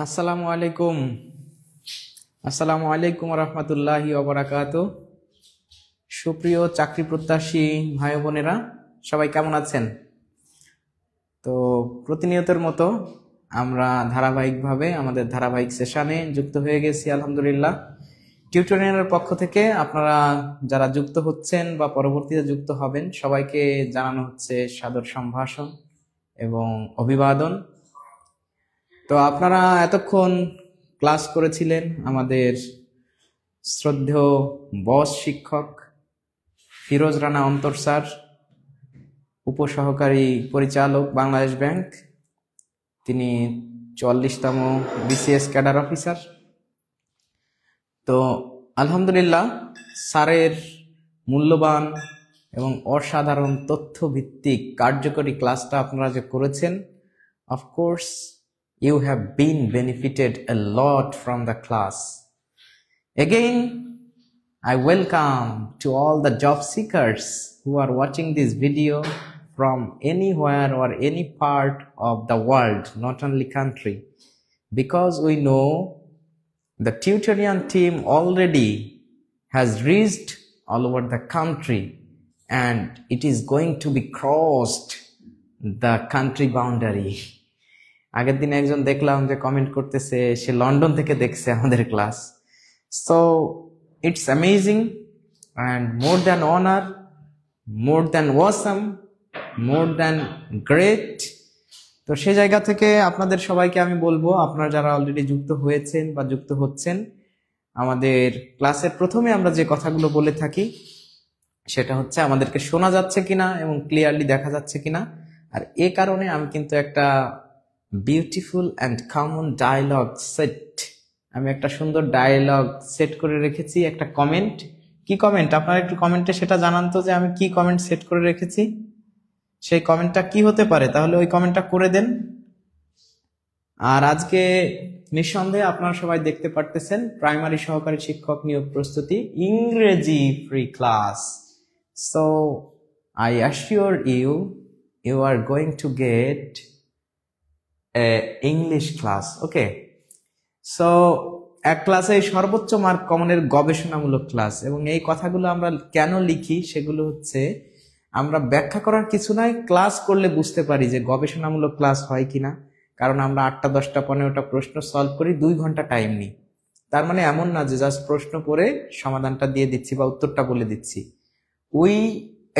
আসসালামু আলাইকুম। আসসালামু আলাইকুম রহমতুল্লাহি ওয়া সুপ্রিয় চাকরি প্রত্যাশী ভাই বোনেরা, সবাই কেমন আছেন? তো প্রতিনিয়তের মতো আমরা ধারাবাহিকভাবে আমাদের ধারাবাহিক সেশনে যুক্ত হয়ে গেছি আলহামদুলিল্লাহ। টিউটোরিয়ালের পক্ষ থেকে আপনারা যারা যুক্ত হচ্ছেন বা পরবর্তীতে যুক্ত হবেন সবাইকে জানানো হচ্ছে সাদর সম্ভাষণ এবং অভিবাদন। তো আপনারা এতক্ষণ ক্লাস করেছিলেন আমাদের শ্রদ্ধেয় বস শিক্ষক ফিরোজ রানা অন্তর স্যার, উপসহকারী পরিচালক বাংলাদেশ ব্যাংক। তিনি 44তম বিসিএস ক্যাডার অফিসার। তো আলহামদুলিল্লাহ স্যারের মূল্যবান এবং অসাধারণ তথ্য ভিত্তিক কার্যকরী ক্লাসটা আপনারা যে করেছেন, of course you have been benefited a lot from the class. Again, I welcome to all the job seekers who are watching this video from anywhere or any part of the world, not only country, because we know the tutorial team already has reached all over the country and it is going to be crossed the country boundary. আগের দিন একজন দেখলাম যে comment করতেছে সে London থেকে দেখছে আমাদের class. So it's amazing and more than honour, more than awesome, more than great. তো সে জায়গা থেকে আপনাদের সবাইকে আমি বলবো, আপনারা যারা অলরেডি যুক্ত হয়েছেন বা যুক্ত হচ্ছেন, আমাদের ক্লাসের প্রথমে আমরা যে কথাগুলো বলে থাকি সেটা হচ্ছে আমাদেরকে শোনা যাচ্ছে কিনা এবং ক্লিয়ারলি দেখা যাচ্ছে কিনা। আর এ কারণে আমি কিন্তু একটা beautiful and common dialogue set, আমি একটা সুন্দর ডায়লগ সেট করে রেখেছি। একটা কমেন্ট, কি কমেন্ট আপনারা একটু কমেন্টে সেটা জানান তো যে আমি কি কমেন্ট সেট করে রেখেছি, সেই কমেন্টটা কি হতে পারে, তাহলে ওই কমেন্টটা করে দেন। আর আজকে নিঃসন্দেহে আপনারা সবাই দেখতে পারতেছেন প্রাইমারি সহকারী শিক্ষক নিয়োগ প্রস্তুতি ইংরেজি free class. So I assure you, you are going to get English class. Okay, so এক ক্লাসে সর্বোচ্চ মার্ক কমনের গবেষণামূলক ক্লাস। এবং এই কথাগুলো আমরা কেন লিখি সেগুলো হচ্ছে আমরা ব্যাখ্যা করার কিছু নাই, ক্লাস করলে বুঝতে পারি যে গবেষণামূলক ক্লাস হয় কিনা। কারণ আমরা 8টা 10টা 15টা প্রশ্ন সলভ করি, 2 ঘন্টা টাইম নিই। তার মানে এমন না যে জাস্ট প্রশ্ন পড়ে সমাধানটা দিয়ে দিচ্ছি বা উত্তরটা বলে দিচ্ছি। We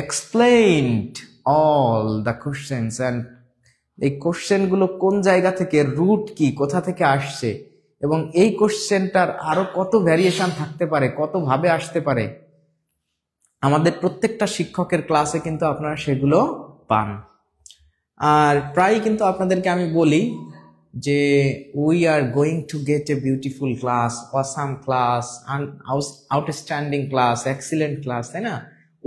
explained all the questions and এই কোশ্চেনগুলো কোন জায়গা থেকে, রুট কি, কোথা থেকে আসছে, এবং এই কোশ্চেনটার আরো কত ভ্যারিয়েশন থাকতে পারে, কত ভাবে আসতে পারে, আমাদের প্রত্যেকটা শিক্ষকের ক্লাসে কিন্তু আপনারা সেগুলো পান। আর প্রায় কিন্তু আপনাদেরকে আমি বলি যে we are going to gate a beautiful class, awesome class, outstanding class, excellent class, তাই না?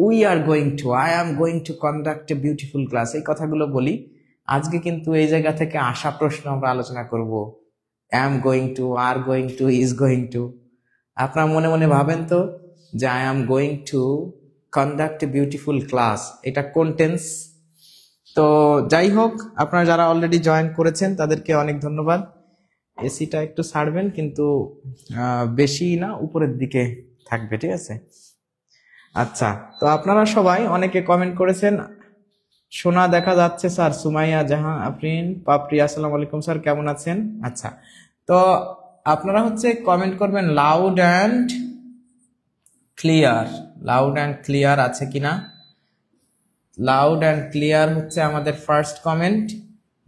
We are going two, I am going to conduct a beautiful class, এই কথাগুলো বলি। আজকে কিন্তু এই জায়গা থেকে আসা প্রশ্ন আমরা আলোচনা করব। Am going to, are going two, is going two. আপনারা মনে মনে ভাবেন তো যে I am going to conduct a beautiful class, এটা কোন টেন্স? তো যাই হোক, আপনারা যারা অলরেডি জয়েন করেছেন তাদেরকে অনেক ধন্যবাদ। এসিটা একটু ছাড়বেন, কিন্তু বেশি না, উপরের দিকে থাকবে, ঠিক আছে? আচ্ছা, তো আপনারা সবাই অনেকে কমেন্ট করেছেন। শোনা দেখা যাচ্ছে স্যার, সুমাইয়া জাহান আফরিন পাপড়ি, আসসালামু আলাইকুম স্যার, কেমন আছেন? আচ্ছা, তো আপনারা হচ্ছে কমেন্ট করবেন loud and clear. Loud and clear আছে কিনা? লাউড অ্যান্ড ক্লিয়ার হচ্ছে আমাদের ফার্স্ট কমেন্ট,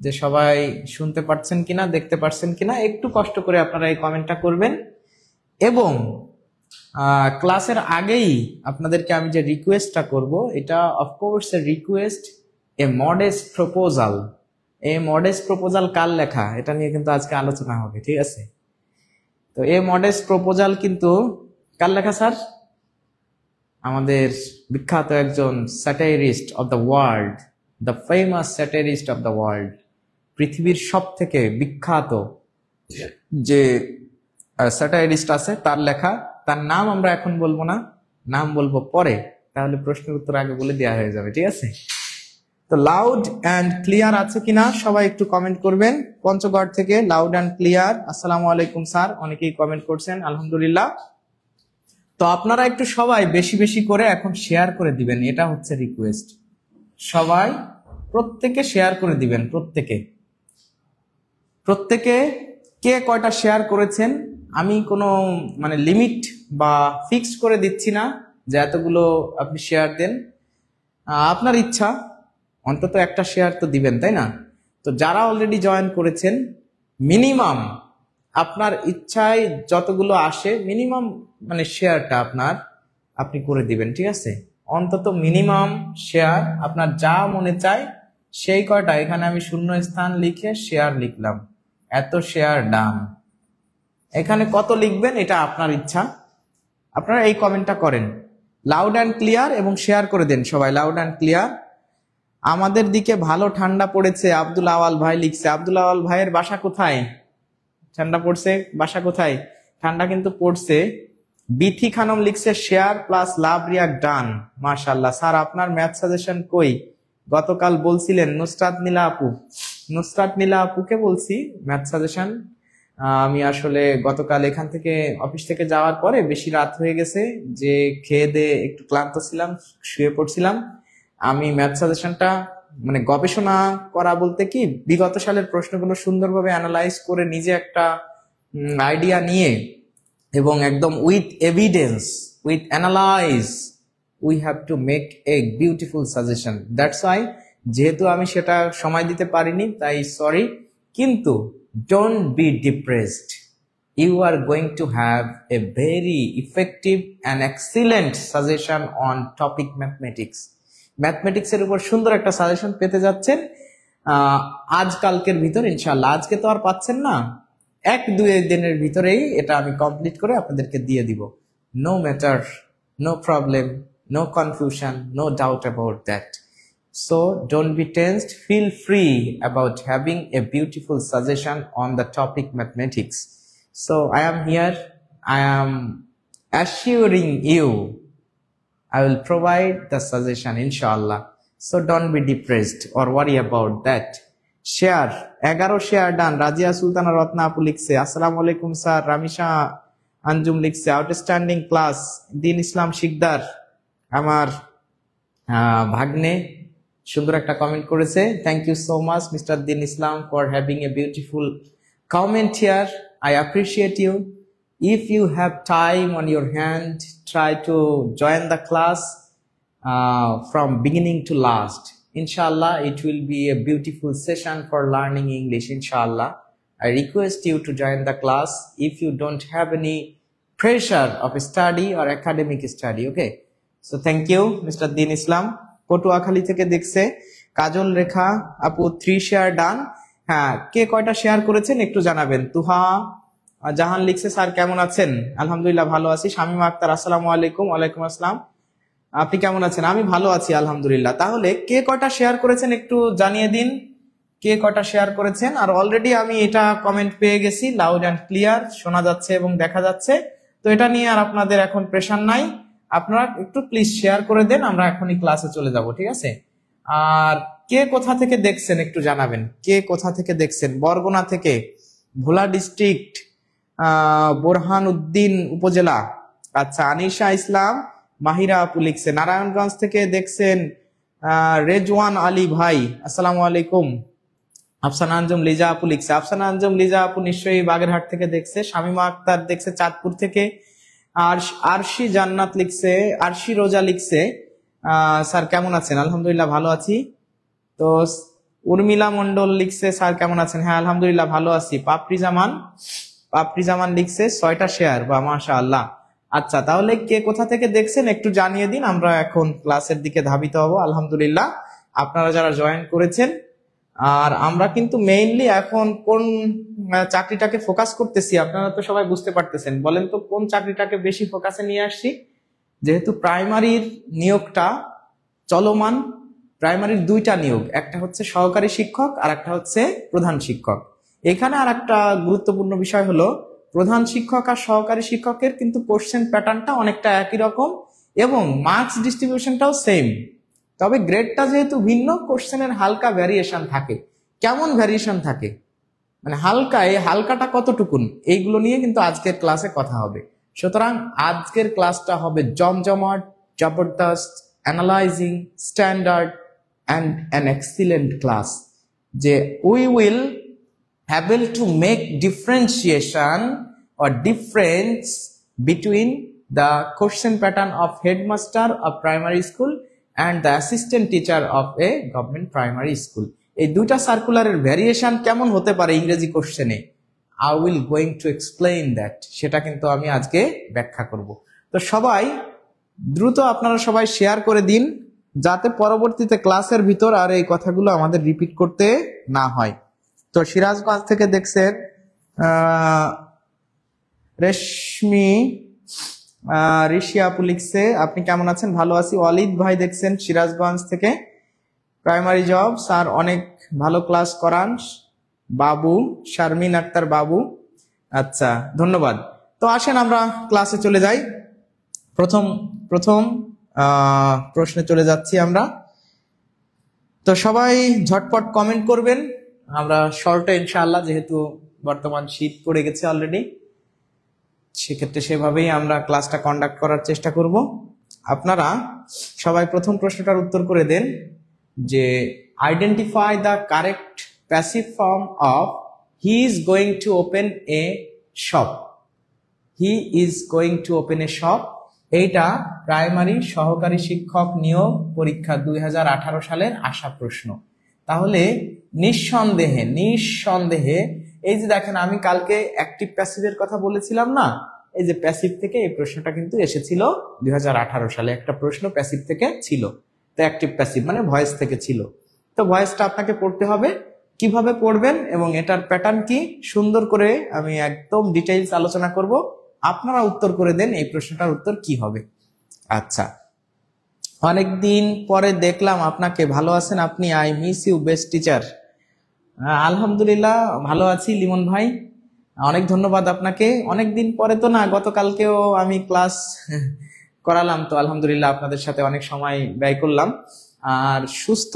যে সবাই শুনতে পাচ্ছেন কিনা, দেখতে পাচ্ছেন কিনা। একটু কষ্ট করে আপনারা এই কমেন্টটা করবেন। এবং ক্লাসের আগেই আপনাদেরকে আমি যে রিকোয়েস্টটা করব, এটা অফকোর্স এ রিকোয়েস্ট, এ মডেস্ট প্রপোজাল। এই মডেস্ট প্রপোজাল কার লেখা, এটা নিয়ে কিন্তু আজকে আলোচনা হবে, ঠিক আছে? তো এই মডেস্ট প্রপোজাল কিন্তু কার লেখা স্যার? আমাদের বিখ্যাত একজন satirist of the world, the famous satirist of the world, পৃথিবীর সব থেকে বিখ্যাত যে স্যাটাইরিস্ট আছে তার লেখা। তার নাম আমরা এখন বলবো না, নাম বলবো পরে, তাহলে প্রশ্নের উত্তর আগে বলে দেওয়া হয়ে যাবে, ঠিক আছে? তো লাউড অ্যান্ড ক্লিয়ার আছে কিনা সবাই একটু কমেন্ট করবেন। পঞ্চগড় থেকে লাউড অ্যান্ড ক্লিয়ার, আসসালামু আলাইকুম স্যার, অনেকেই কমেন্ট করছেন, আলহামদুলিল্লাহ। তো আপনারা একটু সবাই বেশি বেশি করে এখন শেয়ার করে দিবেন, এটা হচ্ছে রিকোয়েস্ট। সবাই প্রত্যেকে শেয়ার করে দিবেন, প্রত্যেকে কে কয়টা শেয়ার করেছেন। আমি কোনো মানে লিমিট বা ফিক্সড করে দিচ্ছি না যে এতগুলো আপনি শেয়ার দেন, আপনার ইচ্ছা, অন্তত একটা শেয়ার তো দিবেন, তাই না? তো যারা অলরেডি জয়েন করেছেন, মিনিমাম আপনার ইচ্ছায় যতগুলো আসে মিনিমাম মানে শেয়ারটা আপনি করে দিবেন, ঠিক আছে? অন্তত মিনিমাম শেয়ার আপনার যা মনে চায় সেই কয়টা, এখানে আমি শূন্য স্থান লিখে শেয়ার লিখলাম, এত শেয়ার ডান। এখানে কত লিখবেন এটা আপনার ইচ্ছা, আপনারা এই কমেন্টটা করেন। লাউড অ্যান্ড ক্লিয়ার এবং শেয়ার করে দেন সবাই, লাউড অ্যান্ড ক্লিয়ার। আমাদের দিকে ভালো ঠান্ডা পড়েছে, আব্দুল আওয়াল ভাই লিখছে। আব্দুল আওয়াল ভাইয়ের বাসা কোথায়? ঠান্ডা পড়ছে, বাসা কোথায়? ঠান্ডা কিন্তু পড়ছে। বিথি খানম লিখছে শেয়ার প্লাস লাভ রিয়াক্ট ডান, মাশাআল্লাহ। স্যার আপনার ম্যাথ সাজেশন কই? গতকাল বলছিলেন নুসরাত নীলা আপুকে বলছি ম্যাথ সাজেশন। আমি আসলে গতকাল এখান থেকে অফিস থেকে যাওয়ার পরে বেশি রাত হয়ে গেছে, যে খেয়ে দিয়ে একটু ক্লান্ত ছিলাম, শুয়ে পড়ছিলাম। আমি ম্যাথ সাজেশনটা মানে গবেষণা করা বলতে কি, বিগত সালের প্রশ্নগুলো সুন্দরভাবে অ্যানালাইজ করে নিজে একটা আইডিয়া নিয়ে এবং একদম with evidence, with analyse, we have to make a beautiful suggestion. That's why, যেহেতু আমি সেটা সময় দিতে পারিনি তাই সরি, কিন্তু don't be depressed. You are going to have a very effective and excellent suggestion on topic mathematics. Mathematics এর উপর সুন্দর একটা সাজেশন পেতে যাচ্ছেন আজকালকের ভিতর ইনশাআল্লাহ। আজকে তো আর পাচ্ছেন না, 1-2 দিনের ভিতরেই এটা আমি কমপ্লিট করে আপনাদেরকে দিয়ে দিব। No matter, no problem, no confusion, no doubt about that. So don't be tensed, feel free about having a beautiful suggestion on the topic mathematics. So I am here, I am assuring you I will provide the suggestion inshallah. So don't be depressed or worry about that. Share 11 share done. Razia Sultana Ratna apu লিখছে আসসালামু আলাইকুম sir. Ramisha Anjum লিখছে outstanding class. দিন ইসলাম শিকদার আমার ভাগ্নে সুন্দর একটা comment করেছে। Thank you so much mister Din Islam for having a beautiful comment here. I appreciate you. If you have time on your hand, try to join the class from beginning to last. Inshallah, it will be a beautiful session for learning English. Inshallah, I request you to join the class if you don't have any pressure of study or academic study. Okay, so thank you Mr. Din Islam. Patuakhali থেকে দেখছে কাজল রেখা আপু 3 share done. হ্যাঁ, কে কয়টা share করেছেন একটু জানাবেন। তুহা জাহান লিখছে sir কেমন আছেন? আলহামদুলিল্লাহ ভালো আছি। শামিমা আক্তার আসসালামু আলাইকুম। ওয়ালাইকুম আসসালাম, আপনি কেমন আছেন? আমি ভালো আছি আলহামদুলিল্লাহ। তাহলে কে কয়টা শেয়ার করেছেন একটু জানিয়ে দিন, কে কয়টা শেয়ার করেছেন। আর অলরেডি আমি এটা কমেন্ট পেয়ে গেছি, লাউড অ্যান্ড ক্লিয়ার শোনা যাচ্ছে এবং দেখা যাচ্ছে। তো এটা নিয়ে আর আপনাদের এখন প্রেশার নাই, আপনারা একটু প্লিজ শেয়ার করে দেন, আমরা এখনই ক্লাসে চলে যাব, ঠিক আছে? আর কে কোথা থেকে দেখছেন একটু জানাবেন, কে কোথা থেকে দেখছেন। বরগুনা থেকে, ভোলা ডিস্ট্রিক্ট, বোরহান উদ্দিন উপজেলা। আচ্ছা, আনিশা ইসলাম মাহিরা আপু লিখছে। নারায়ণগঞ্জ থেকে দেখছেন রেজওয়ান আলী ভাই, আসসালামু আলাইকুম। আফসানা আঞ্জুম লিজা আপু লিখছে। আফসানা আঞ্জুম লিজা আপু নিশ্চয়ই বাগেরহাট থেকে দেখছে। শামিমা আক্তার দেখছে চাঁদপুর থেকে। আর আরশি জান্নাত লিখছে, আরশি রোজা লিখছে স্যার কেমন আছেন? আলহামদুলিল্লাহ ভালো আছি। তো উর্মিলা মন্ডল লিখছে স্যার কেমন আছেন? হ্যাঁ আলহামদুলিল্লাহ ভালো আছি। পাপড়ি জামান লিখছে 6টা শেয়ার, বা মাশাআল্লাহ। আচ্ছা, তাহলে কে কোথা থেকে দেখছেন একটু জানিয়ে দিন, আমরা এখন ক্লাসের দিকে ধাবিত হব। আলহামদুলিল্লাহ আপনারা যারা জয়েন করেছেন। আর আমরা কিন্তু মেইনলি এখন কোন চাকরিটাকে ফোকাস করতেছি আপনারা তো সবাই বুঝতে পারতেছেন। বলেন তো কোন চাকরিটাকে বেশি ফোকাসে নিয়ে আসছি? যেহেতু প্রাইমারির নিয়োগটা চলমান, প্রাইমারির 2টা নিয়োগ, একটা হচ্ছে সহকারী শিক্ষক আর একটা হচ্ছে প্রধান শিক্ষক। এখানে আর একটা গুরুত্বপূর্ণ বিষয় হলো প্রধান শিক্ষক আর সহকারী শিক্ষকের কিন্তু কোশ্চেন প্যাটার্নটা অনেকটা একই রকম এবং মার্কস ডিস্ট্রিবিউশনটাও সেম। তবে গ্রেডটা যেহেতু ভিন্ন, কোশ্চেনের হালকা ভ্যারিয়েশন থাকে। কেমন ভ্যারিয়েশন থাকে, মানে হালকা, এই হালকাটা কতটুকুন, এইগুলো নিয়ে কিন্তু আজকের ক্লাসে কথা হবে। সুতরাং আজকের ক্লাসটা হবে জমজমাট, জবরদস্ত, analysing, standard and an excellent class. যে we will able to make differentiation or difference between the question pattern of headmaster of primary school and the assistant teacher of a government primary school. এই দুইটা সার্কুলারের variation কেমন হতে পারে ইংরেজি কোশ্চেনে, I will going to explain that, সেটা কিন্তু আমি আজকে ব্যাখ্যা করব। তো সবাই দ্রুত আপনারা সবাই শেয়ার করে দিন, যাতে পরবর্তীতে ক্লাসের ভিতর আর এই কথাগুলো আমাদের রিপিট করতে না হয়। তো সিরাজগঞ্জ থেকে দেখছেন রেশমি ঋষি আপু লিখছে, আপনি কেমন আছেন? ভালো আছি। অলিদ ভাই দেখছেন সিরাজগঞ্জ থেকে, প্রাইমারি জব স্যার অনেক ভালো ক্লাস করান। বাবু শারমিন আক্তার বাবু, আচ্ছা ধন্যবাদ। তো আসেন আমরা ক্লাসে চলে যাই। প্রথম প্রশ্নে চলে যাচ্ছি আমরা। তো সবাই ঝটপট কমেন্ট করবেন, আমরা শর্টে ইনশাআল্লাহ, যেহেতু বর্তমান শীত পড়ে গেছে অলরেডি, সেক্ষেত্রে সেভাবেই আমরা ক্লাসটা কন্ডাক্ট করার চেষ্টা করব। আপনারা সবাই প্রথম প্রশ্নটার উত্তর করে দেন যে identify the correct passive form of he is going to open A shop. He is going to open A shop, এইটা প্রাইমারি সহকারী শিক্ষক নিয়োগ পরীক্ষা 2018 সালের আসা প্রশ্ন। তাহলে নিঃসন্দেহে এই যে দেখেন, আমি কালকে অ্যাক্টিভ প্যাসিভের কথা বলেছিলাম না, এই যে প্যাসিভ থেকে এই প্রশ্নটা কিন্তু এসেছিল 2018 সালে, একটা প্রশ্ন প্যাসিভ থেকে ছিল। তো অ্যাক্টিভ প্যাসিভ মানে ভয়েস থেকে ছিল। তো ভয়েসটা আপনাকে পড়তে হবে, কিভাবে পড়বেন এবং এটার প্যাটার্ন কি, সুন্দর করে আমি একদম ডিটেইলস আলোচনা করব। আপনারা উত্তর করে দেন এই প্রশ্নটার উত্তর কি হবে। আচ্ছা, অনেকদিন পরে দেখলাম আপনাকে, ভালো আছেন আপনি? I miss you best teacher. আলহামদুলিল্লাহ ভালো আছি লিমন ভাই, অনেক ধন্যবাদ আপনাকে। অনেকদিন পরে তো না, গতকালকেও আমি ক্লাস করালাম, তো আলহামদুলিল্লাহ আপনাদের সাথে অনেক সময় ব্যয় করলাম। আর সুস্থ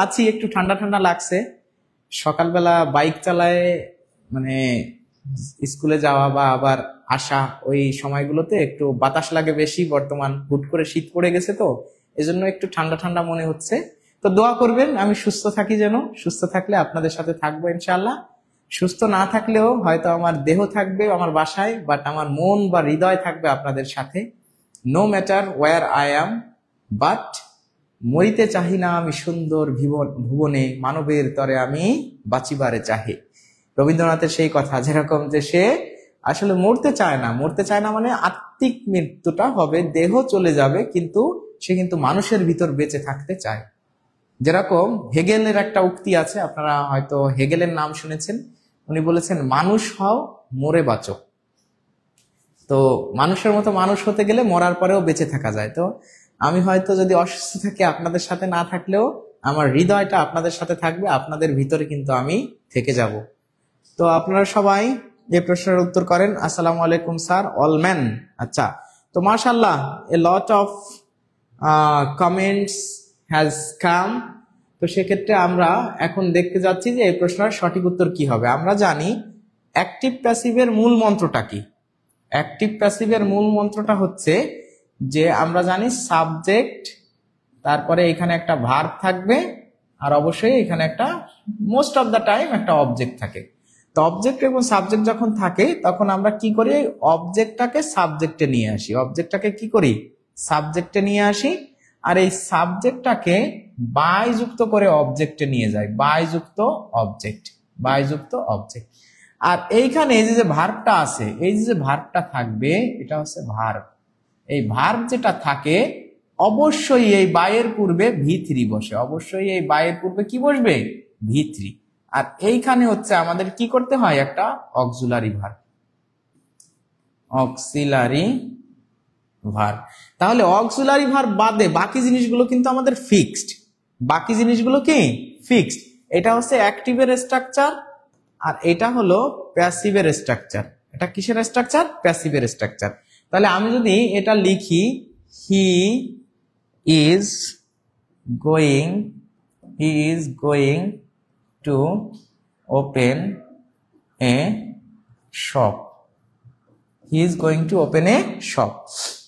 আছি, একটু ঠান্ডা ঠান্ডা লাগছে। সকালবেলা বাইক চালায় মানে স্কুলে যাওয়া বা আবার আসা, ওই সময়গুলোতে একটু বাতাস লাগে বেশি। বর্তমান হুট করে শীত পড়ে গেছে, তো এজন্য একটু ঠান্ডা ঠান্ডা মনে হচ্ছে। তো দোয়া করবেন আমি সুস্থ থাকি, যেন সুস্থ থাকলে আপনাদের সাথে থাকবো ইনশাআল্লাহ। সুস্থ না থাকলেও হয়তো আমার দেহ থাকবে আমার বাসায়, বাট আমার মন বা হৃদয় থাকবে আপনাদের সাথে। No matter where I am, but মরিতে চাহি না আমি সুন্দর ভুবনে, মানবের তরে আমি বাঁচিবারে চাহে। রবীন্দ্রনাথের সেই কথা, যেরকম যে সে আসলে মরতে চায় না মানে আত্মিক মৃত্যুটা হবে, দেহ চলে যাবে, কিন্তু সে কিন্তু মানুষের ভিতর বেঁচে থাকতে চায়। যেরকম হেগেলের একটা উক্তি আছে, আপনারা হয়তো হেগেলের নাম শুনেছেন। উনি বলেছেন, মানুষ হও মরে বাঁচো। তো মানুষের মতো মানুষ হতে গেলে মরার পরেও বেঁচে থাকা যায়। তো আমি হয়তো যদি অসুস্থ থাকি, আপনাদের সাথে না থাকলেও আমার হৃদয়টা আপনাদের সাথে থাকবে, আপনাদের ভিতরে কিন্তু আমি থেকে যাব। তো আপনারা সবাই এই প্রশ্নের উত্তর করেন। আসসালামু আলাইকুম স্যার, অল ম্যান। আচ্ছা, তো মাশাআল্লাহ, a lot of comments has come. তো সেক্ষেত্রে আমরা এখন দেখতে যাচ্ছি যে এই প্রশ্নের সঠিক উত্তর কি হবে। আমরা জানি অ্যাক্টিভ প্যাসিভের মূল মন্ত্রটা কি। অ্যাক্টিভ প্যাসিভের মূল মন্ত্রটা হচ্ছে যে আমরা জানি সাবজেক্ট, তারপরে এখানে একটা ভার্ব থাকবে, আর অবশ্যই এখানে একটা মোস্ট অফ দ্য টাইম একটা অবজেক্ট থাকে। তো অবজেক্ট এবং সাবজেক্ট যখন থাকে, তখন আমরা কি করি, অবজেক্টটাকে সাবজেক্টে নিয়ে আসি। অবজেক্টটাকে কি করি, সাবজেক্টে নিয়ে আসি, আর এই সাবজেক্টটাকে বাই যুক্ত করে অবজেক্টে নিয়ে যাই। বাই যুক্ত অবজেক্ট। আর এইখানে এই যে ভার্বটা আছে, এই যে ভার্বটা থাকবে, এটা হচ্ছে ভার্ব। এই ভার্ব যেটা থাকে, অবশ্যই এই বায়ের পূর্বে ভি3 বসে। অবশ্যই এই বায়ের পূর্বে কি বসবে, ভি3। আর এইখানে হচ্ছে আমাদের কি করতে হয়, একটা অক্সিলারি ভার্ব। তাহলে অক্সিলারি ভার্ব বাদে বাকি জিনিসগুলো কিন্তু আমাদের ফিক্সড। এটা হচ্ছে অ্যাক্টিভের স্ট্রাকচার, আর এটা হলো প্যাসিভের স্ট্রাকচার। এটা কিসের স্ট্রাকচার, প্যাসিভের স্ট্রাকচার। তাহলে আমি যদি এটা লিখি, he is going to open a shop. He is going to open a shop.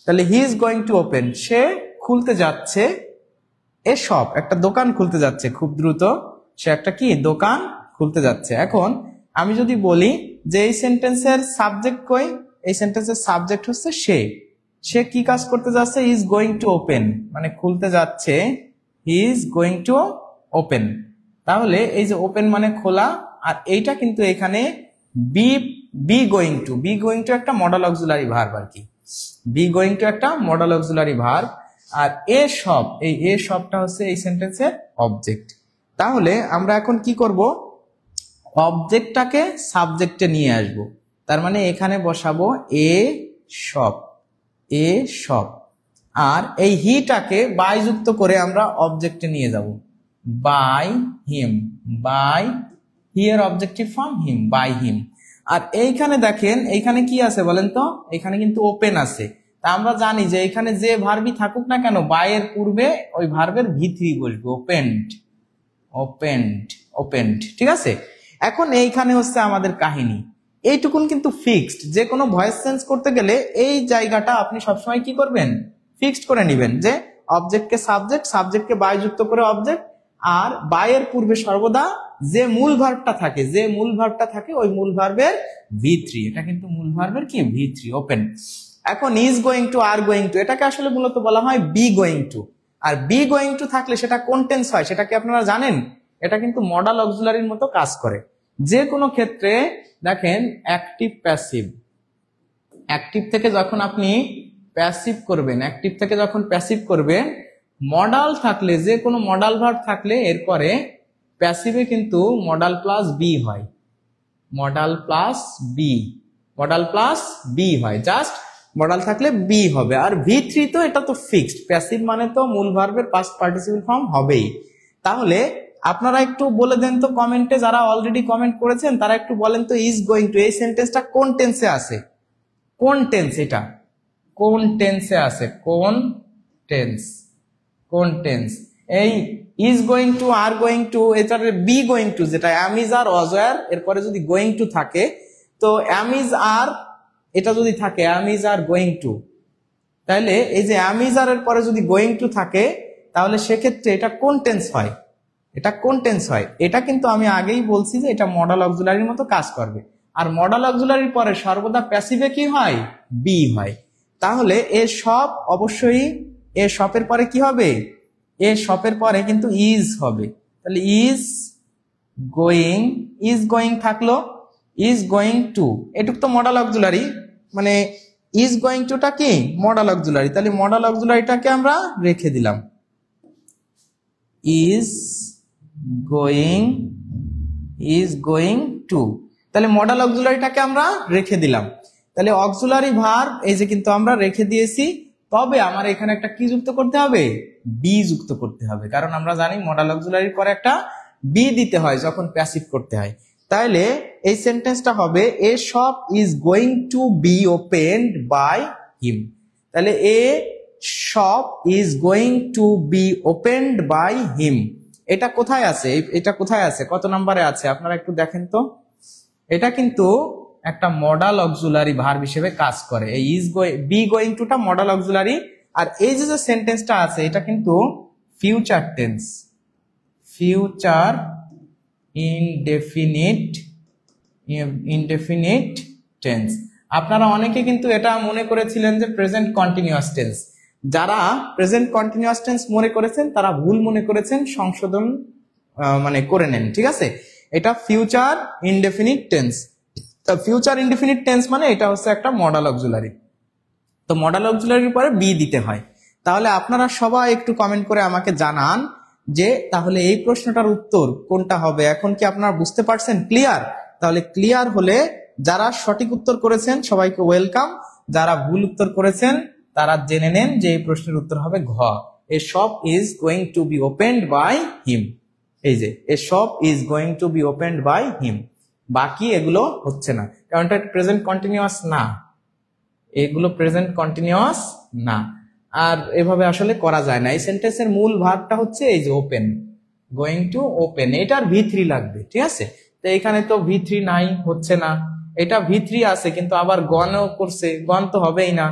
তাহলে he is going to open, সে খুলতে যাচ্ছে এ শপ, একটা দোকান খুলতে যাচ্ছে খুব দ্রুত, সে একটা কি দোকান খুলতে যাচ্ছে। এখন আমি যদি বলি যে এই সেন্টেন্সের সাবজেক্ট কই, এই সেন্টেন্সের সাবজেক্ট হচ্ছে সে কি কাজ করতে যাচ্ছে, ইজ গোয়িং টু ওপেন, মানে খুলতে যাচ্ছে, he is going to open. তাহলে এই যে ওপেন মানে খোলা, আর এইটা কিন্তু এখানে বি গোয়িং টু একটা মডাল অক্সিলারি ভার্ব আর কি, বি গোয়িং টু একটা মডাল অক্সিলারি ভার্ব, আর এ সব, এই এ সবটা হচ্ছে এই সেন্টেন্সের অবজেক্ট। তাহলে আমরা এখন কি করব, অবজেক্টটাকে সাবজেক্টে নিয়ে আসব, তার মানে এখানে বসাবো এ সব, আর এই হিটাকে বাই যুক্ত করে আমরা অবজেক্টে নিয়ে যাব, by him, here objective form him, by him. আর এইখানে দেখেন এইখানে কি আছে বলেন তো, এখানে কিন্তু ওপেন আছে। তা আমরা জানি যে এখানে যে ভার্বই থাকুক না কেন, বাই এর পূর্বে ওই ভার্বের ভি3 বসবে, ওপেন্ড, ঠিক আছে। এখন এইখানে হচ্ছে আমাদের কাহিনী, এইটুকুন কিন্তু ফিক্সড। যে কোনো ভয়েস চেঞ্জ করতে গেলে এই জায়গাটা আপনি সবসময় কি করবেন, ফিক্সড করে নেবেন, যে অবজেক্টকে সাবজেক্টকে বাই যুক্ত করে অবজেক্ট, আর বাই এর পূর্বে সর্বদা যে মূল ভার্বটা থাকে ওই মূল ভার্বের ভি3, এটা কিন্তু মূল ভার্বের কি ভি3, ওপেন। এখন is going to, are going to, এটাকে আসলে মূলত বলা হয় বি গোয়িং টু। আর বি গোয়িং টু থাকলে সেটা কোন টেন্স হয় সেটা কি আপনারা জানেন? এটা কিন্তু মডাল অক্সিলারির মতো কাজ করে। যে কোনো ক্ষেত্রে দেখেন অ্যাক্টিভ প্যাসিভ, অ্যাক্টিভ থেকে যখন আপনি প্যাসিভ করবেন, মডাল থাকলে, যে কোনো মডাল ভার্ব থাকলে এরপরে প্যাসিভে কিন্তু মডাল প্লাস বি হয়, জাস্ট মডাল থাকলে বি হবে। আর ভি3 তো এটা তো ফিক্সড, প্যাসিভ মানে তো মূল ভার্বের পাস্ট পার্টিসিপল ফর্ম হবেই। তাহলে আপনারা একটু বলে দেন তো কমেন্টে, যারা অলরেডি কমেন্ট করেছেন তারা একটু বলেন তো ইজ গোয়িং টু এই সেন্টেন্সটা কোন টেন্সে আছে, কোন টেন্স আছে, কোন টেন্স? এই is going to, are going two, এটার বি গোয়িং টু যেটা am is R was wire, এরপরে যদি গোয়িং টু থাকে, তো অ্যাম ইজ আর, এটা যদি থাকে am is R going two, তাহলে এই যে অ্যাম ইজ আর এর পরে যদি গোয়িং টু থাকে, তাহলে সেক্ষেত্রে এটা কোন টেন্স হয়, এটা কিন্তু আমি আগেই বলছি যে এটা মডাল অক্সিলারির মতো কাজ করবে। আর মডাল অক্সিলারির পরে সর্বদা প্যাসিভে কি হয়, বি হয়। তাহলে এ সব অবশ্যই এ সপের পরে কি হবে, এ সপের পরে কিন্তু ইজ হবে। তাহলে ইজ গোয়িং থাকলো, ইজ গোয়িং টু, এটুক তো মডাল অক্সিলারি, মানে ইজ গোয়িং টুটা কি মডাল অক্সিলারি, তাহলে মডাল অক্সিলারিটাকে আমরা রেখে দিলাম, ইজ গোয়িং টু, তাহলে মডাল অক্সিলারিটাকে আমরা রেখে দিলাম। তাহলে অক্সিলারি ভার্ব এই যে কিন্তু আমরা রেখে দিয়েছি, তবে আমার এখানে একটা কি যুক্ত করতে হবে, বি যুক্ত করতে হবে, কারণ আমরা জানি মডাল অক্সিলারির পরে একটা বি দিতে হয় যখন প্যাসিভ করতে হয়। তাহলে এই সেন্টেন্সটা হবে a shop is going to be opened by him. তাহলে a shop is going to be opened by him, এটা কোথায় আছে, কত নম্বরে আছে আপনারা একটু দেখেন তো। এটা কিন্তু একটা মডাল অক্সিলারি ভার্ব হিসেবে কাজ করে, এই ইজ বি গোয়িং টুটা মডাল অক্সিলারি, আর এই যে সেন্টেন্সটা আছে এটা কিন্তু ফিউচার ইনডেফিনিট টেন্স। আপনারা অনেকে কিন্তু এটা মনে করেছিলেন যে প্রেজেন্ট কন্টিনিউয়াস টেন্স, যারা প্রেজেন্ট কন্টিনিউয়াস টেন্স মনে করেছেন তারা ভুল মনে করেছেন, সংশোধন মানে করে নেন, ঠিক আছে। এটা ফিউচার ইনডেফিনিট টেন্স। তো ফিউচার ইনডেফিনিট টেন্স মানে এটা হচ্ছে একটা মডাল অক্সিলারি, তো মডাল অক্সিলারির পরে বি দিতে হয়। তাহলে আপনারা সবাই একটু কমেন্ট করে আমাকে জানান যে তাহলে এই প্রশ্নটার উত্তর কোনটা হবে। এখন কি আপনারা বুঝতে পারছেন, ক্লিয়ার? তাহলে ক্লিয়ার হলে যারা সঠিক উত্তর করেছেন সবাইকে ওয়েলকাম, যারা ভুল উত্তর করেছেন তারা জেনে নেন যে এই প্রশ্নের উত্তর হবে ঘ, a shop is going to be opened by him. এই যে a shop is going to be opened by him, বাকি এগুলো হচ্ছে না, কারণ এটা প্রেজেন্ট কন্টিনিউয়াস না, এগুলো প্রেজেন্ট কন্টিনিউয়াস না। আর এভাবে আসলে করা যায় না। এই সেন্টেন্সের মূল ভার্বটা হচ্ছে এই যে ওপেন, গোয়িং টু ওপেন, এটার V3 লাগবে, ঠিক আছে। তো এখানে তো V3 নাই, হচ্ছে না। এটা V3 আছে কিন্তু আবার গনও করছে, গন তো হবেই না।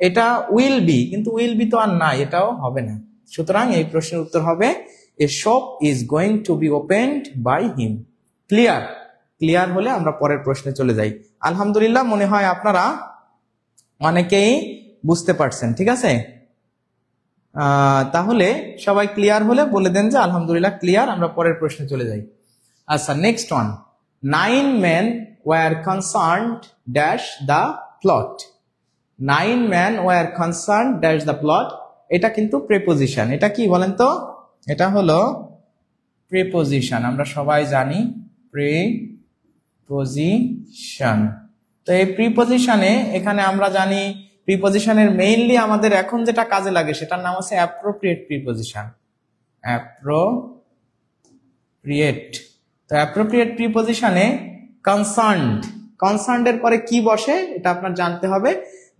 এটা উইল বি, কিন্তু উইল বি তো আর নাই, এটাও হবে না। সুতরাং এই প্রশ্নের উত্তর হবে a shop is going to be opened by him. Clear? Clear হলে আমরা পরের প্রশ্নে চলে যাই। আলহামদুলিল্লাহ, মনে হয় আপনারা অনেকেই বুঝতে পারছেন, ঠিক আছে। তাহলে সবাই ক্লিয়ার হলে বলে দেন যে আলহামদুলিল্লাহ ক্লিয়ার, আমরা পরের প্রশ্নে চলে যাই। আচ্ছা, next one, 9 men were concerned dash the plot. 9 men were concerned dash the plot, এটা কিন্তু প্রিপোজিশন। এটা কি বলেন তো? এটা হলো প্রিপোজিশন, আমরা সবাই জানি প্রিপোজিশন। তো এই প্রিপোজিশনে এখানে আমরা জানি প্রিপোজিশনের মেইনলি আমাদের এখন যেটা কাজে লাগে সেটার নাম হচ্ছে অ্যাপ্রোপ্রিয়েট প্রিপোজিশন। অ্যাপ্রোপ্রিয়েট। তো অ্যাপ্রোপ্রিয়েট প্রিপোজিশনে কনসার্নড, কনসার্নড এর পরে কি বসে এটা আপনার জানতে হবে,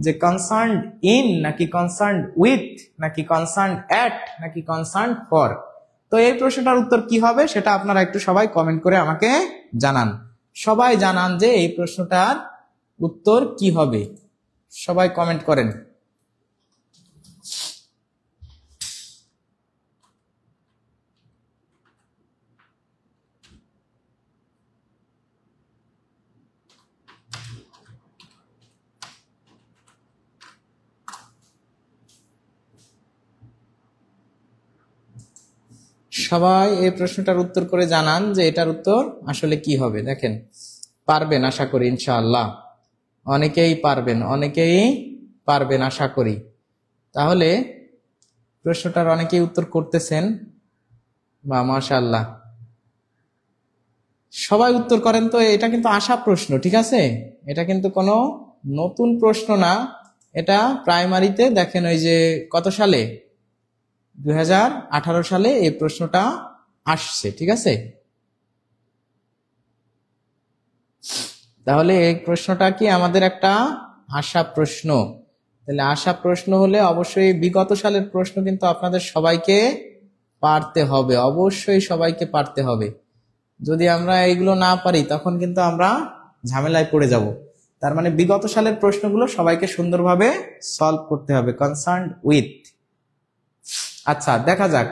যে কনসার্নড ইন নাকি কনসার্নড উইথ নাকি কনসার্নড অ্যাট নাকি কনসার্নড ফর। তো এই প্রশ্নটার উত্তর কি হবে সেটা আপনারা একটু সবাই কমেন্ট করে আমাকে জানান। সবাই জানান যে এই প্রশ্নটার উত্তর কি হবে, সবাই কমেন্ট করেন। সবাই এই প্রশ্নটার উত্তর করে জানান যে এটার উত্তর আসলে কি হবে। দেখেন, পারবেন আশা করি ইনশাআল্লাহ, অনেকেই পারবেন, অনেকেই পারবেন আশা করি। তাহলে প্রশ্নটার অনেকেই উত্তর করতেছেন, বা মাশাআল্লাহ, সবাই উত্তর করেন। তো এটা কিন্তু আশা প্রশ্ন, ঠিক আছে, এটা কিন্তু কোনো নতুন প্রশ্ন না। এটা প্রাইমারিতে দেখেন ওই যে কত সালে, 2018 সালে এই প্রশ্নটা আসছে, ঠিক আছে। তাহলে এই প্রশ্নটা কি আমাদের একটা আশা প্রশ্ন। তাহলে আশা প্রশ্ন হলে অবশ্যই বিগত সালের প্রশ্ন কিন্তু আপনাদের সবাইকে পারতে হবে, অবশ্যই সবাইকে পারতে হবে। যদি আমরা এইগুলো না পারি তখন কিন্তু আমরা ঝামেলায় পড়ে যাব। তার মানে বিগত সালের প্রশ্নগুলো সবাইকে সুন্দরভাবে সলভ করতে হবে, কনসার্নড উইথ। আচ্ছা, দেখা যাক।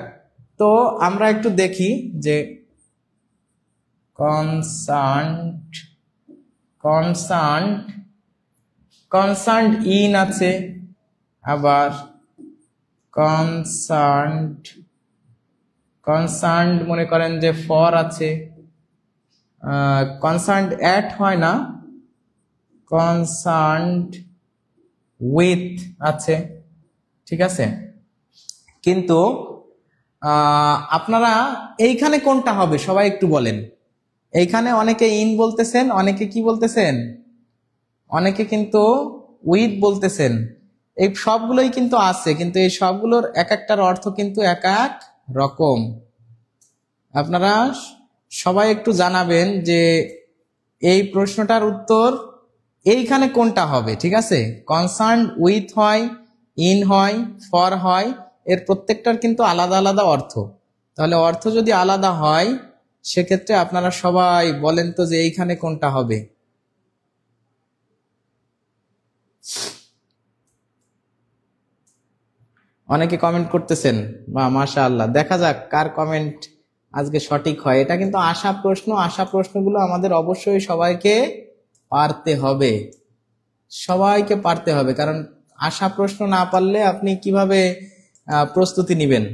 তো আমরা একটু দেখি যে কনসার্নড ইন আছে, আবার কনসার্নড মনে করেন যে ফর আছে, কনসার্নড অ্যাট হয় না, কনসার্নড উইথ আছে, ঠিক আছে। কিন্তু আপনারা এইখানে কোনটা হবে সবাই একটু বলেন। এইখানে অনেকে ইন বলতেছেন, অনেকে কি বলতেছেন, অনেকে কিন্তু উইথ বলতেছেন। এই সবগুলোই কিন্তু আছে, কিন্তু এই সবগুলোর এক একটার অর্থ কিন্তু এক এক রকম। আপনারা সবাই একটু জানাবেন যে এই প্রশ্নটার উত্তর এইখানে কোনটা হবে, ঠিক আছে। কনসার্নড উইথ হয়, ইন হয়, ফর হয়, এর প্রত্যেকটার কিন্তু আলাদা আলাদা অর্থ। তাহলে অর্থ যদি আলাদা হয় সেক্ষেত্রে আপনারা সবাই বলেন তো যে এইখানে কোনটা হবে। অনেকে কমেন্ট করতেছেন, বা মাশাআল্লাহ, দেখা যাক কার কমেন্ট আজকে সঠিক হয়। এটা কিন্তু আশা প্রশ্ন, আশা প্রশ্নগুলো আমাদের অবশ্যই সবাইকে পারতে হবে, সবাইকে পারতে হবে। কারণ আশা প্রশ্ন না পারলে আপনি কিভাবে প্রস্তুতি নেবেন।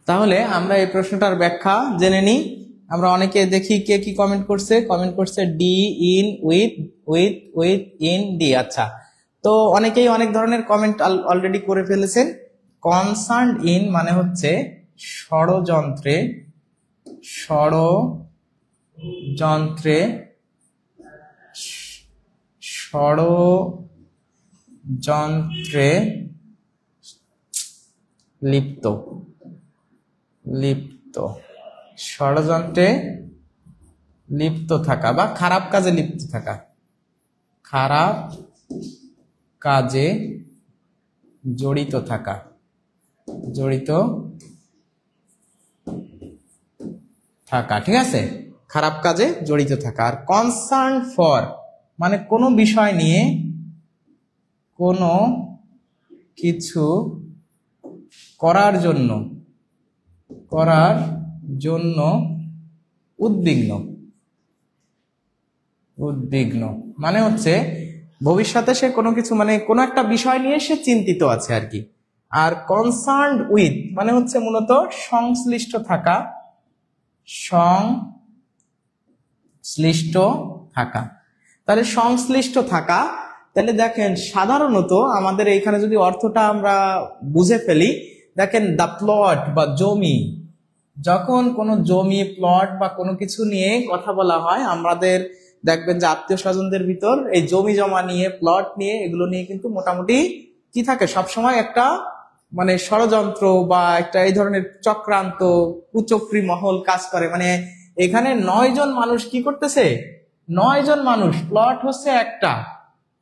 তাহলে আমরা এই প্রশ্নটার ব্যাখ্যা জেনে নিই। আমরা অনেকে দেখি কে কি কমেন্ট করছে D, in, with, with, with, in, D. আচ্ছা, তো অনেকেই অনেক ধরনের কমেন্ট অলরেডি করে ফেলেছেন। কনসার্নড ইন মানে হচ্ছে ষড়যন্ত্রে, ষড়যন্ত্রে ষড়যন্ত্রে লিপ্ত লিপ্ত ষড়যন্ত্রে লিপ্ত থাকা বা খারাপ কাজে লিপ্ত থাকা, খারাপ কাজে জড়িত থাকা, জড়িত থাকা, ঠিক আছে, খারাপ কাজে জড়িত থাকা। আর কনসার্ন ফর মানে কোনো বিষয় নিয়ে কোনো কিছু করার জন্য উদ্বিগ্ন উদ্বিগ্ন মানে হচ্ছে ভবিষ্যতে সে কোনো কিছু মানে কোনো একটা বিষয় নিয়ে সে চিন্তিত আছে আর কি। আর কনসার্নড উইথ মানে হচ্ছে মূলত সংশ্লিষ্ট থাকা, সংশ্লিষ্ট থাকা। তাহলে সংশ্লিষ্ট থাকা, তাহলে দেখেন সাধারণত আমাদের এইখানে যদি অর্থটা আমরা বুঝে ফেলি, দেখেন দ্য প্লট বা জমি, যখন কোনো জমি প্লট বা কোনো কিছু নিয়ে কথা বলা হয়, আমাদের দেখবেন যে আত্মীয় স্বজনদের ভিতর এই জমি জমা নিয়ে প্লট নিয়ে এগুলো নিয়ে কিন্তু মোটামুটি কি থাকে সবসময় একটা মানে ষড়যন্ত্র বা একটা এই ধরনের চক্রান্ত কুচক্রী মহল কাজ করে। মানে এখানে 9 জন মানুষ কি করতেছে, 9 জন মানুষ, প্লট হচ্ছে একটা,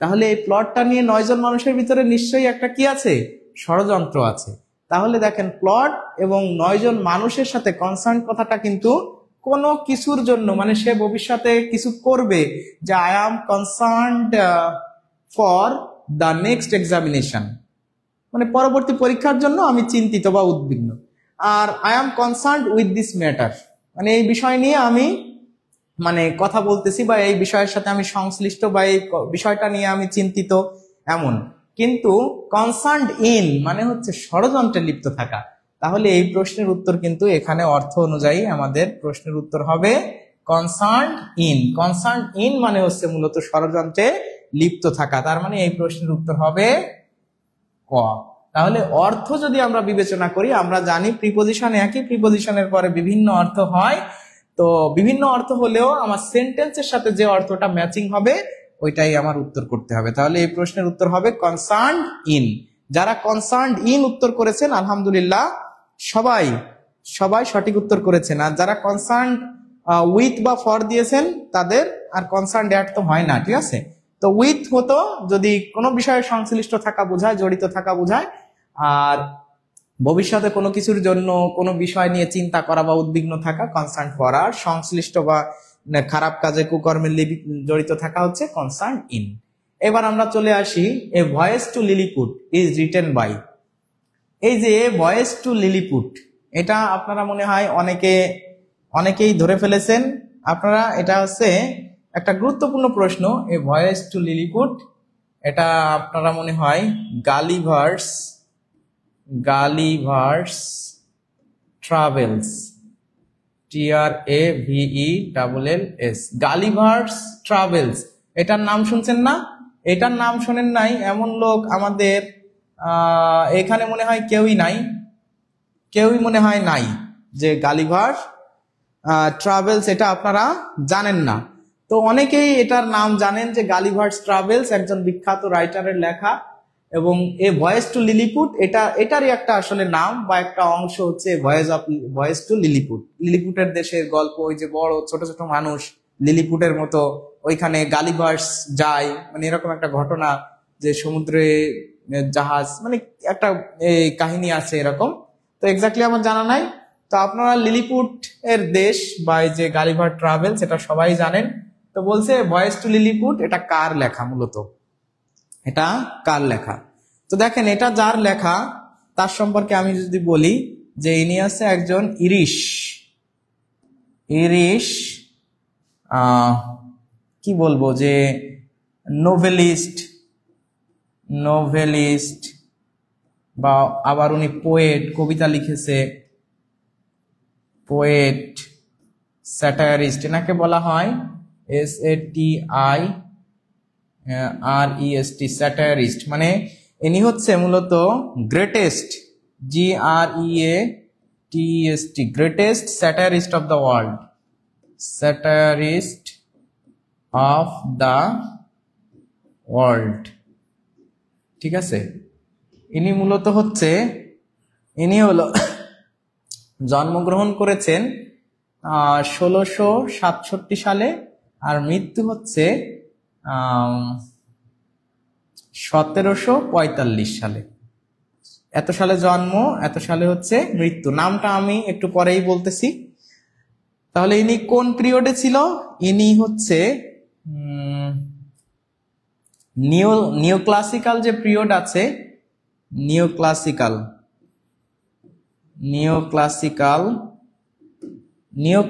তাহলে এই প্লটটা নিয়ে 9 জন মানুষের ভিতরে নিশ্চয়ই একটা কি আছে, ষড়যন্ত্র আছে। তাহলে দেখেন প্লট এবং 9 জন মানুষের সাথে কনসার্ন কথাটা কিন্তু কোনো কিছুর জন্য মানে সে ভবিষ্যতে কিছু করবে, যে I am concerned for the next examination, মানে পরবর্তী পরীক্ষার জন্য আমি চিন্তিত বা উদ্বিগ্ন। আর I am concerned with this matter মানে এই বিষয় নিয়ে আমি মানে কথা বলতেছি বা এই বিষয়ের সাথে আমি সংশ্লিষ্ট বা এই বিষয়টা নিয়ে আমি চিন্তিত এমন। কিন্তু কনসার্নড ইন মানে হচ্ছে ষড়যন্ত্রে লিপ্ত থাকা। তাহলে এই প্রশ্নের উত্তর কিন্তু এখানে অর্থ অনুযায়ী আমাদের প্রশ্নের উত্তর হবে কনসার্নড ইন। কনসার্নড ইন মানে হচ্ছে মূলত ষড়যন্ত্রে লিপ্ত থাকা, তার মানে এই প্রশ্নের উত্তর হবে ক। তাহলে অর্থ যদি আমরা বিবেচনা করি, আমরা জানি প্রিপোজিশন একই, প্রিপোজিশনের পরে বিভিন্ন অর্থ হয়, তো বিভিন্ন অর্থ হলেও আমার সেন্টেন্সের সাথে যে অর্থটা ম্যাচিং হবে ওইটাই আমার উত্তর করতে হবে। তাহলে এই প্রশ্নের উত্তর হবে কনসার্নড ইন। যারা কনসার্নড ইন উত্তর করেছেন আলহামদুলিল্লাহ সবাই সঠিক উত্তর করেছেন। আর যারা কনসার্নড উইথ বা ফর দিয়েছেন তাদের আর কনসার্নড অ্যাট তো হয় না, ঠিক আছে। তো উইথ হতো যদি কোনো বিষয়ে সংশ্লিষ্ট থাকা বোঝায়, জড়িত থাকা বোঝায়, আর ভবিষ্যতে কোনো কিছুর জন্য কোনো বিষয় নিয়ে চিন্তা করা বা উদ্বিগ্ন থাকা কনসার্ন ফর। আর সংশ্লিষ্ট বা খারাপ কাজে কুকর্মে জড়িত থাকা হচ্ছে কনসার্ন ইন। এবার আমরা চলে আসি a voice to Lilliput is written by. এই যে এ ভয়েস টু লিলিপুট, এটা আপনারা মনে হয় অনেকেই ধরে ফেলেছেন আপনারা। এটা হচ্ছে একটা গুরুত্বপূর্ণ প্রশ্ন। এ ভয়েস টু লিলিপুট এটা আপনারা মনে হয় Gulliver's travels, TRAVELLS, Gulliver's travels, এটার নাম শুনছেন না? এটার নাম শোনেন নাই এমন লোক আমাদের এখানে মনে হয় কেউই মনে হয় নাই যে গালিভার ট্রাভেলস এটা আপনারা জানেন না। তো অনেকেই এটার নাম জানেন যে গালিভার্স ট্রাভেলস একজন বিখ্যাত রাইটারের লেখা, এবং এ ভয়েস টু লিলিপুট এটারই একটা আসলে নাম বা একটা অংশ হচ্ছে ভয়েস টু লিলিপুট। লিলিপুটের দেশের গল্প, ওই যে বড় ছোট ছোট মানুষ লিলিপুটের মতো ওইখানে গালিভার্স যায়, মানে এরকম একটা ঘটনা যে সমুদ্রে জাহাজ, মানে একটা কাহিনী আছে এরকম। তো এক্স্যাক্টলি আমার জানা নাই। তো আপনারা লিলিপুট এর দেশ বা এই যে গালিভার ট্রাভেলস এটা সবাই জানেন। তো বলছে ভয়েস টু লিলিপুট এটা কার লেখা, মূলত এটা কার লেখা। তো দেখেন এটা যার লেখা তার সম্পর্কে আমি যদি বলি যে ইনি আছে একজন ইরিশ কি বলবো যে নোভেলিস্ট বা আবার উনি পোয়েট, কবিতা লিখেছে, পোয়েট, স্যাটারিস্ট এনাকে বলা হয়, SATIREST, স্যাটারিস্ট। মানে ইনি হচ্ছে মূলত greatest, GREATEST, greatest satirist of the world, satirist of the world, ঠিক আছে। ইনি মূলত হচ্ছে, ইনি হলো জন্মগ্রহণ করেছেন 1667 সালে, আর মৃত্যু হচ্ছে 1745 সালে। এত সালে জন্ম, এত সালে হচ্ছে মৃত্যু। নামটা আমি একটু পরেই বলতেছি। তাহলে ইনি কোন পিরিয়ডে ছিল? ইনি হচ্ছে নিও ক্লাসিক্যাল যে পিরিয়ড আছে, নিও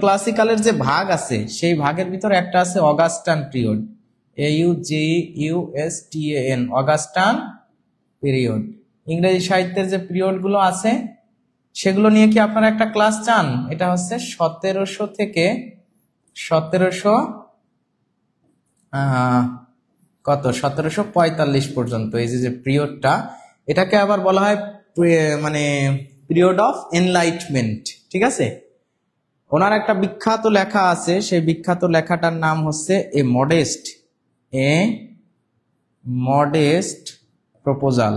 ক্লাসিক্যালের যে ভাগ আছে সেই ভাগের ভিতরে একটা আছে Augustan period, AUGUSTAN, Augustan period. ইংরেজি সাহিত্যের যে পিরিয়ড গুলো আছে সেগুলো নিয়ে কি আপনারা একটা ক্লাস চান? এটা হচ্ছে 1700 থেকে 1745 পর্যন্ত এই যে পিরিয়ডটা, এটাকে আবার বলা হয় মানে পিরিয়ড অফ এনলাইটমেন্ট, ঠিক আছে। ওনার একটা বিখ্যাত লেখা আছে, সেই বিখ্যাত লেখাটার নাম হচ্ছে a modest proposal,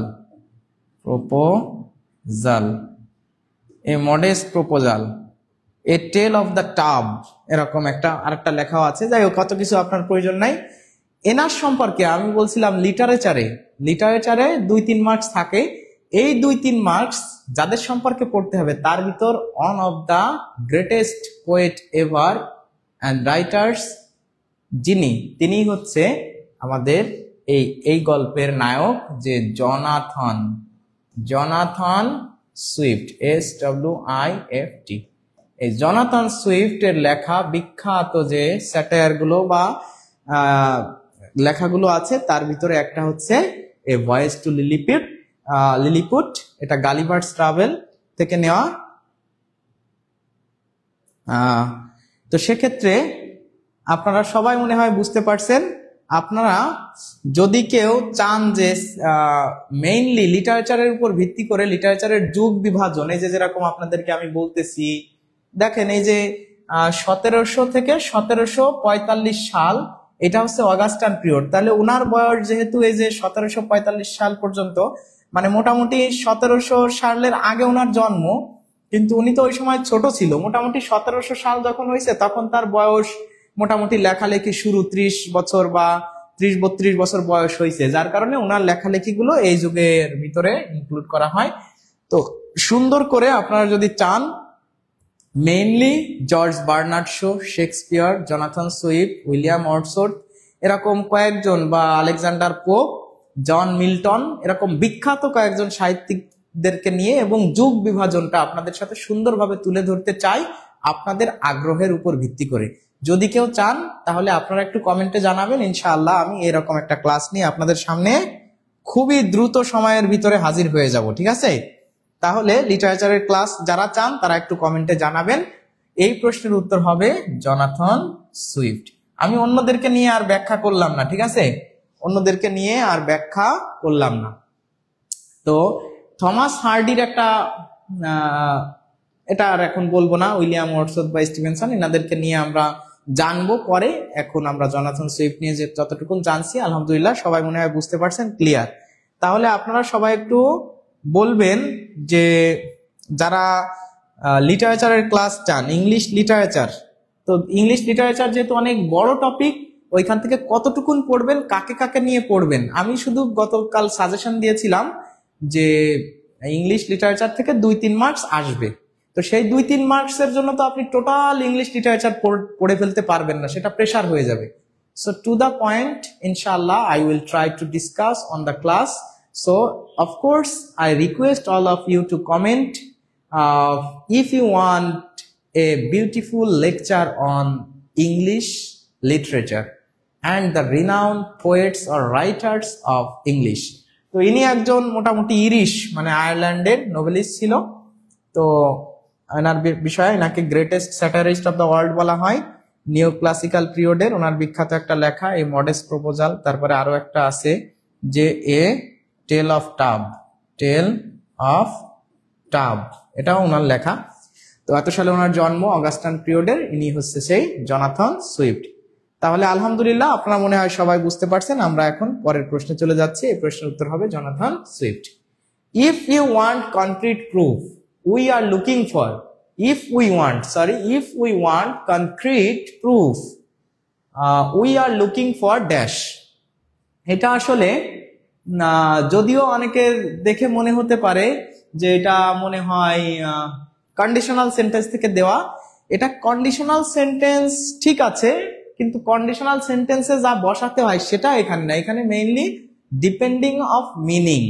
a tale of the tub, এরকম একটা আরেকটা লেখাও আছে। যাই হোক, কত কিছু আপনার প্রয়োজন নাই। এনার সম্পর্কে আমি বলছিলাম লিটারেচারে 2-3 মার্কস থাকে। এই 2-3 মার্কস যাদের সম্পর্কে পড়তে হবে তার ভিতর one of the greatest poet ever and writers, তিনি হচ্ছে আমাদের এই গল্পের নায়ক, যে জনাথন সুইফট, SWIFT। এই জনাথন সুইফটের লেখা বিখ্যাত যে স্যাটায়ার গুলো বা লেখাগুলো আছে, তার ভিতরে একটা হচ্ছে এ ভয়েস টু লিলিপুট। এটা গালিভার্স ট্রাভেল থেকে নেওয়া। তো সেক্ষেত্রে আপনারা সবাই মনে হয় বুঝতে পারছেন। আপনারা যদি কেউ চান যে মেইনলি লিটারেচারের উপর ভিত্তি করে লিটারেচারের যুগ বিভাজন, এই যে যেরকম আপনাদেরকে আমি বলতেছি, দেখেন এই যে 1700 থেকে 1745 সাল, এটা হচ্ছে অগাস্টান পিরিয়ড। তাহলে উনার বয়স যেহেতু এই যে 1745 সাল পর্যন্ত, মানে মোটামুটি 1700 সালের আগে উনার জন্ম, কিন্তু উনি তো ওই সময় ছোট ছিল। মোটামুটি 1700 সাল যখন হয়েছে তখন তার বয়স মোটামুটি লেখালেখি শুরু 30 বছর বা 30-32 বছর বয়স হয়েছে, যার কারণে ওনার লেখালেখিগুলো এই যুগের ভিতরে ইনক্লুড করা হয়। তো সুন্দর করে আপনারা যদি চান, mainly George Bernard Shaw, Shakespeare, Jonathan Swift, William Wordsworth, এরকম কয়েকজন, বা আলেকজান্ডার পোপ, জন মিল্টন, এরকম বিখ্যাত কয়েকজন সাহিত্যিকদেরকে নিয়ে এবং যুগ বিভাজনটা আপনাদের সাথে সুন্দরভাবে তুলে ধরতে চাই আপনাদের আগ্রহের উপর ভিত্তি করে। যদি কেউ চান তাহলে আপনারা একটু কমেন্টে জানাবেন, ইনশাআল্লাহ আমি এরকম একটা ক্লাস নিয়ে আপনাদের সামনে খুবই দ্রুত সময়ের ভিতরে হাজির হয়ে যাব, ঠিক আছে। তাহলে লিটারেচারের ক্লাস যারা চান তারা একটু কমেন্টে জানাবেন। এই প্রশ্নের উত্তর হবে জনাথন সুইফট। আমি অন্যদেরকে নিয়ে আর ব্যাখ্যা করলাম না, ঠিক আছে, অন্যদেরকে নিয়ে আর ব্যাখ্যা করলাম না। তো থমাস হার্ডির একটা এটা আর এখন বলবো না, উইলিয়াম ওয়ার্ডসওয়ার্থ বা স্টিভেনসন, এনাদেরকে নিয়ে আমরা জানবো পরে। এখন আমরা জনাথন সুইফট নিয়ে যে যতটুকু জানছি আলহামদুলিল্লাহ সবাই মনে হয় বুঝতে পারছেন, ক্লিয়ার। তাহলে আপনারা সবাই একটু বলবেন যে যারা লিটারেচারের ক্লাস চান, ইংলিশ লিটারেচার, তো ইংলিশ লিটারেচার যেহেতু অনেক বড় টপিক, ওইখান থেকে কতটুকুন পড়বেন, কাকে কাকে নিয়ে পড়বেন। আমি শুধু গতকাল সাজেশন দিয়েছিলাম যে ইংলিশ লিটারেচার থেকে 2-3 মার্কস আসবে। তো সেই 2-3 মার্কসের জন্য তো আপনি টোটাল ইংলিশ লিটারেচার পড়ে ফেলতে পারবেন না, সেটা প্রেশার হয়ে যাবে। সো টু দ্য পয়েন্ট, ইনশাআল্লাহ I will try to discuss on the class. So of course I request all of you to comment if you want a beautiful lecture on English literature and the renowned poets or writers of English. তো ইনি একজন মোটামুটি Irish, মানে আয়ারল্যান্ডের noblest ছিল। তো এনার বিষয়ে এনাকে greatest satirist of the world বলা হয়। নিও ক্লাসিক্যাল পিরিয়ডের ওনার বিখ্যাত একটা লেখা এই মডেস্ট প্রপোজাল, তারপরে আরো একটা আছে যে এ টেল অফ টাব, এটাও ওনার লেখা। তো এত সালে ওনার জন্ম, অগাস্টান পিরিয়ডের, ইনি হচ্ছে সেই জনাথন সুইফট। তাহলে আলহামদুলিল্লাহ, আপনারা মনে হয় সবাই বুঝতে পারছেন। আমরা এখন পরের প্রশ্নে চলে যাচ্ছি। এই প্রশ্নের উত্তর হবে Jonathan Swift. If you want concrete proof we are looking for, if we want concrete proof we are looking for dash। এটা আসলে যদিও অনেকের দেখে মনে হতে পারে যে এটা মনে হয় কন্ডিশনাল সেন্টেন্স থেকে দেওয়া। এটা কন্ডিশনাল সেন্টেন্স ঠিক আছে, কিন্তু কন্ডিশনাল সেন্টেন্সে যা বসাতে হয় সেটা এখানে না। এখানে মেইনলি ডিপেন্ডিং অফ মিনিং,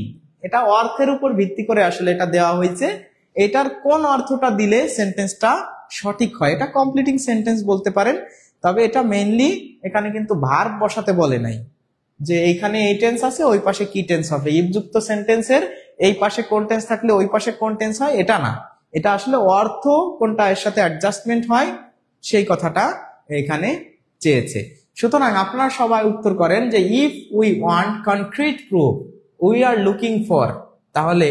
এটা অর্থের উপর ভিত্তি করে আসলে এটা দেওয়া হয়েছে। এটার কোন অর্থটা দিলে সেন্টেন্সটা সঠিক হয়, এটা কমপ্লিটিং সেন্টেন্স বলতে পারেন। তবে এটা মেইনলি এখানে কিন্তু ভার্ব বসাতে বলে নাই যে এইখানে এই টেন্স আছে ওই পাশে কি টেন্স হবে। ইফ যুক্ত সেন্টেন্সের এই পাশে কোন টেন্স থাকলে ওই পাশে কোন টেন্স হয়, এটা না। এটা আসলে অর্থ কোনটা এর সাথে অ্যাডজাস্টমেন্ট হয় সেই কথাটা এখানে চেয়েছে। সুতরাং আপনারা সবাই উত্তর করেন যে if we want concrete proof we are looking for. তাহলে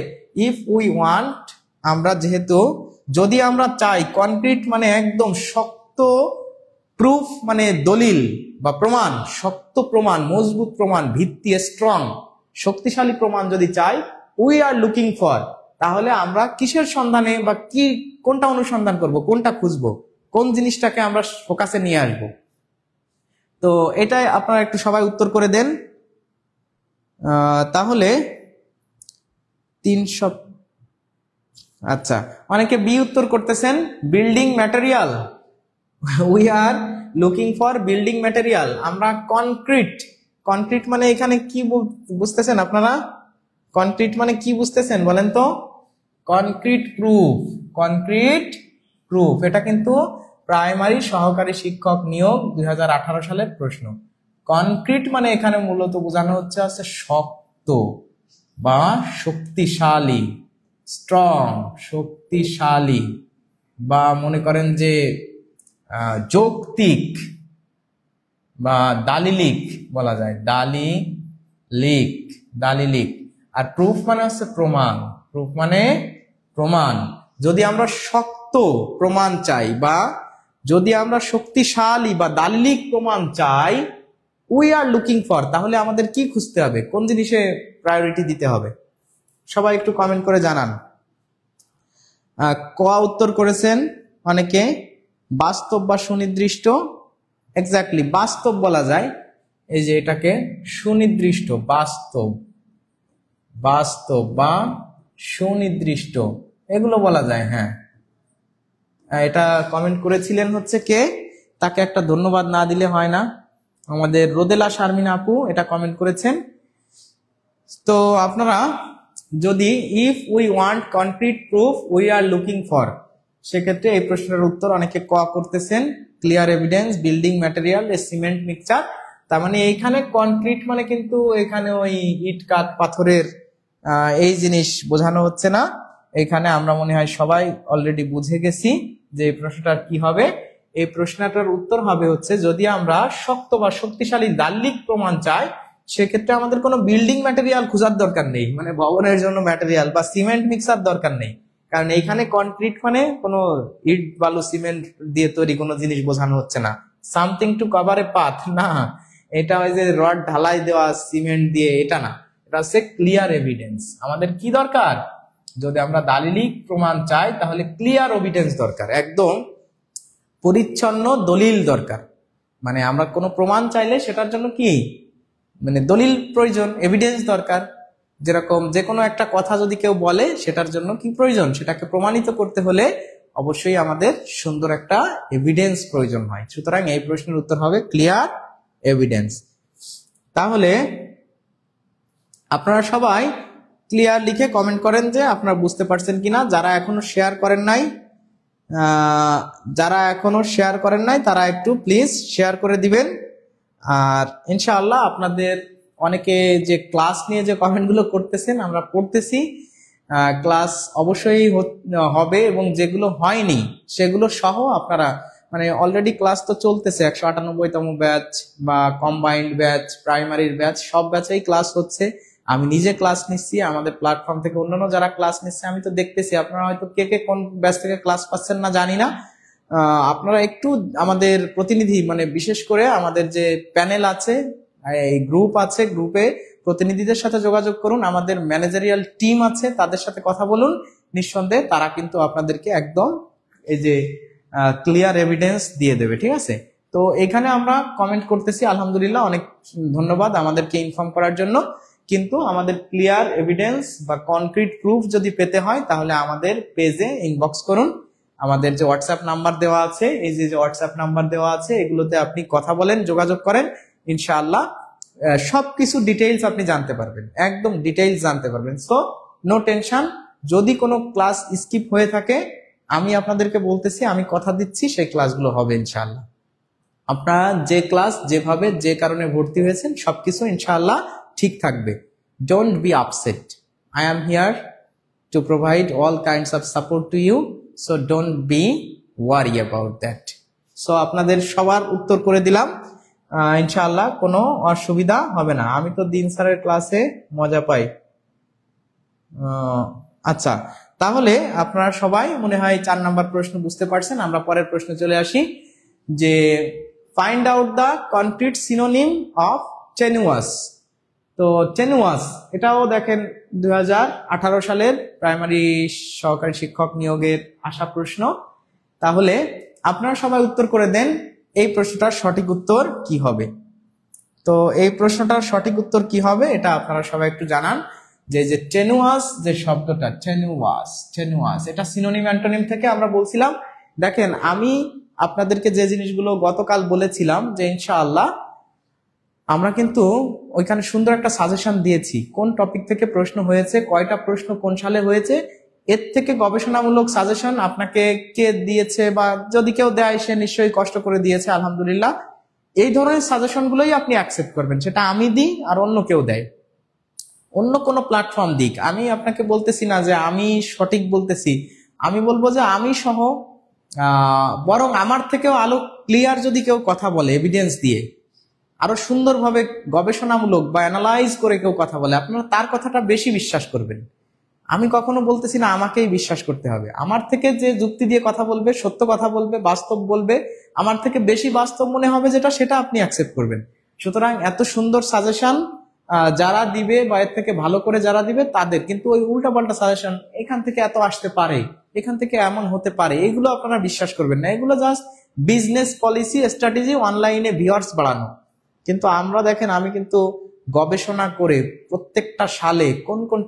ইফ উই ওয়ান্ট, আমরা যেহেতু যদি আমরা চাই, কনক্রিট মানে একদম শক্ত, প্রুফ মানে দলিল বা প্রমাণ, শক্ত প্রমাণ, মজবুত প্রমাণ, ভিত্তি স্ট্রং, শক্তিশালী প্রমাণ যদি চাই, উই আর লুকিং ফর, তাহলে আমরা কিসের সন্ধানে বা কি কোনটা অনুসন্ধান করব, কোনটা খুঁজবো, কোন জিনিসটাকে আমরা ফোকাসে নিয়ে আসব। তো এটাই আপনারা একটু সবাই উত্তর করে দেন। তাহলে 300, আচ্ছা, অনেকে বি উত্তর করতেছেন, building material, we are looking for building material. আমরা কনক্রিট, কনক্রিট মানে এখানে কি বুঝতেছেন আপনারা? কনক্রিট মানে কি বুঝতেছেন বলেন তো? Concrete proof, concrete proof. এটা কিন্তু প্রাইমারি সহকারী শিক্ষক নিয়োগ 2018 সালের প্রশ্ন। কনক্রিট মানে এখানে মূলত বোঝানো হচ্ছে শক্ত বা শক্তিশালী, স্ট্রং, শক্তিশালী, বা মনে করেন যে যৌক্তিক বা দালিলিক বলা যায়, দালিলিক, দালিলিক। আর প্রুফ মানে হচ্ছে প্রমাণ, প্রুফ মানে প্রমাণ। যদি আমরা শক্ত প্রমাণ চাই বা যদি আমরা শক্তিশালী বা দালিলিক প্রমাণ চাই, উই আর লুকিং ফর, তাহলে আমাদের কি খুঁজতে হবে, কোন জিনিসে প্রায়োরিটি দিতে হবে? সবাই একটু কমেন্ট করে জানান। ক উত্তর করেছেন অনেকে, বাস্তব বা সুনির্দিষ্ট। এক্স্যাক্টলি বাস্তব বলা যায়, এই যে এটাকে সুনির্দিষ্ট, বাস্তব, বাস্তব বা সুনির্দিষ্ট এগুলো বলা যায়। হ্যাঁ, এটা কমেন্ট করেছিলেন হচ্ছে কে, তাকে একটা ধন্যবাদ না দিলে হয় না, আমাদের রোদেলা শারমিন আপু এটা কমেন্ট করেছেন। তো আপনারা যদি if we want concrete proof we are looking for, সেক্ষেত্রে এই প্রশ্নের উত্তর অনেকে ক করতেছেন, clear evidence, building material, cement mixture. তার মানে এইখানে কনক্রিট মানে কিন্তু এখানে ওই ইট কাঠ পাথরের এই জিনিস বোঝানো হচ্ছে না। এখানে আমরা মনে হয় সবাই অলরেডি বুঝে গেছি যে এই প্রশ্নটার কি হবে। এই প্রশ্নটার উত্তর হবে হচ্ছে, যদি আমরা শক্ত বা শক্তিশালী দালিলিক প্রমাণ চাই, সেক্ষেত্রে আমাদের কোনো বিল্ডিং ম্যাটেরিয়াল খোঁজার দরকার নেই, মানে ভবনের জন্য ম্যাটেরিয়াল বা সিমেন্ট মিক্সার দরকার নেই। কারণ এইখানে কনক্রিট মানে কোনো ইট বালু সিমেন্ট দিয়ে তৈরি কোনো জিনিস বোঝানো হচ্ছে না, something to cover A path না, এটা ওই যে রড ঢালাই দেওয়া সিমেন্ট দিয়ে, এটা না। এটা হচ্ছে ক্লিয়ার এভিডেন্স। আমাদের কি দরকার? যদি আমরা দালিলিক প্রমাণ চাই তাহলে ক্লিয়ার এভিডেন্স দরকার, একদম পরিচ্ছন্ন দলিল দরকার। মানে আমরা কোনো প্রমাণ চাইলে সেটার জন্য কি, মানে দলিল প্রয়োজন, এভিডেন্স দরকার। যেরকম যে কোনো একটা কথা যদি কেউ বলে, সেটার জন্য কি প্রয়োজন, সেটাকে প্রমাণিত করতে হলে অবশ্যই আমাদের সুন্দর একটা এভিডেন্স প্রয়োজন হয়। সুতরাং এই প্রশ্নের উত্তর হবে ক্লিয়ার এভিডেন্স। তাহলে আপনারা সবাই ক্লিয়ার লিখে কমেন্ট করেন যে আপনারা বুঝতে পারছেন কিনা। যারা এখনো শেয়ার করেন নাই তারা একটু প্লিজ শেয়ার করে দিবেন। আর ইনশাআল্লাহ আপনাদের অনেকে যে ক্লাস নিয়ে যে কমেন্টগুলো করতেছেন, আমরা পড়তেছি, ক্লাস অবশ্যই হবে, এবং যেগুলো হয়নি সেগুলো সহ আপনারা, মানে অলরেডি ক্লাস তো চলতেছে, 198তম ব্যাচ বা কম্বাইন্ড ব্যাচ, প্রাইমারির ব্যাচ, সব ব্যাচেই ক্লাস হচ্ছে। আমি নিজে ক্লাস নিচ্ছি, আমাদের প্ল্যাটফর্ম থেকে অন্যান্য যারা ক্লাস নিচ্ছে আমি তো দেখতেছি। আপনারা হয়তো কে কে কোন ব্যাচ থেকে ক্লাস পাচ্ছেন না জানি না, আপনারা একটু আমাদের প্রতিনিধি মানে বিশেষ করে আমাদের যে প্যানেল আছে, এই গ্রুপ আছে, গ্রুপে প্রতিনিধিদের সাথে যোগাযোগ করুন, আমাদের ম্যানেজারিয়াল টিম আছে তাদের সাথে কথা বলুন, নিঃসন্দেহে তারা কিন্তু আপনাদেরকে একদম এই যে ক্লিয়ার এভিডেন্স দিয়ে দেবে। ঠিক আছে, তো এখানে আমরা কমেন্ট করতেছি, আলহামদুলিল্লাহ, অনেক ধন্যবাদ আমাদেরকে ইনফর্ম করার জন্য। কিন্তু আমাদের ক্লিয়ার এভিডেন্স বা কনক্রিট প্রুফ যদি পেতে হয় তাহলে আমাদের পেজে ইনবক্স করুন। আমাদের যে হোয়াটসঅ্যাপ নাম্বার দেওয়া আছে, এই যে হোয়াটসঅ্যাপ নাম্বার দেওয়া আছে, এগুলোতে আপনি কথা বলেন, যোগাযোগ করেন, ইনশাআল্লাহ সবকিছু ডিটেইলস আপনি জানতে পারবেন, একদম ডিটেইলস জানতে পারবেন। সো নো টেনশন, যদি কোনো ক্লাস স্কিপ হয়ে থাকে আমি আপনাদেরকে বলতেছি, আমি কথা দিচ্ছি সেই ক্লাসগুলো হবে ইনশাআল্লাহ। আপনারা যে ক্লাস যেভাবে যে কারণে ভর্তি হয়েছেন সবকিছু ইনশাআল্লাহ ঠিক থাকবে। Don't be upset, I am here to provide all kinds of support to you, so don't be worry about that. So আপনাদের সবার উত্তর করে দিলাম, ইনশাআল্লাহ কোনো অসুবিধা হবে না। আমি তো দিন স্যারের ক্লাসে মজা পাই। আচ্ছা, তাহলে আপনারা সবাই মনে হয় 4 নাম্বার প্রশ্ন বুঝতে পারছেন। আমরা পরের প্রশ্নে চলে আসি, যে find out the concrete synonym of tenuous. তো টেনুয়াস এটাও দেখেন 2018 সালের প্রাইমারি সহকারী শিক্ষক নিয়োগের আসা প্রশ্ন। তাহলে আপনারা সবাই উত্তর করে দেন, এই প্রশ্নটার সঠিক উত্তর কি হবে। তো এই প্রশ্নটার সঠিক উত্তর কি হবে এটা আপনারা সবাই একটু জানান। যে টেনুয়াস যে শব্দটা, টেনুয়াস এটা সিনোনিম অ্যান্টোনিম থেকে আমরা বলছিলাম। দেখেন আমি আপনাদেরকে যে জিনিসগুলো গতকাল বলেছিলাম যে ইনশাআল্লাহ আমরা কিন্তু ওইখানে সুন্দর একটা সাজেশন দিয়েছি, কোন টপিক থেকে প্রশ্ন হয়েছে, কয়টা প্রশ্ন কোন সালে হয়েছে, এর থেকে গবেষণামূলক সাজেশন আপনাকে কে দিয়েছে, বা যদি কেউ দেয় সে নিশ্চয়ই কষ্ট করে দিয়েছে, আলহামদুলিল্লাহ। এই ধরনের সাজেশনগুলোই আপনি অ্যাকসেপ্ট করবেন, সেটা আমি দিই আর অন্য কেউ দেয়, অন্য কোনো প্ল্যাটফর্ম দিক। আমি আপনাকে বলতেছি না যে আমি সঠিক বলতেছি, আমি বলবো যে আমি সহ বরং আমার থেকেও আলো ক্লিয়ার যদি কেউ কথা বলে এভিডেন্স দিয়ে, আরো সুন্দরভাবে গবেষণামূলক বা অ্যানালাইজ করে কেউ কথা বলে, আপনারা তার কথাটা বেশি বিশ্বাস করবেন। আমি কখনো বলতেছি না আমাকেই বিশ্বাস করতে হবে, আমার থেকে যে যুক্তি দিয়ে কথা বলবে, সত্য কথা বলবে, বাস্তব বলবে, আমার থেকে বেশি বাস্তব মনে হবে যেটা, সেটা আপনি অ্যাকসেপ্ট করবেন। সুতরাং এত সুন্দর সাজেশন যারা দিবে বা এর থেকে ভালো করে যারা দিবে তাদের, কিন্তু ওই উল্টাপাল্টা সাজেশন এখান থেকে এত আসতে পারে, এখান থেকে এমন হতে পারে, এগুলো আপনারা বিশ্বাস করবেন না। এগুলো জাস্ট বিজনেস পলিসি স্ট্র্যাটেজি, অনলাইনে ভিউয়ার্স বাড়ানো। কিন্তু আমরা দেখেন, আমি কিন্তু গবেষণা করে প্রত্যেকটা সালে কোন কোন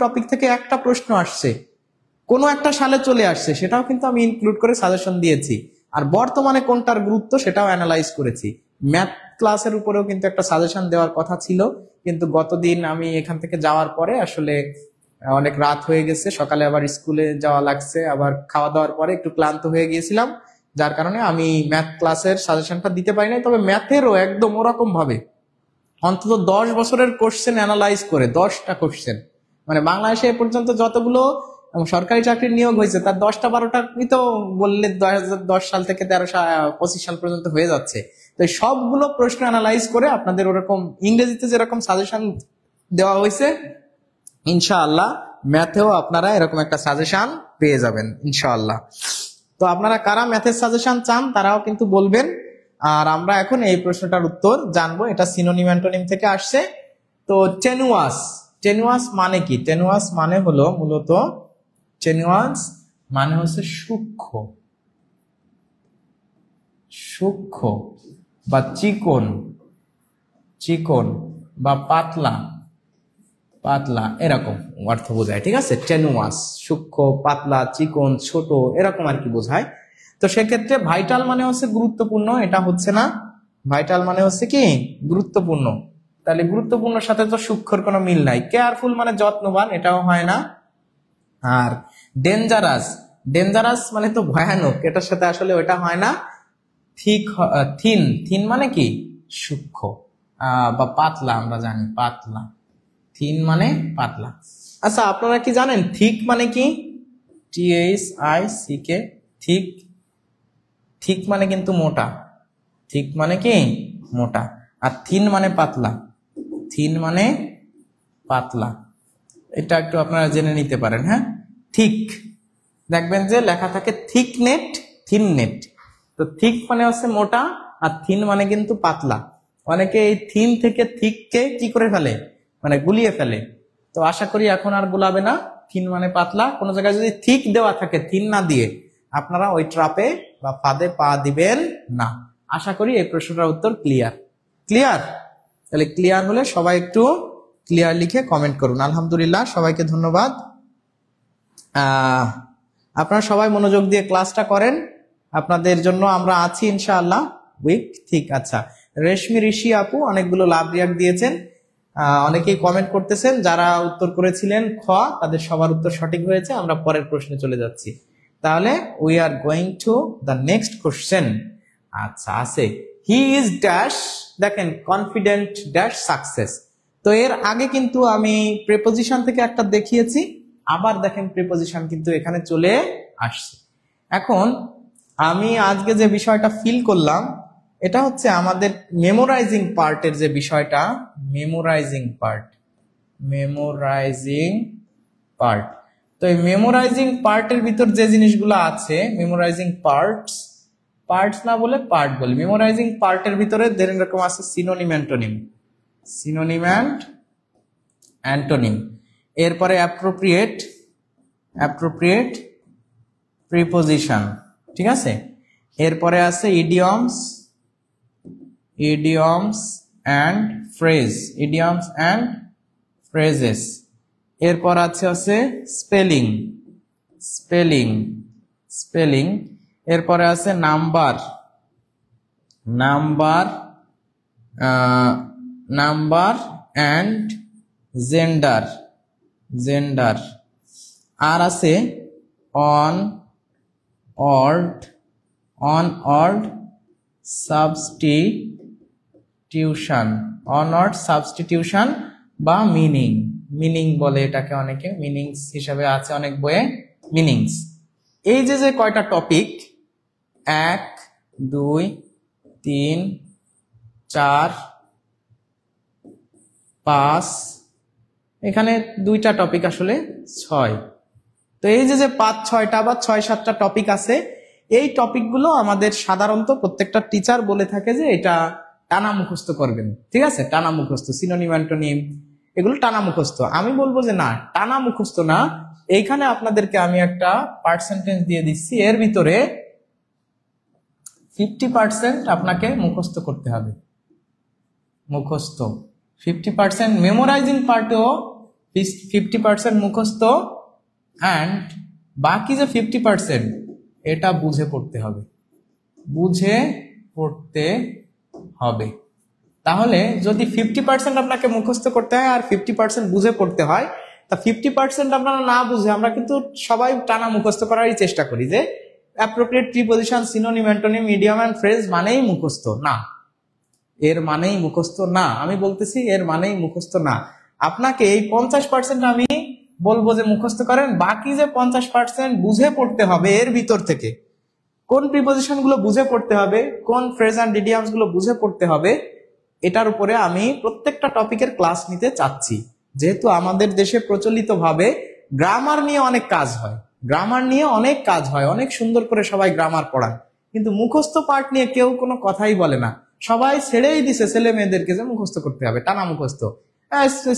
টপিক থেকে একটা প্রশ্ন আসছে, কোনো একটা সালে চলে আসছে, সেটাও কিন্তু আমি ইনক্লুড করে সাজেশন দিয়েছি। আর বর্তমানে কোনটার গুরুত্ব সেটাও অ্যানালাইজ করেছি। ম্যাথ ক্লাসের উপরেও কিন্তু একটা সাজেশন দেওয়ার কথা ছিল, কিন্তু গতদিন আমি এখান থেকে যাওয়ার পরে আসলে অনেক রাত হয়ে গেছে, সকালে আবার স্কুলে যাওয়া লাগছে, আবার খাওয়া দাওয়ার পরে একটু ক্লান্ত হয়ে গিয়েছিলাম, যার কারণে আমি ম্যাথ ক্লাসের সাজেশনটা দিতে পারি নাই। তবে ম্যাথেরও একদম ওরকম ভাবে অন্তত 10 বছরের কোশ্চেন অ্যানালাইজ করে, 10টা কোশ্চেন, মানে বাংলাদেশে এ পর্যন্ত যতগুলো সরকারি চাকরির নিয়োগ হয়েছে তার 10টা 12টা তো বললে 2010 সাল থেকে 25 সাল পর্যন্ত হয়ে যাচ্ছে। তো সবগুলো প্রশ্ন অ্যানালাইজ করে আপনাদের ওরকম ইংরেজিতে যেরকম সাজেশন দেওয়া হয়েছে, ইনশাআল্লাহ ম্যাথেও আপনারা এরকম একটা সাজেশন পেয়ে যাবেন ইনশাআল্লাহ। তো আপনারা কারা ম্যাথের সাজেশন চান তারাও কিন্তু বলবেন। আর আমরা এখন এই প্রশ্নটার উত্তর জানবো, এটা সিনোনিম অ্যান্টোনিম থেকে আসছে। তো টেনুয়াস মানে কি? টেনুয়াস মানে হলো মূলত, টেনুয়াস মানে হচ্ছে সূক্ষ্ম বা চিকন বা পাতলা এরকম অর্থ বোঝায়। ঠিক আছে, টেনুয়াস সূক্ষ্ম, পাতলা, চিকন, ছোট এরকম আর কি বোঝায়। তো সেক্ষেত্রে ভাইটাল মানে হচ্ছে গুরুত্বপূর্ণ, এটা হচ্ছে না। ভাইটাল মানে হচ্ছে কি গুরুত্বপূর্ণ, তাহলে গুরুত্বপূর্ণর সাথে তো সূক্ষ্মর কোনো মিল নাই। কেয়ারফুল মানে যত্নবান, এটাও হয় না। আর ডেঞ্জারাস মানে তো ভয়ানক, এটার সাথে আসলে ওটা হয় না। থিন মানে কি সূক্ষ্ম, বা পাতলা, আমরা জানি পাতলা, থিন মানে পাতলা। আচ্ছা, আপনারা কি জানেন থিক মানে কি? THICK, থিক মানে কিন্তু মোটা, থিক মানে কি মোটা। আর থিন মানে পাতলা, এটা একটু আপনারা জেনে নিতে পারেন। হ্যাঁ, থিক দেখবেন যে লেখা থাকে থিক নেট থিন নেট। তো থিক মানে হচ্ছে মোটা, আর থিন মানে কিন্তু পাতলা। অনেকে এই থিন থেকে থিককে কি করে ফেলে, মানে গুলিয়ে ফেলে। তো আশা করি এখন আর গুলাবে না। থিন মানে পাতলা। কোনো জায়গায় যদি থিক দেওয়া থাকে থিন না দিয়ে, আপনারা ওই ট্রাপে বা ফাঁদে পা দিবেন না। আশা করি এই প্রশ্নটার উত্তর ক্লিয়ার। ক্লিয়ার? তাহলে ক্লিয়ার হলে সবাই একটু ক্লিয়ার লিখে কমেন্ট করুন। আলহামদুলিল্লাহ, সবাইকে ধন্যবাদ। আপনারা সবাই মনোযোগ দিয়ে ক্লাসটা করেন, আপনাদের জন্য আমরা আছি ইনশাআল্লাহ। উইক ঠিক। আচ্ছা, রেশমি ঋষি আপু অনেকগুলো লাভ রিয়াক্ট দিয়েছেন, অনেকেই কমেন্ট করতেছেন। যারা উত্তর করেছিলেন খ, তাদের সবার উত্তর সঠিক হয়েছে। আমরা পরের প্রশ্নে চলে যাচ্ছি। তাহলে we are going to the next question. আচ্ছা, আছে হি ইজ ড্যাশ, দেখেন কনফিডেন্ট ড্যাশ সাকসেস। তো এর আগে কিন্তু আমি প্রিপোজিশন থেকে একটা দেখিয়েছি, আবার দেখেন প্রিপোজিশন কিন্তু এখানে চলে আসছে। এখন আমি আজকে যে বিষয়টা ফিল করলাম, এটা হচ্ছে আমাদের মেমোরাইজিং পার্টের যে বিষয়টা, মেমোরাইজিং পার্ট। তো এই মেমোরাইজিং পার্টের ভিতর যে জিনিসগুলো আছে, মেমোরাইজিং পার্টস না বলে পার্ট বলি। মেমোরাইজিং পার্টের ভিতরে দেড় রকম আছে, সিনোনিম অ্যান্ড অ্যান্টোনিম। এরপরে অ্যাপ্রোপ্রিয়েট প্রিপোজিশন, ঠিক আছে। এরপরে আছে ইডিয়মস অ্যান্ড ফ্রেজেস। এরপর আছে স্পেলিং। এরপরে আছে নাম্বার অ্যান্ড জেন্ডার। আর আছে অন অড সাবস্টিটিউশন বা মিনিং বলে এটাকে অনেকে, মিনিংস হিসাবে আছে অনেক বইয়ে মিনিংস। এই যে কয়টা টপিক, 1 2 3 4 5, এখানে 2টা টপিক, আসলে 6। তো এই যে 5-6টা বা 6-7টা টপিক আছে, এই টপিকগুলো আমাদের সাধারণত প্রত্যেকটা টিচার বলে থাকে যে এটা টানা মুখস্থ করবেন, ঠিক আছে। টানা মুখস্থ, সিনোনিম অ্যান্টোনিম এগুলো টানা মুখস্থ। আমি বলবো যে না, টানা মুখস্থ না। এইখানে আপনাদেরকে আমি একটা পার্সেন্টেজ দিয়ে দিচ্ছি, এর ভিতরে 50% আপনাকে মুখস্থ করতে হবে। 50% মেমোরাইজিং পার্টেও 50% মুখস্থ, অ্যান্ড বাকি যে 50% এটা বুঝে পড়তে হবে। তাহলে যদি 50% আপনাকে মুখস্থ করতে হয় আর 50% বুঝে পড়তে হয়, তা 50% আপনারা না বুঝে, আমরা কিন্তু সবাই টানা মুখস্থ করারই চেষ্টা করি যে appropriate preposition, synonym antonym, idiom and phrase মানেই মুখস্থ না। এর মানেই মুখস্থ না, আমি বলতেছি এর মানেই মুখস্থ না। আপনাকে এই 50% আমি বলবো যে মুখস্থ করেন, বাকি যে 50% বুঝে পড়তে হবে। এর ভিতর থেকে কোন প্রিপোজিশন গুলো বুঝে পড়তে হবে, কোন ফ্রেজ অ্যান্ড ইডিয়মস গুলো বুঝে পড়তে হবে, এটার উপরে আমি প্রত্যেকটা টপিকের ক্লাস নিতে চাচ্ছি। যেহেতু আমাদের দেশে প্রচলিত ভাবে গ্রামার নিয়ে অনেক কাজ হয়, অনেক সুন্দর করে সবাই গ্রামার পড়ায়, কিন্তু মুখস্থ পার্ট নিয়ে কেউ কোনো কথাই বলে না। সবাই ছেড়েই দিছে ছেলে মেয়েদেরকে যে মুখস্থ করতে হবে, টানা মুখস্থ,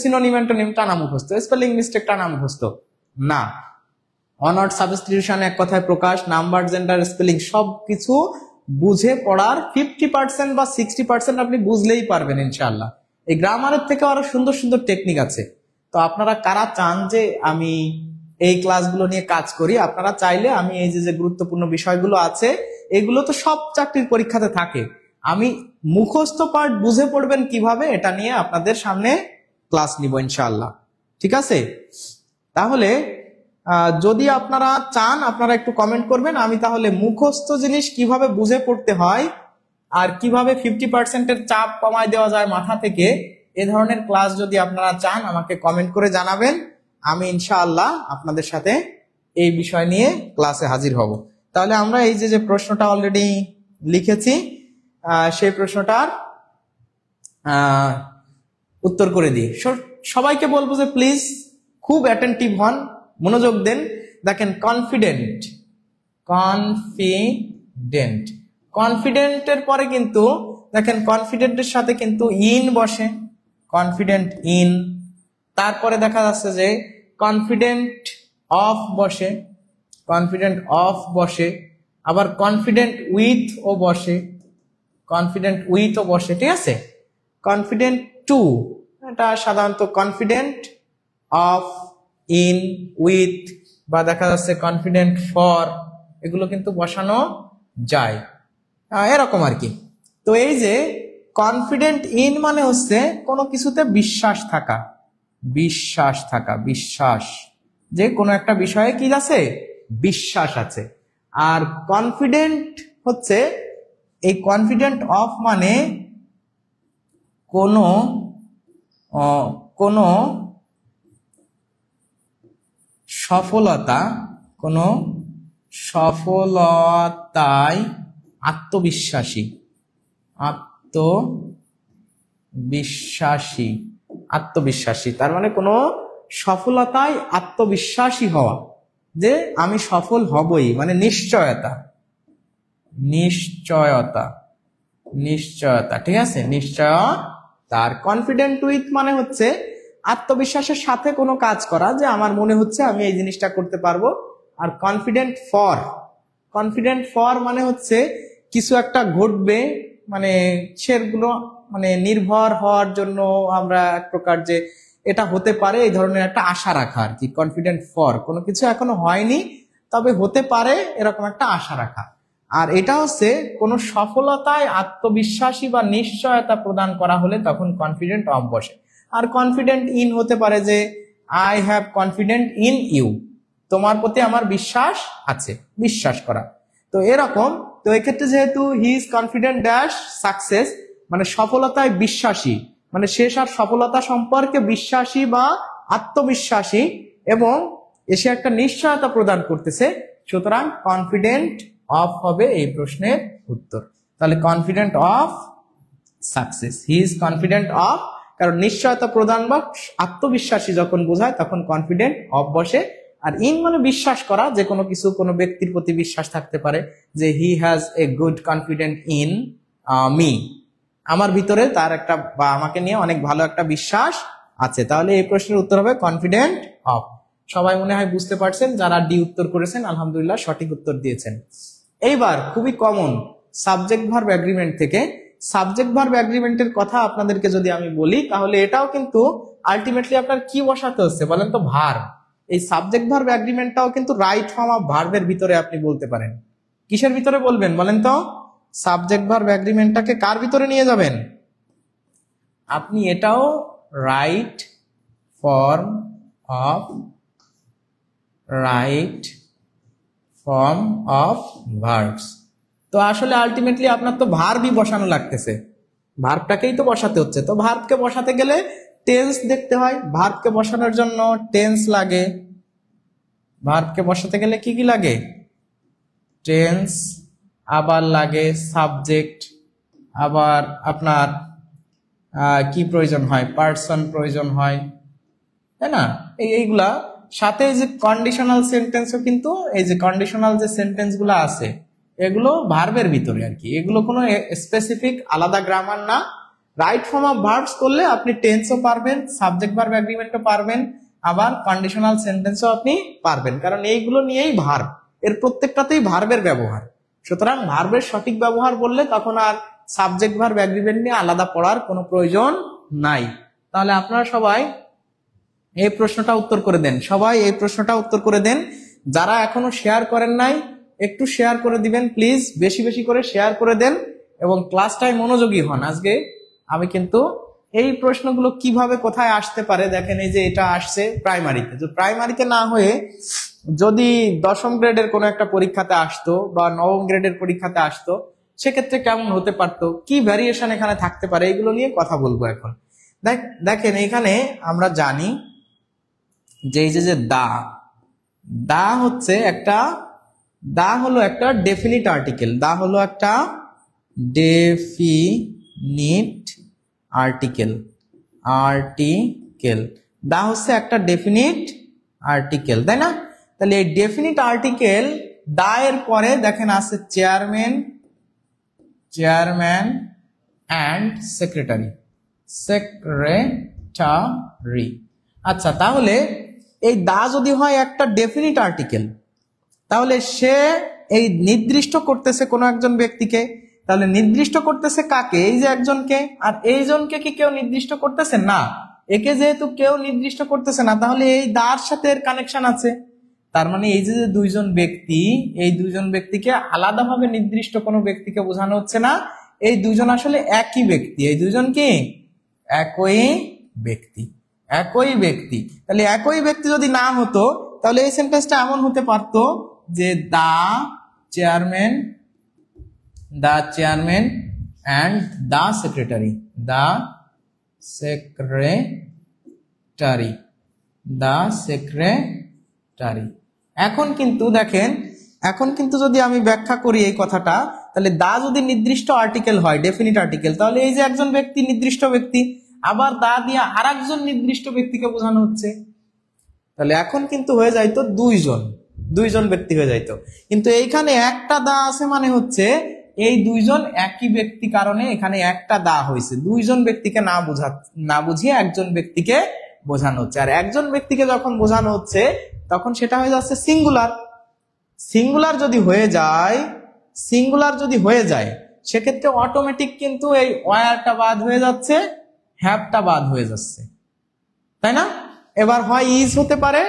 সিনোনিম অ্যান্টোনিম টানা মুখস্থ, স্পেলিং মিস্টেক টানা মুখস্থ না। অনড সাবস্টিটিউশন, এক কথায় প্রকাশ, নাম্বার, জেন্ডার, স্পেলিং সবকিছু বুঝে পড়ার 50% বা 60% আপনি বুঝলেই পারবেন ইনশাআল্লাহ। এই গ্রামারের থেকে আরো সুন্দর সুন্দর টেকনিক আছে। তো আপনারা কারা চান যে আমি এই ক্লাসগুলো নিয়ে কাজ করি, আপনারা চাইলে আমি এই যে গুরুত্বপূর্ণ বিষয়গুলো আছে, এগুলো তো সব চাকরির পরীক্ষাতে থাকে, আমি মুখস্থ পার্ট বুঝে পড়বেন কিভাবে, এটা নিয়ে আপনাদের সামনে ক্লাস নিব ইনশাআল্লাহ, ঠিক আছে। তাহলে যদি আপনারা চান, আপনারা একটু কমেন্ট করবেন, আমি তাহলে মুখস্থ জিনিস কিভাবে বুঝে পড়তে হয় আর কিভাবে 50%-এর চাপ কমায় দেওয়া যায় মাথা থেকে, এ ধরনের ক্লাস যদি আপনারা চান আমাকে কমেন্ট করে জানাবেন। আমি ইনশাআল্লাহ আপনাদের সাথে এই বিষয় নিয়ে ক্লাসে হাজির হব। তাহলে আমরা এই যে প্রশ্নটা অলরেডি লিখেছি, সেই প্রশ্নটার উত্তর করে দিই। সবাইকে বলবো যে প্লিজ খুব অ্যাটেন্টিভ হন, মনোযোগ দেন। দেখেন কনফিডেন্ট কনফিডেন্ট। কনফিডেন্টের পরে কিন্তু দেখেন কনফিডেন্টের সাথে কিন্তু ইন বসে, কনফিডেন্ট ইন। তারপরে দেখা যাচ্ছে যে কনফিডেন্ট অফ বসে, কনফিডেন্ট অফ বসে, আবার কনফিডেন্ট উইথ ও বসে, কনফিডেন্ট উইথ ও বসে, ঠিক আছে। কনফিডেন্ট টু, এটা সাধারণত কনফিডেন্ট অফ, ইন, উইথ, বা দেখা যাচ্ছে কনফিডেন্ট ফর, এগুলো কিন্তু বসানো যায় এরকম আর কি। তো এই যে কনফিডেন্ট ইন মানে হচ্ছে কোনো কিছুতে বিশ্বাস থাকা, বিশ্বাস থাকা, বিশ্বাস, যে কোনো একটা বিষয়ে কি আছে, বিশ্বাস আছে। আর কনফিডেন্ট হচ্ছে, এই কনফিডেন্ট অফ মানে কোনো কোনো সফলতা, কোনো সফলতায় আত্মবিশ্বাসী, আত্মবিশ্বাসী, আত্মবিশ্বাসী, তার মানে কোনো সফলতায় আত্মবিশ্বাসী হওয়া, যে আমি সফল হবই, মানে নিশ্চয়তা, নিশ্চয়তা, নিশ্চয়তা, ঠিক আছে, নিশ্চয়তা। আর কনফিডেন্ট উইথ মানে হচ্ছে আত্মবিশ্বাসের সাথে কোনো কাজ করা, যে আমার মনে হচ্ছে আমি এই জিনিসটা করতে পারবো। Are confident for, confident for মানে হচ্ছে কিছু একটা ঘটবে, মানে সেগুলো মানে নির্ভর হওয়ার জন্য আমরা এক প্রকার যে এটা হতে পারে এই ধরনের একটা আশা রাখা আর কি। কনফিডেন্ট ফর, কোনো কিছু এখনো হয়নি তবে হতে পারে এরকম একটা আশা রাখা। আর এটা হচ্ছে কোনো সফলতায় আত্মবিশ্বাসী বা নিশ্চয়তা প্রদান করা হলে তখন কনফিডেন্ট অফ বসে। আর কনফিডেন্ট ইন হতে পারে যে I have confident in you, তোমার প্রতি আমার বিশ্বাস আছে, বিশ্বাস করা। তো এরকম, তো এক্ষেত্রে যেহেতু he is confident dash success, মানে সফলতায় বিশ্বাসী, মানে সে তার সফলতা সম্পর্কে বিশ্বাসী বা আত্মবিশ্বাসী, এবং এসে একটা নিশ্চয়তা প্রদান করতেছে, সুতরাং কনফিডেন্ট অফ হবে এই প্রশ্নের উত্তর। তাহলে confident of success, he is confident of, কারণ নিশ্চয়তা প্রদান বা আত্মবিশ্বাসী যখন বোঝায় তখন কনফিডেন্ট অফ বসে। আর ইন মানে বিশ্বাস করা, যে কোনো কিছু, কোনো ব্যক্তির প্রতি বিশ্বাস থাকতে পারে, যে he has a good confident in me, আমার ভিতরে তার একটা বা আমাকে নিয়ে অনেক ভালো একটা বিশ্বাস আছে। তাহলে এই প্রশ্নের উত্তর হবে কনফিডেন্ট অফ। সবাই মনে হয় বুঝতে পারছেন, যারা ডি উত্তর করেছেন আলহামদুলিল্লাহ সঠিক উত্তর দিয়েছেন। এইবার খুবই কমন সাবজেক্ট ভার্ব এগ্রিমেন্ট থেকে, সাবজেক্ট ভার্ব এগ্রিমেন্টের কথা আপনাদেরকে যদি আমি বলি, তাহলে এটাও কিন্তু আলটিমেটলি আপনার কি বসাতে হচ্ছে বলেন তো, ভার্ব। এই সাবজেক্ট ভার্ব এগ্রিমেন্টটাও কিন্তু রাইট ফর্ম অফ ভার্বের ভিতরে আপনি বলতে পারেন। কিসের ভিতরে বলবেন বলেন তো? সাবজেক্ট ভার্ব এগ্রিমেন্টটাকে কার ভিতরে নিয়ে যাবেন আপনি? এটাও right form of, right form of verbs. তো আসলে আলটিমেটলি আপনার তো ভার্বই বসানো লাগতেছে, ভার্বটাকেই তো বসাতে হচ্ছে। তো ভার্বকে বসাতে গেলে টেন্স দেখতে হয়, ভার্বকে বসানোর জন্য টেন্স লাগে। ভার্বকে বসাতে গেলে কি কি লাগে? টেন্স, আবার লাগে সাবজেক্ট, আবার আপনার কি প্রয়োজন হয়? পার্সন প্রয়োজন হয়, তাই না? এইগুলা সাথে এই যে কন্ডিশনাল সেন্টেন্সও কিন্তু, এই যে কন্ডিশনাল যে সেন্টেন্স গুলো আছে এগুলো ভার্বের ভিতরে আর কি, এগুলো কোনো স্পেসিফিক আলাদা গ্রামার না। রাইট ফর্ম অফ ভার্বস করলে আপনি টেন্সও পারবেন, সাবজেক্ট ভার্ব এগ্রিমেন্টও পারবেন, আবার কন্ডিশনাল সেন্টেন্সও আপনি পারবেন, কারণ এইগুলো নিয়েই ভার্ব, এর প্রত্যেকটাতেই ভার্বের ব্যবহার। সুতরাং ভার্বের সঠিক ব্যবহার বললে তখন আর সাবজেক্ট ভার্ব এগ্রিমেন্ট নিয়ে আলাদা পড়ার কোনো প্রয়োজন নাই। তাহলে আপনারা সবাই এই প্রশ্নটা উত্তর করে দেন, সবাই এই প্রশ্নটা উত্তর করে দেন। যারা এখনো শেয়ার করেন নাই একটু শেয়ার করে দিবেন প্লিজ, বেশি বেশি করে শেয়ার করে দেন এবং ক্লাসটায় মনোযোগী হন। আজকে আমি কিন্তু এই প্রশ্নগুলো কিভাবে কোথায় আসতে পারে দেখেন, এই যে এটা আসছে প্রাইমারিতে, তো প্রাইমারিতে না হয়ে যদি 10ম গ্রেডের কোনো একটা পরীক্ষাতে আসতো বা 9ম গ্রেডের পরীক্ষাতে আসতো, সেক্ষেত্রে কেমন হতে পারতো, কি ভ্যারিয়েশন এখানে থাকতে পারে, এগুলো নিয়ে কথা বলবো এখন। দেখেন এখানে আমরা জানি যে এই যে দা, দা হচ্ছে একটা, দা হলো একটা ডেফিনিট আর্টিকেল, দা হলো একটা ডেফিনিট আর্টিকেল, আর্টিকেল, দা হচ্ছে একটা ডেফিনিট আর্টিকেল, তাই না? তাহলে এই ডেফিনিট আর্টিকেল দা এর পরে দেখেন আছে চেয়ারম্যান অ্যান্ড সেক্রেটারি। আচ্ছা, তাহলে এই দা যদি হয় একটা ডেফিনিট আর্টিকেল, তাহলে সে এই নির্দিষ্ট করতেছে কোনো একজন ব্যক্তিকে, তাহলে নির্দিষ্ট করতেছে কাকে? এই যে একজনকে। আর এইজনকে কি কেউ নির্দিষ্ট করতেছে না? একে যেহেতু কেউ নির্দিষ্ট করতেছে না, তাহলে এই দার সাথে এর কানেকশন আছে। তার মানে এই যে দুইজন ব্যক্তি, এই দুইজন ব্যক্তিকে আলাদাভাবে নির্দিষ্ট কোনো ব্যক্তিকে বোঝানো হচ্ছে না, এই দুইজন আসলে একই ব্যক্তি। এই দুইজন কি একই ব্যক্তি। তাহলে একই ব্যক্তি যদি না হতো, তাহলে এই সেন্টেন্সটা এমন হতে পারতো যে the chairman and the secretary. এখন কিন্তু দেখেন, এখন কিন্তু যদি আমি ব্যাখ্যা করি এই কথাটা, তাহলে দা যদি নির্দিষ্ট আর্টিকেল হয়, ডেফিনিট আর্টিকেল, তাহলে এই যে একজন ব্যক্তি নির্দিষ্ট ব্যক্তি, আবার দা দিয়ে আরেকজন নির্দিষ্ট ব্যক্তিকে বোঝানো হচ্ছে, তাহলে এখন কিন্তু হয়ে যাইতো দুইজন ব্যক্তি হয়ে যাইতো। কিন্তু এইখানে একটা দা আছে, মানে হচ্ছে এই দুইজন একই ব্যক্তি, কারণে এখানে একটা দা হয়েছে। দুইজন ব্যক্তিকে না বুঝিয়ে একজন ব্যক্তিকে বোঝানো হচ্ছে। আর একজন ব্যক্তিকে যখন বোঝানো হচ্ছে, তখন সেটা হয়ে যাচ্ছে সিঙ্গুলার যদি হয়ে যায় সেক্ষেত্রে অটোমেটিক কিন্তু এই ওয়ারটা বাদ হয়ে যাচ্ছে, হ্যাভটা বাদ হয়ে যাচ্ছে, তাই না? এবার হয় ইজ হতে পারে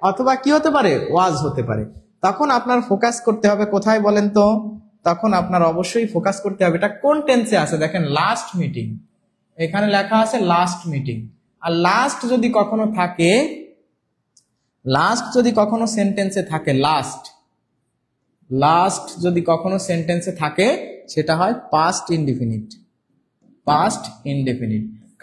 অথবা কি হতে পারে, ওয়াজ হতে পারে। তখন আপনার ফোকাস করতে হবে কোথায় বলেন তো? তখন আপনার অবশ্যই ফোকাস করতে হবে এটা কোন টেন্সে আছে। দেখেন লাস্ট মিটিং, এখানে লেখা আছে লাস্ট মিটিং। আর লাস্ট যদি কখনো থাকে, সেন্টেন্সে থাকে, লাস্ট যদি কখনো সেন্টেন্সে থাকে, সেটা হয় পাস্ট ইনডেফিনিট।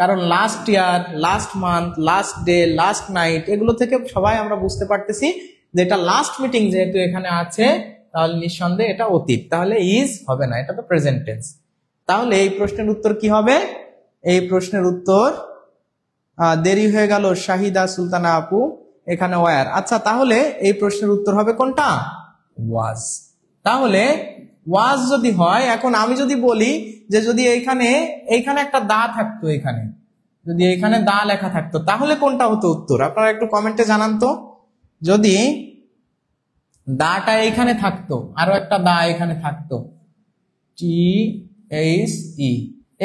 কারণ last year, last month, last day, last night, এগুলো থেকে সবাই আমরা বুঝতে পারতেছি যে এটা লাস্ট মিটিং যেহেতু এখানে আছে, তাহলে নিঃসন্দেহে এটা অতীত, তাহলে ইজ হবে না, এটা তো প্রেজেন্ট টেন্স। তাহলে এই প্রশ্নের উত্তর কি হবে? এই প্রশ্নের উত্তর দেরি হয়ে গেল শাহিদা সুলতানা আপু, এখানে ওয়ার। আচ্ছা, তাহলে এই প্রশ্নের উত্তর হবে কোনটা? ওয়াজ। তাহলে ওয়াজ যদি হয়, এখন আমি যদি বলি যে যদি এইখানে একটা দা থাকতো, যদি এইখানে দা লেখা থাকতো, তাহলে কোনটা হতো উত্তর? আপনারা একটু কমেন্টে জানান তো। যদি দাটা এইখানে থাকতো, আরো একটা দা এখানে থাকতো, THE,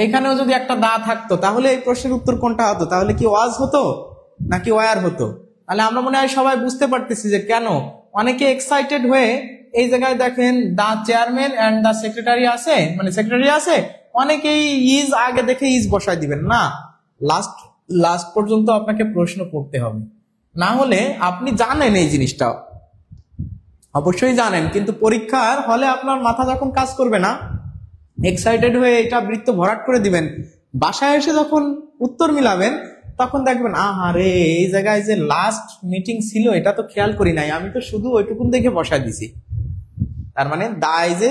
এইখানেও যদি একটা দা থাকতো, তাহলে এই প্রশ্নের উত্তর কোনটা হতো? তাহলে কি ওয়াজ হতো নাকি ওয়ার হতো? তাহলে আমরা মনে হয় সবাই বুঝতে পারতেছি যে কেন অনেকে এক্সাইটেড হয়ে এই জায়গায় দেখেন the chairman and the secretary আছে, অনেকেই ইজ আগে দেখে ইজ বসাই দিবেন না। লাস্ট পর্যন্ত আপনাকে প্রশ্ন পড়তে হবে, না হলে আপনি জানেন এই জিনিসটা, অবশ্যই জানেন, কিন্তু পরীক্ষার হলে আপনার মাথা যখন কাজ করবে না, এক্সাইটেড হয়ে এটা বৃত্ত ভরাট করে দিবেন, বাসায় এসে যখন উত্তর মিলাবেন তখন দেখবেন আহারে এই জায়গায় যে লাস্ট মিটিং ছিল এটা তো খেয়াল করি নাই, আমি তো শুধু ওইটুকুন দেখে বসায় দিছি। তার মানে দা যে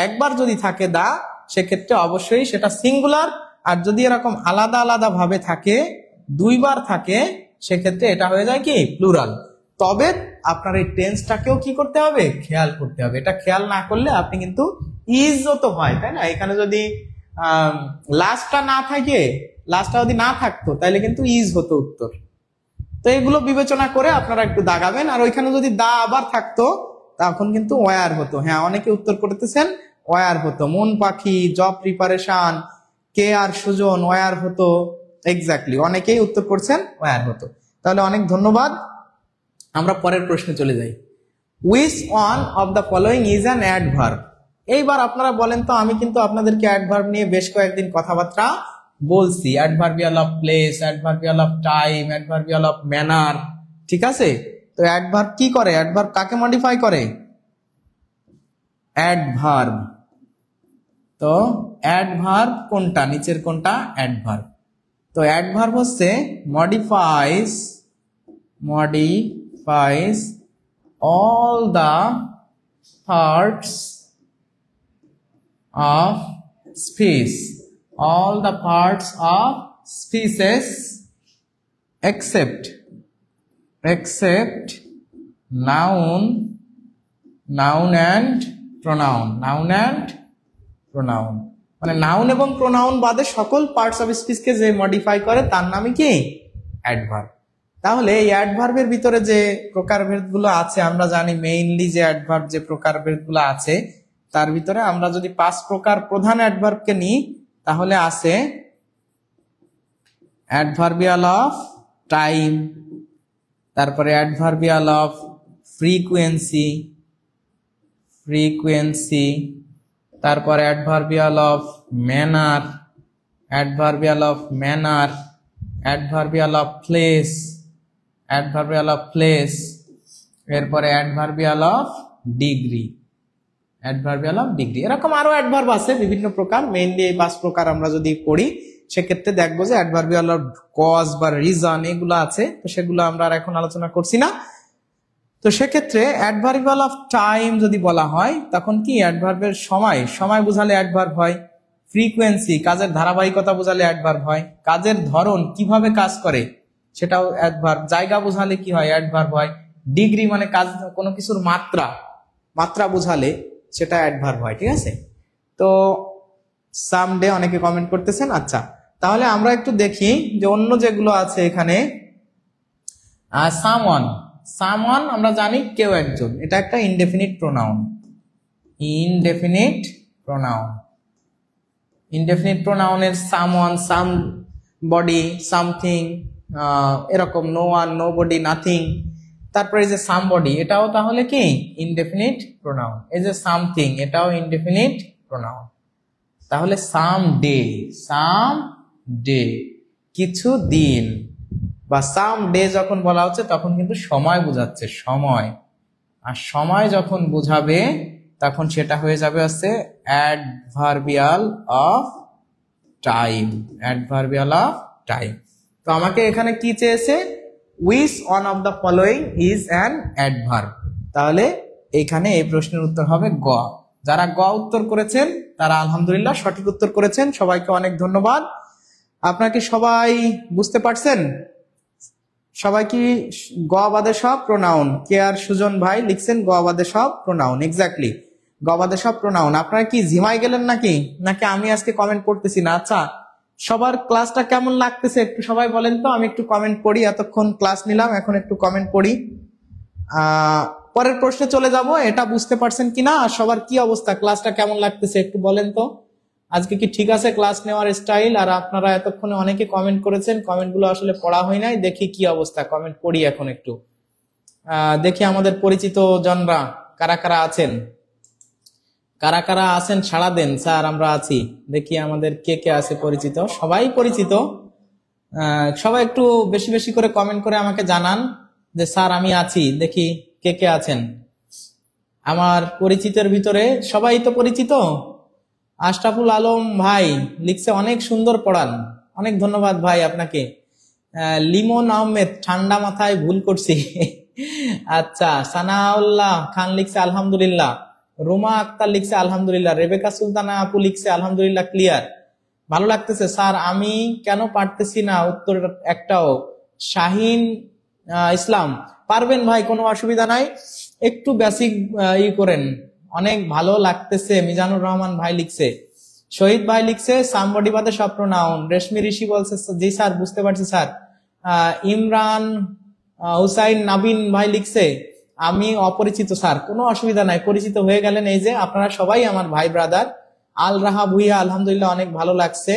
একবার যদি থাকে দা, সেক্ষেত্রে অবশ্যই সেটা সিঙ্গুলার, আর যদি এরকম আলাদা আলাদা ভাবে থাকে, দুইবার থাকে, সেক্ষেত্রে এটা হয়ে যায় কি প্লুরাল। তবে আপনার এই টেন্সটাকেও কি করতে হবে, খেয়াল করতে হবে। এটা খেয়াল না করলে আপনি কিন্তু ইজও তো হয়, তাই না? এখানে যদি লাস্টটা না থাকে, লাস্টটা যদি না থাকতো, তাহলে কিন্তু ইজ হতো উত্তর। তো এগুলো বিবেচনা করে আপনারা একটু দাগাবেন। আর ওইখানে যদি দা আবার থাকতো, তখন কিন্তু ওয়ার হতো। হ্যাঁ, অনেকে উত্তর করতেছেন ওয়ার হতো। মন পাখি, জব প্রিপারেশন, কে আর সুজন, ওয়ার হতো। এক্স্যাক্টলি, অনেকেই উত্তর করছেন ওয়ার হতো। তাহলে অনেক ধন্যবাদ। আমরা পরের প্রশ্নে চলে যাই। which one of the following is an adverb? এইবার আপনারা বলেন তো, আমি কিন্তু আপনাদেরকে অ্যাডভার্ব নিয়ে বেশ কয়েকদিন কথাবার্তা বলছি। Adverbial of place, adverbial of time, adverbial of manner, ঠিক আছে? তো অ্যাডভার্ব কি করে? অ্যাডভার্ব কাকে মডিফাই করে? অ্যাডভার্ব। তো অ্যাডভার্ব কোনটা, নিচের কোনটা অ্যাডভার্ব? তো অ্যাডভার্ব হচ্ছে modifies all the parts of speech, species except noun, noun and pronoun, noun and pronoun, মানে নাউন এবং প্রোনাউন বাদে সকল পার্টস অফ স্পিচকে যে মডিফাই করে তার নামই কি অ্যাডভার্ব। তাহলে এই অ্যাডভার্বের ভিতরে যে প্রকারভেদগুলো আছে আমরা জানি, মেইনলি যে অ্যাডভার্ব যে প্রকারভেদগুলো আছে তার ভিতরে আমরা যদি 5 প্রকার প্রধান অ্যাডভার্বকে নিই তাহলে আছে অ্যাডভার্বিয়াল অফ টাইম, তারপরে অ্যাডভার্বিয়াল অফ ফ্রিকুয়েন্সি, ফ্রিকুয়েন্সি, তারপরে adverbial of manner, adverbial of manner, adverbial of place, adverbial of place, এরপরে adverbial of degree, adverbial of degree. এরকম আরো অ্যাডভার্ব আছে বিভিন্ন প্রকার, মেইনলি এই 5 প্রকার আমরা যদি পড়ি সেক্ষেত্রে দেখবো যে অ্যাডভার্বিয়াল অফ কজ বা রিজন এগুলো আছে, তো সেগুলো আমরা আর এখন আলোচনা করছি না। তো সেক্ষেত্রে অ্যাডভার্বিয়াল অফ টাইম যদি বলা হয় তখন কি অ্যাডভার্বের সময়, সময় বোঝালে অ্যাডভার্ব হয়। ফ্রিকোয়েন্সি কাজের ধারাবাহিকতা বোঝালে অ্যাডভার্ব হয়। কাজের ধরন কিভাবে কাজ করে সেটাও অ্যাডভার্ব। জায়গা বোঝালে কি হয় অ্যাডভার্ব হয়। ডিগ্রি মানে কাজ কোনো কিছুর মাত্রা, মাত্রা বোঝালে সেটা অ্যাডভার্ব হয়। ঠিক আছে, তো সামডে অনেকে কমেন্ট করতেছেন। আচ্ছা, তাহলে আমরা একটু দেখি যে অন্য যেগুলো আছে এখানে। সামওয়ান, সামওয়ান আমরা জানি কেউ একজন, এটা একটা indefinite pronoun, indefinite pronoun. Indefinite প্রোনাউনের সামওয়ান, সাম বডি, সামথিং, এরকম no one, nobody, nothing. তারপরে এই যে সামবডি এটাও তাহলে কি ইনডেফিনিট প্রোনাউন। এই যে সামথিং এটাও ইনডেফিনিট প্রোনাউন। তাহলে সাম ডে, সাম ডে কিছু দিন, বা সাম ডে যখন বলা হচ্ছে তখন কিন্তু সময় বোঝাচ্ছে, সময়। আর সময় যখন বোঝাবে তখন সেটা হয়ে যাবে হচ্ছে adverbial of time, adverbial of time. তো আমাকে এখানে কি চেয়েছে, which one of the following is an adverb। তাহলে এখানে এই প্রশ্নের উত্তর হবে গ। যারা গ উত্তর করেছেন তারা আলহামদুলিল্লাহ সঠিক উত্তর করেছেন, সবাইকে অনেক ধন্যবাদ। আপনাকে সবাই বুঝতে পারছেন? সবাই কি গ বাদে সব প্রোনাউন? কে আর সুজন ভাই লিখছেন গ বাদে সব প্রোনাউন, এক্স্যাক্টলি গ বাদে সব প্রোনাউন। আপনারা কি ঝিমাই গেলেন নাকি, নাকি আমি আজকে কমেন্ট করতেছি না? আচ্ছা, সবার ক্লাসটা কেমন লাগতেছে একটু সবাই বলেন তো, আমি একটু কমেন্ট পড়ি। এতক্ষণ ক্লাস নিলাম, এখন একটু কমেন্ট পড়ি। পরের প্রশ্নে চলে যাব, এটা বুঝতে পারছেন কিনা, আর সবার কি অবস্থা, ক্লাসটা কেমন লাগতেছে একটু বলেন তো। আজকে কি ঠিক আছে ক্লাস নেওয়ার স্টাইল? আর আপনারা এতক্ষণে অনেকে কমেন্ট করেছেন, কমেন্টগুলো আসলে পড়া হয় নাই, দেখি কি অবস্থা, কমেন্ট পড়ি এখন একটু। দেখি আমাদের পরিচিত জনরা কারা কারা আছেন, কারা কারা আছেন সাড়া দেন। স্যার আমরা আছি, দেখি আমাদের কে কে আছে পরিচিত। সবাই পরিচিত, সবাই একটু বেশি বেশি করে কমেন্ট করে আমাকে জানান যে স্যার আমি আছি। দেখি কে কে আছেন আমার পরিচিতের ভিতরে। সবাই তো পরিচিত। আশরাফুল আলম ভাই লিখছে অনেক সুন্দর পড়ান, অনেক ধন্যবাদ ভাই আপনাকে। লিমন আহমেদ ঠান্ডা মাথায় ভুল করছি। আচ্ছা, সানাউল্লাহ খান লিখছে আলহামদুলিল্লাহ। রুমা আক্তার লিখছে আলহামদুলিল্লাহ। রেবেকা সুলতানা আপু লিখছে আলহামদুলিল্লাহ ক্লিয়ার, ভালো লাগতেছে। স্যার আমি কেন পারতেছি না উত্তর একটাও। শাহিন ইসলাম পারবেন ভাই, কোনো অসুবিধা নাই, একটু বেসিক ই করেন, অনেক ভালো লাগতেছে। মিজানুর রহমান ভাই লিখছে। শহীদ ভাই লিখছে সামবডি বাদে সব প্রোনাউন। রেশমি ঋষি বলছে জি স্যার বুঝতে পারছি স্যার। ইমরান হুসাইন নাবিন ভাই লিখছে আমি অপরিচিত স্যার, কোনো অসুবিধা নাই, পরিচিত হয়ে গেলেন। এই যে আপনারা সবাই আমার ভাই ব্রাদার। আল রাহা ভুইয়া আলহামদুলিল্লাহ অনেক ভালো লাগছে।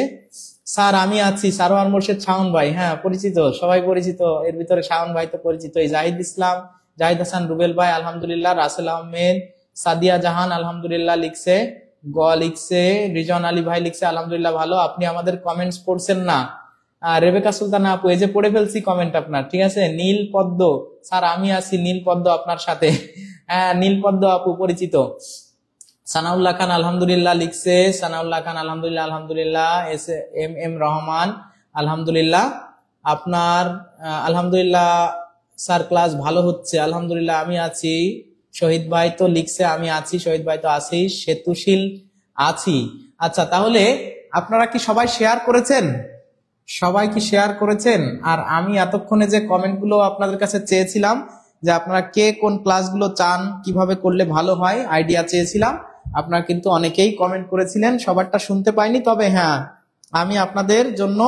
স্যার আমি আছি। সারোয়ার মোর্শেদ শাওন ভাই, হ্যাঁ পরিচিত, সবাই পরিচিত, এর ভিতরে শাওন ভাই তো পরিচিত। জাহিদ ইসলাম, জাহিদ হাসান রুবেল ভাই আলহামদুলিল্লাহ। রাসেল আহমেদ, সাদিয়া জাহান আলহামদুলিল্লাহ লিখছে, গ লিখছে। রিজন আলী ভাই লিখছে আলহামদুলিল্লাহ ভালো। আপনি আমাদের কমেন্টস পড়ছেন না। রেবেকা সুলতানা আপু এই যে পড়ে ফেলছি কমেন্ট আপনার, ঠিক আছে। নীল পদ্ম, স্যার আমি আছি নীল পদ্ম আপনার সাথে। হ্যাঁ নীল পদ্ম আপু পরিচিত। সানাউল্লাহ খান আলহামদুলিল্লাহ লিখছে, সানাউল্লাহ খান আলহামদুলিল্লাহ আলহামদুলিল্লাহ। এস এম এম রহমান আলহামদুলিল্লাহ। আপনার আলহামদুলিল্লাহ স্যার ক্লাস ভালো হচ্ছে আলহামদুলিল্লাহ আমি আছি। শহীদ ভাই তো লিখছে আমি আছি, শহীদ ভাই তো আছি। সেতুশীল আছি। আচ্ছা, তাহলে আপনারা কি সবাই শেয়ার করেছেন? সবাই কি শেয়ার করেছেন? আর আমি এতক্ষণে যে কমেন্টগুলো আপনাদের কাছে চেয়েছিলাম যে আপনারা কে কোন ক্লাসগুলো চান, কিভাবে করলে ভালো হয়, আইডিয়া চেয়েছিলাম। আপনারা কিন্তু অনেকেই কমেন্ট করেছিলেন, সবারটা শুনতে পাইনি, তবে হ্যাঁ আমি আপনাদের জন্য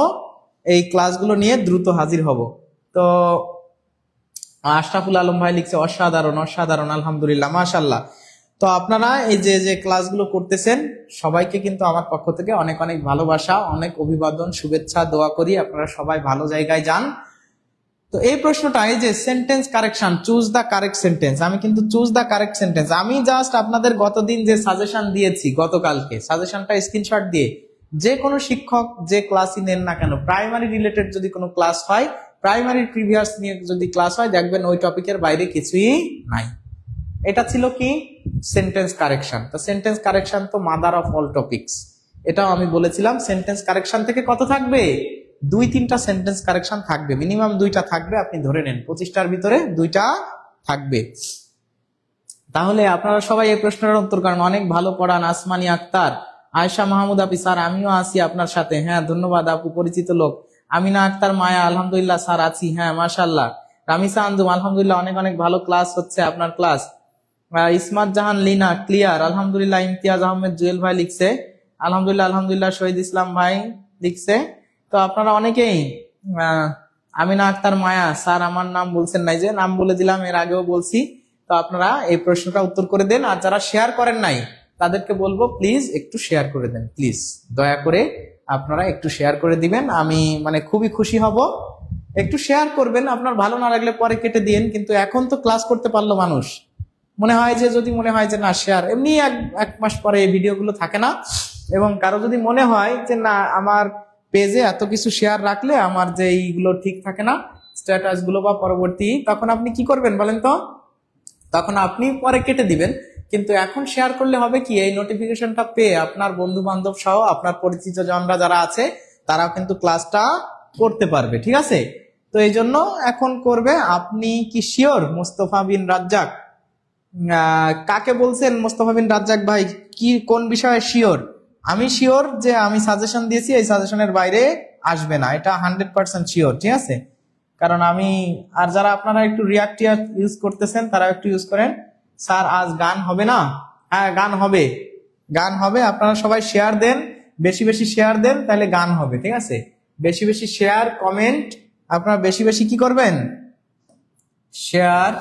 এই ক্লাসগুলো নিয়ে দ্রুত হাজির হব। তো আশরাফুল আলম ভাই লিখছে অসাধারণ অসাধারণ, আলহামদুলিল্লাহ, মাশাআল্লাহ। তো আপনারা এই যে যে ক্লাসগুলো করতেছেন সবাইকে কিন্তু আমার পক্ষ থেকে অনেক অনেক ভালোবাসা, অনেক অভিবাদন, শুভেচ্ছা, দোয়া করি আপনারা সবাই ভালো জায়গায় যান। তো এই প্রশ্নটা, এই যে sentence correction, choose the correct sentence, আমি কিন্তু চুজ দা কারেক্ট সেন্টেন্স, আমি জাস্ট আপনাদের গতদিন যে সাজেশন দিয়েছি, গতকালকে সাজেশনটা স্ক্রিনশট দিয়ে যে কোনো শিক্ষক যে ক্লাসই নেন না কেন, প্রাইমারি রিলেটেড যদি কোনো ক্লাস হয়, প্রাইমারি প্রিভিয়াস নিয়ে যদি ক্লাস হয়, দেখবেন ওই টপিকের বাইরে কিছুই নাই। এটা ছিল কি সেন্টেন্স কারেকশন। তো সেন্টেন্স কারেকশন তো মাদার অফ অল টপিকস, এটাও আমি বলেছিলাম। সেন্টেন্স কারেকশন থেকে কত থাকবে? 2-3টা সেন্টেন্স কারেকশন থাকবে, মিনিমাম 2টা থাকবে, আপনি ধরে নেন 25টার ভিতরে 2টা থাকবে। তাহলে আপনারা সবাই এই প্রশ্নের উত্তর করেন, অনেক ভালো পড়ান। আসমানি আক্তার, আয়েশা মাহমুদ আপি, স্যার আমিও আছি আপনার সাথে। হ্যাঁ ধন্যবাদ আপু, পরিচিত লোক। আমিনা আক্তার মায়া, আলহামদুলিল্লাহ স্যার আছি। হ্যাঁ মাশাআল্লাহ। রামিসা আঞ্জুম, আলহামদুলিল্লাহ অনেক অনেক ভালো ক্লাস হচ্ছে আপনার ক্লাস। ইসমাত জাহান লিনা, ক্লিয়ার আলহামদুলিল্লাহ। ইমতিয়াজ আহমেদ জুয়েল ভাই লিখছে আলহামদুলিল্লাহ আলহামদুলিল্লাহ। শহীদ ইসলাম ভাই লিখছে। তো আপনারা অনেকেই আমিনা আক্তার মায়া, স্যার আমার নাম বলছেন নাই, যে নাম বলে দিলাম, এর আগেও বলছি। তো আপনারা এই প্রশ্নটা উত্তর করে দেন, আর যারা শেয়ার করেন নাই তাদেরকে বলবো প্লিজ একটু শেয়ার করে দেন, প্লিজ দয়া করে আপনারা একটু শেয়ার করে দিবেন, আমি মানে খুবই খুশি হব। একটু শেয়ার করবেন, আপনার ভালো না লাগলে পরে কেটে দিন, কিন্তু এখন তো ক্লাস করতে পারলো মানুষ, মনে হয় যে যদি মনে হয় যে না শেয়ার, এমনি এক মাস পরে এই ভিডিওগুলো থাকে না, এবং কারো যদি মনে হয় যে না আমার পেজে এত কিছু শেয়ার রাখলে আমার যে এইগুলো ঠিক থাকে না, স্ট্যাটাস গুলো বা পরবর্তী, তখন আপনি কি করবেন বলেন তো? তখন আপনি পরে কেটে দিবেন। কিন্তু এখন শেয়ার করলে হবে কি, এই নোটিফিকেশনটা পেয়ে আপনার বন্ধু বান্ধব সহ আপনার পরিচিত জনরা যারা আছে তারাও কিন্তু ক্লাসটা করতে পারবে, ঠিক আছে? তো এই জন্য এখন করবে। আপনি কি শিওর? মোস্তফা বিন রাজ্জাক, কাকে বলছেন মোস্তফা বিন রাজ্জাক ভাই? কি কোন বিষয়ে শিওর? আমি শিওর যে আমি সাজেশন দিয়েছি, এই সাজেশনের বাইরে আসবে না, এটা 100% শিওর, ঠিক আছে? কারণ আমি, আর যারা আপনারা একটু রিয়াক্ট ইউজ করতেছেন তারা একটু ইউজ করেন। স্যার আজ গান হবে না? হ্যাঁ গান হবে, গান হবে। আপনারা সবাই শেয়ার দেন, বেশি বেশি শেয়ার দেন, তাহলে গান হবে, ঠিক আছে? বেশি বেশি শেয়ার, কমেন্ট, আপনারা বেশি বেশি কি করবেন? শেয়ার,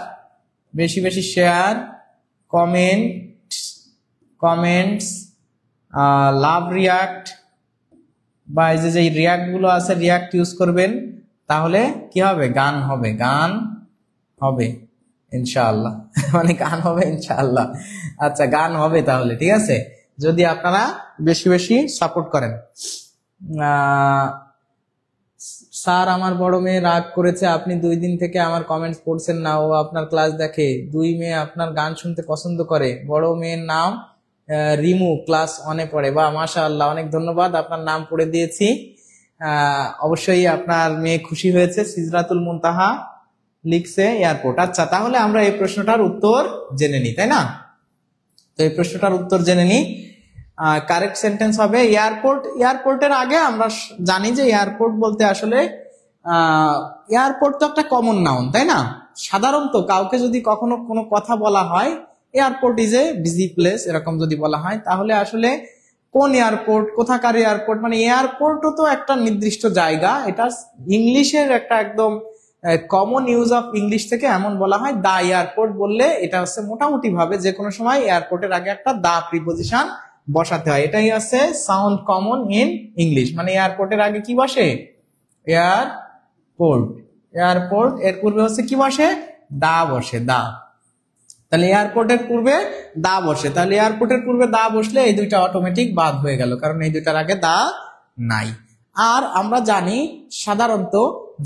বেশি বেশি শেয়ার, কমেন্টস, লাভ রিয়াক্ট, বা এই যে রিয়াক্ট গুলো আছে রিয়াক্ট ইউজ করবেন, তাহলে কি হবে? গান হবে, গান হবে ইনশাআল্লাহ। মানে গান হবে ইনশাআল্লাহ। আচ্ছা গান হবে তাহলে, ঠিক আছে, যদি আপনারা বেশি বেশি সাপোর্ট করেন। স্যার আমার বড় মেয়ে রাগ করেছে, আপনি 2 দিন থেকে আমার কমেন্টস পড়ছেন না, ও আপনার ক্লাস দেখে। 2 মেয়ে আপনার গান শুনতে পছন্দ করে। বড় মেয়ের নাম রিমু, ক্লাস 1-এ পড়ে। বা মাশাআল্লাহ, অনেক ধন্যবাদ, আপনার নাম পড়ে দিয়েছি। অবশ্যই আপনার মেয়ে খুশি হয়েছে। সিজরাতুল মুনতাহা লিখছে এয়ারপোর্ট। আচ্ছা তাহলে আমরা এই প্রশ্নটার উত্তর জেনে নিই, তাই না? তো এই প্রশ্নটার উত্তর জেনে নিই। কারেক্ট সেন্টেন্স হবে এয়ারপোর্ট। এয়ারপোর্টের আগে আমরা জানি যে এয়ারপোর্ট বলতে আসলে এয়ারপোর্ট তো একটা কমন নাউন, তাই না? সাধারণত কাউকে যদি কখনো কোনো কথা বলা হয়, airport is a busy place, এরকম যদি বলা হয়, তাহলে আসলে কোন এয়ারপোর্ট, কোথাকার এয়ারপোর্ট, মানে এয়ারপোর্টও তো একটা নির্দিষ্ট জায়গা। এটা ইংলিশের একটা একদম কমন ইউজ অফ ইংলিশ থেকে এমন বলা হয় দা এয়ারপোর্ট বললে, এটা হচ্ছে মোটামুটি ভাবে যে কোনো সময় এয়ারপোর্টের আগে একটা দা প্রিপোজিশন বসাতে হয়। এটাই আছে সাউন্ড কমন ইন ইংলিশ। মানে এয়ারপোর্টের আগে কি বসে? এয়ারপোর্ট। এয়ারপোর্ট এর পূর্বে হচ্ছে কি বসে? দা বসে, দা। তাহলে এয়ারপোর্টের পূর্বে দা বসে, তাহলে এয়ারপোর্টের পূর্বে দা বসলে এই দুইটা অটোমেটিক বাদ হয়ে গেল, কারণ এই দুইটার আগে দা নাই। আর আমরা জানি সাধারণত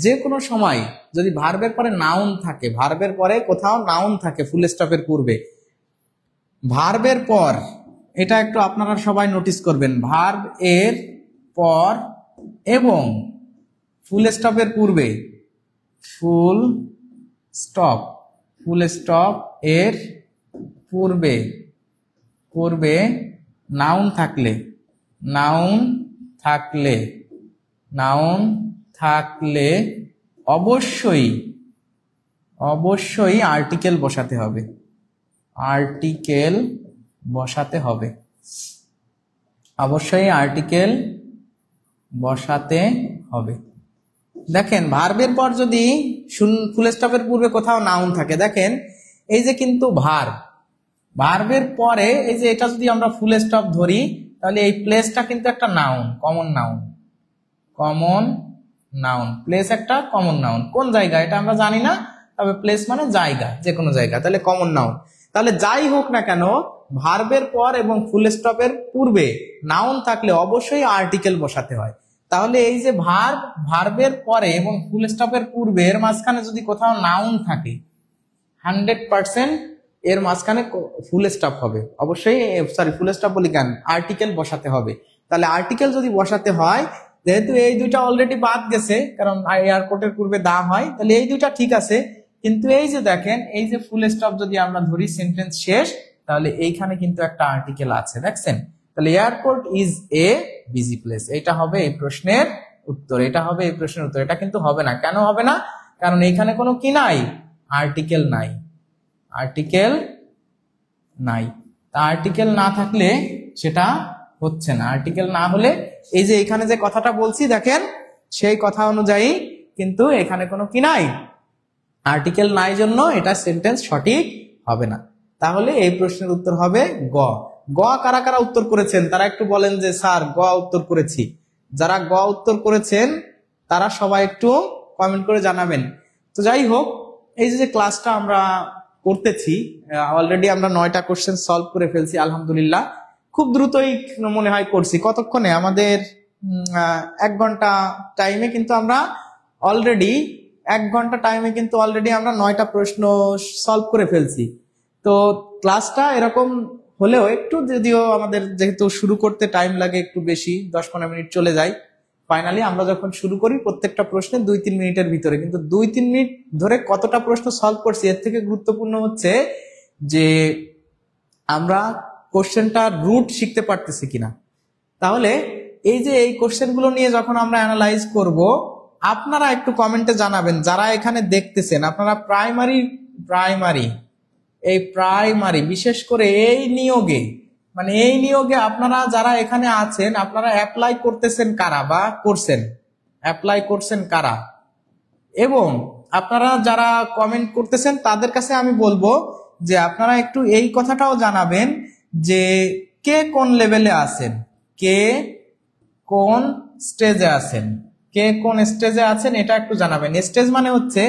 যে কোনো সময় যদি ভার্বের পরে নাউন থাকে, ভার্বের পরে কোথাও নাউন থাকে ফুল স্টপের পূর্বে, ভার্বের পর, এটা একটু আপনারা সবাই নোটিস করবেন, ভার্ব এর পর এবং ফুল স্টপের পূর্বে, ফুল স্টপ এর পূর্বে নাউন থাকলে অবশ্যই অবশ্যই আর্টিকেল বসাতে হবে, আর্টিকেল বসাতে হবে, অবশ্যই আর্টিকেল বসাতে হবে। দেখেন ভার্বের পর যদি ফুল স্টপের পূর্বে কোথাও নাউন থাকে, দেখেন এই যে কিন্তু ভার্বের পরে এই যে এটা যদি আমরা ফুল স্টপ ধরি তাহলে এই প্লেসটা কিন্তু একটা noun, common noun, common noun, place একটা কমন নাউন। কোন জায়গা এটা আমরা জানি না, তবে প্লেস মানে জায়গা, যে কোনো জায়গা, তাহলে কমন নাউন। তাহলে যাই হোক না কেন ভার্বের পর এবং ফুল স্টপের পূর্বে নাউন থাকলে অবশ্যই আর্টিকেল বসাতে হয়। তাহলে এই যে ভার্বের পরে এবং ফুল স্টপের পূর্বে এর মাঝখানে যদি কোথাও নাউন থাকে 100% এর মাঝখানে ফুল স্টপ হবে, অবশ্যই ফুল স্টপ বলি কেন, আর্টিকেল বসাতে হবে। তাহলে আর্টিকেল যদি বসাতে হয়, যেহেতু এই দুইটা অলরেডি বাদ গেছে কারণ এয়ারপোর্টের পূর্বে দা হয়, তাহলে এই দুইটা ঠিক আছে, কিন্তু এই যে দেখেন এই যে ফুল স্টপ যদি আমরা ধরি সেন্টেন্স শেষ, তাহলে এইখানে কিন্তু একটা আর্টিকেল আছে, দেখছেন। তাহলে airport is a busy place, এটা হবে এই প্রশ্নের উত্তর, এটা হবে এই প্রশ্নের উত্তর। এটা কিন্তু হবে না, কেন হবে না? কারণ এইখানে কোনো কি নাই, আর্টিকেল নাই, আর্টিকেল নাই। তা আর্টিকেল না থাকলে সেটা হচ্ছে না, আর্টিকেল না হলে এই যে এখানে যে কথাটা বলছি দেখেন সেই কথা অনুযায়ী কিন্তু এখানে কোনো কি নাই, আর্টিকেল নাই, জন্য এটা সেন্টেন্স সঠিক হবে না। তাহলে এই প্রশ্নের উত্তর হবে গ। গ কারা কারা উত্তর করেছেন তারা একটু বলেন যে স্যার গ উত্তর করেছি। যারা গ উত্তর করেছেন তারা সবাই একটু কমেন্ট করে জানাবেন। তো যাই হোক, এই যে ক্লাসটা আমরা করতেছি, অলরেডি আমরা 9টা কোশ্চেন সলভ করে ফেলছি আলহামদুলিল্লাহ। খুব দ্রুতই মনে হয় করছি, কতক্ষণে আমাদের 1 ঘন্টা টাইমে কিন্তু আমরা অলরেডি 1 ঘন্টা টাইমে কিন্তু অলরেডি আমরা 9টা প্রশ্ন সলভ করে ফেলছি। তো ক্লাসটা এরকম হলেও একটু, যদিও আমাদের যেহেতু শুরু করতে টাইম লাগে একটু বেশি, 10-15 মিনিট চলে যায়, ফাইনালি আমরা যখন শুরু করি প্রত্যেকটা প্রশ্নে 2-3 মিনিটের ভিতরে, কিন্তু 2-3 মিনিট ধরে কতটা প্রশ্ন সলভ করছি এর থেকে গুরুত্বপূর্ণ হচ্ছে যে আমরা কোশ্চেনটা রুট শিখতে পারতেছি কিনা। তাহলে এই যে এই কোশ্চেনগুলো নিয়ে যখন আমরা অ্যানালাইজ করব, আপনারা একটু কমেন্টে জানাবেন যারা এখানে দেখতেছেন, আপনারা প্রাইমারি বিশেষ করে এই নিয়োগে, মানে এই নিয়োগে আপনারা যারা এখানে আছেন আপনারা অ্যাপ্লাই করতেছেন কারা, বা অ্যাপ্লাই করছেন কারা, এবং আপনারা যারা কমেন্ট করতেছেন তাদের কাছে আমি বলবো যে আপনারা একটু এই কথাটাও জানাবেন যে কে কোন লেভেলে আছেন, কে কোন স্টেজে আছেন, কে কোন স্টেজে আছেন এটা একটু জানাবেন। স্টেজ মানে হচ্ছে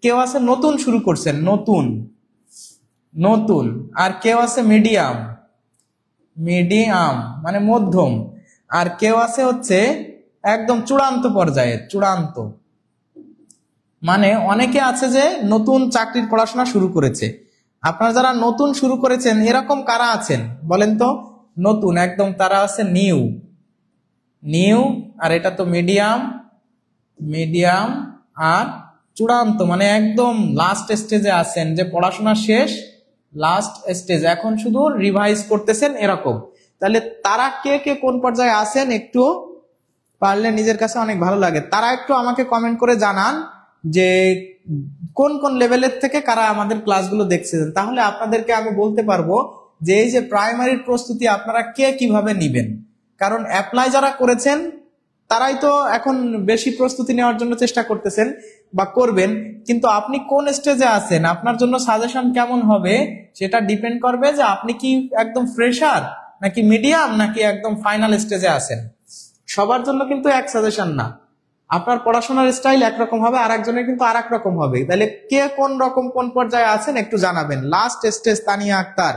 কেউ আছে নতুন শুরু করছেন, নতুন, আর কেউ আছে মিডিয়াম মানে মধ্যম, আর কেউ আছে হচ্ছে একদম চূড়ান্ত পর্যায়ে, চূড়ান্ত মানে অনেকে আছে যে নতুন চাকরির পড়াশোনা শুরু করেছে। আপনারা যারা নতুন শুরু করেছেন এরকম কারা আছেন বলেন তো? নতুন একদম, তারা আছে নিউ, আর এটা তো মিডিয়াম আর চূড়ান্ত মানে একদম লাস্ট স্টেজে আছেন, যে পড়াশোনা শেষ, লাস্ট স্টেজ, এখন শুধু রিভাইজ করতেছেন এরকম। তাহলে তারা কে কে কোন পর্যায়ে আছেন একটু পারলে, নিজের কাছে অনেক ভালো লাগে, তারা একটু আমাকে কমেন্ট করে জানান যে কোন কোন লেভেলের থেকে কারা আমাদের ক্লাসগুলো দেখছেন। তাহলে আপনাদেরকে আমি বলতে পারবো যে এই যে প্রাইমারির প্রস্তুতি আপনারা কে কিভাবে নিবেন। কারণ অ্যাপ্লাই যারা করেছেন তারাই তো এখন বেশি প্রস্তুতি নেওয়ার জন্য চেষ্টা করতেছেন বা করবেন, কিন্তু আপনি কোন স্টেজে আছেন, আপনার জন্য সাজেশন কেমন হবে সেটা ডিপেন্ড করবে যে আপনি কি একদম ফ্রেশার নাকি মিডিয়াম নাকি একদম ফাইনাল স্টেজে আছেন। সবার জন্য কিন্তু এক সাজেশন না, আপনার পড়াশোনার স্টাইল একরকম হবে, আর একজনের কিন্তু আর এক রকম হবে। তাহলে কে কোন রকম কোন পর্যায়ে আছেন একটু জানাবেন। লাস্ট স্টেজ তানিয়া আক্তার,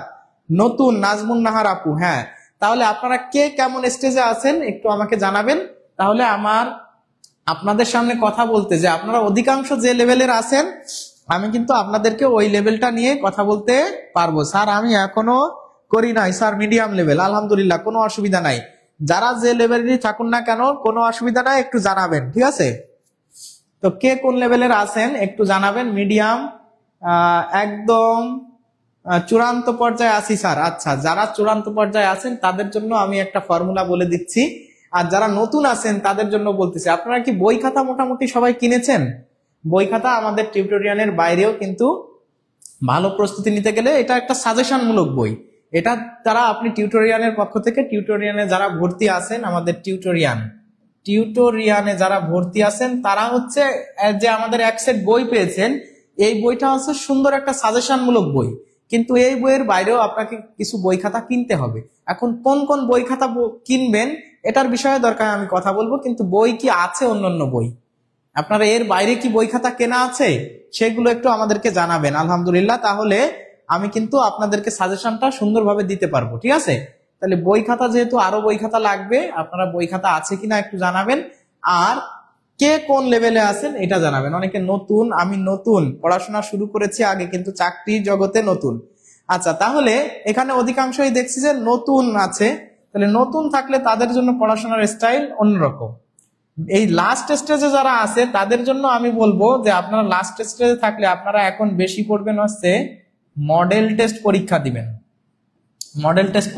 নতুন নাজমুন নাহার আপু, হ্যাঁ, তাহলে আপনারা কে কেমন স্টেজে আছেন একটু আমাকে জানাবেন। তাহলে আপনাদের সামনে কথা বলতে, যে আপনারা অধিকাংশ যে লেভেলের আছেন আমি কিন্তু আপনাদেরকে ওই লেভেলটা নিয়ে কথা বলতে পারবো। স্যার আমি এখনো করি নাই স্যার, মিডিয়াম লেভেল, আলহামদুলিল্লাহ, কোনো অসুবিধা নাই। যারা যে লেভেলেরই থাকুন না কেন কোনো অসুবিধা নাই, একটু জানাবেন, ঠিক আছে? তো কে কোন লেভেলের আছেন একটু জানাবেন। মিডিয়াম, একদম চূড়ান্ত পর্যায়ে আছি স্যার, আচ্ছা, যারা চূড়ান্ত পর্যায়ে আছেন তাদের জন্য আমি একটা ফর্মুলা বলে দিচ্ছি, আর যারা নতুন আছেন তাদের জন্য বলতেছি। আপনারা কি বই খাতা মোটামুটি সবাই কিনেছেন? বই খাতা আমাদের টিউটোরিয়ালের বাইরেও কিন্তু ভালো প্রস্তুতি নিতে গেলে এটা একটা সাজেশনমূলক বই। এটা দ্বারা আপনি টিউটোরিয়ালের পক্ষ থেকে, টিউটোরিয়ালে যারা ভর্তি আছেন, আমাদের টিউটোরিয়ালে যারা ভর্তি আছেন তারা হচ্ছে যে আমাদের এক সেট বই পেয়েছেন, এই বইটা হচ্ছে সুন্দর একটা সাজেশনমূলক বই। কিন্তু এই বইয়ের বাইরেও আপনাকে কিছু বই খাতা কিনতে হবে। এখন কোন কোন বই খাতা কিনবেন এটার বিষয়ে দরকার আমি কথা বলবো, কিন্তু বই কি আছে অন্যান্য বই, আপনারা এর বাইরে কি বই খাতা কেনা আছে সেগুলো একটু আমাদেরকে জানাবেন। আলহামদুলিল্লাহ, তাহলে আমি কিন্তু আপনাদেরকে সাজেশনটা সুন্দরভাবে দিতে পারবো। ঠিক আছে, তাহলে বই খাতা যেহেতু আরো বই খাতা লাগবে, আপনারা বই খাতা আছে কিনা একটু জানাবেন, আর কে কোন লেভেলে আছেন এটা জানাবেন। অনেকে নতুন, আমি নতুন পড়াশোনা শুরু করেছি আগে, কিন্তু চাকরির জগতে নতুন। আচ্ছা, তাহলে এখানে অধিকাংশই দেখছি যে নতুন আছে, তাহলে নতুন থাকলে তাদের জন্য পড়াশোনার স্টাইল অন্যরকম। এই লাস্ট স্টেজে যারা আছে তাদের জন্য আমি বলবো যে আপনারা লাস্ট স্টেজে থাকলে আপনারা এখন বেশি পড়বেন হচ্ছে মডেল টেস্ট পরীক্ষা দিবেন। মডেল টেস্ট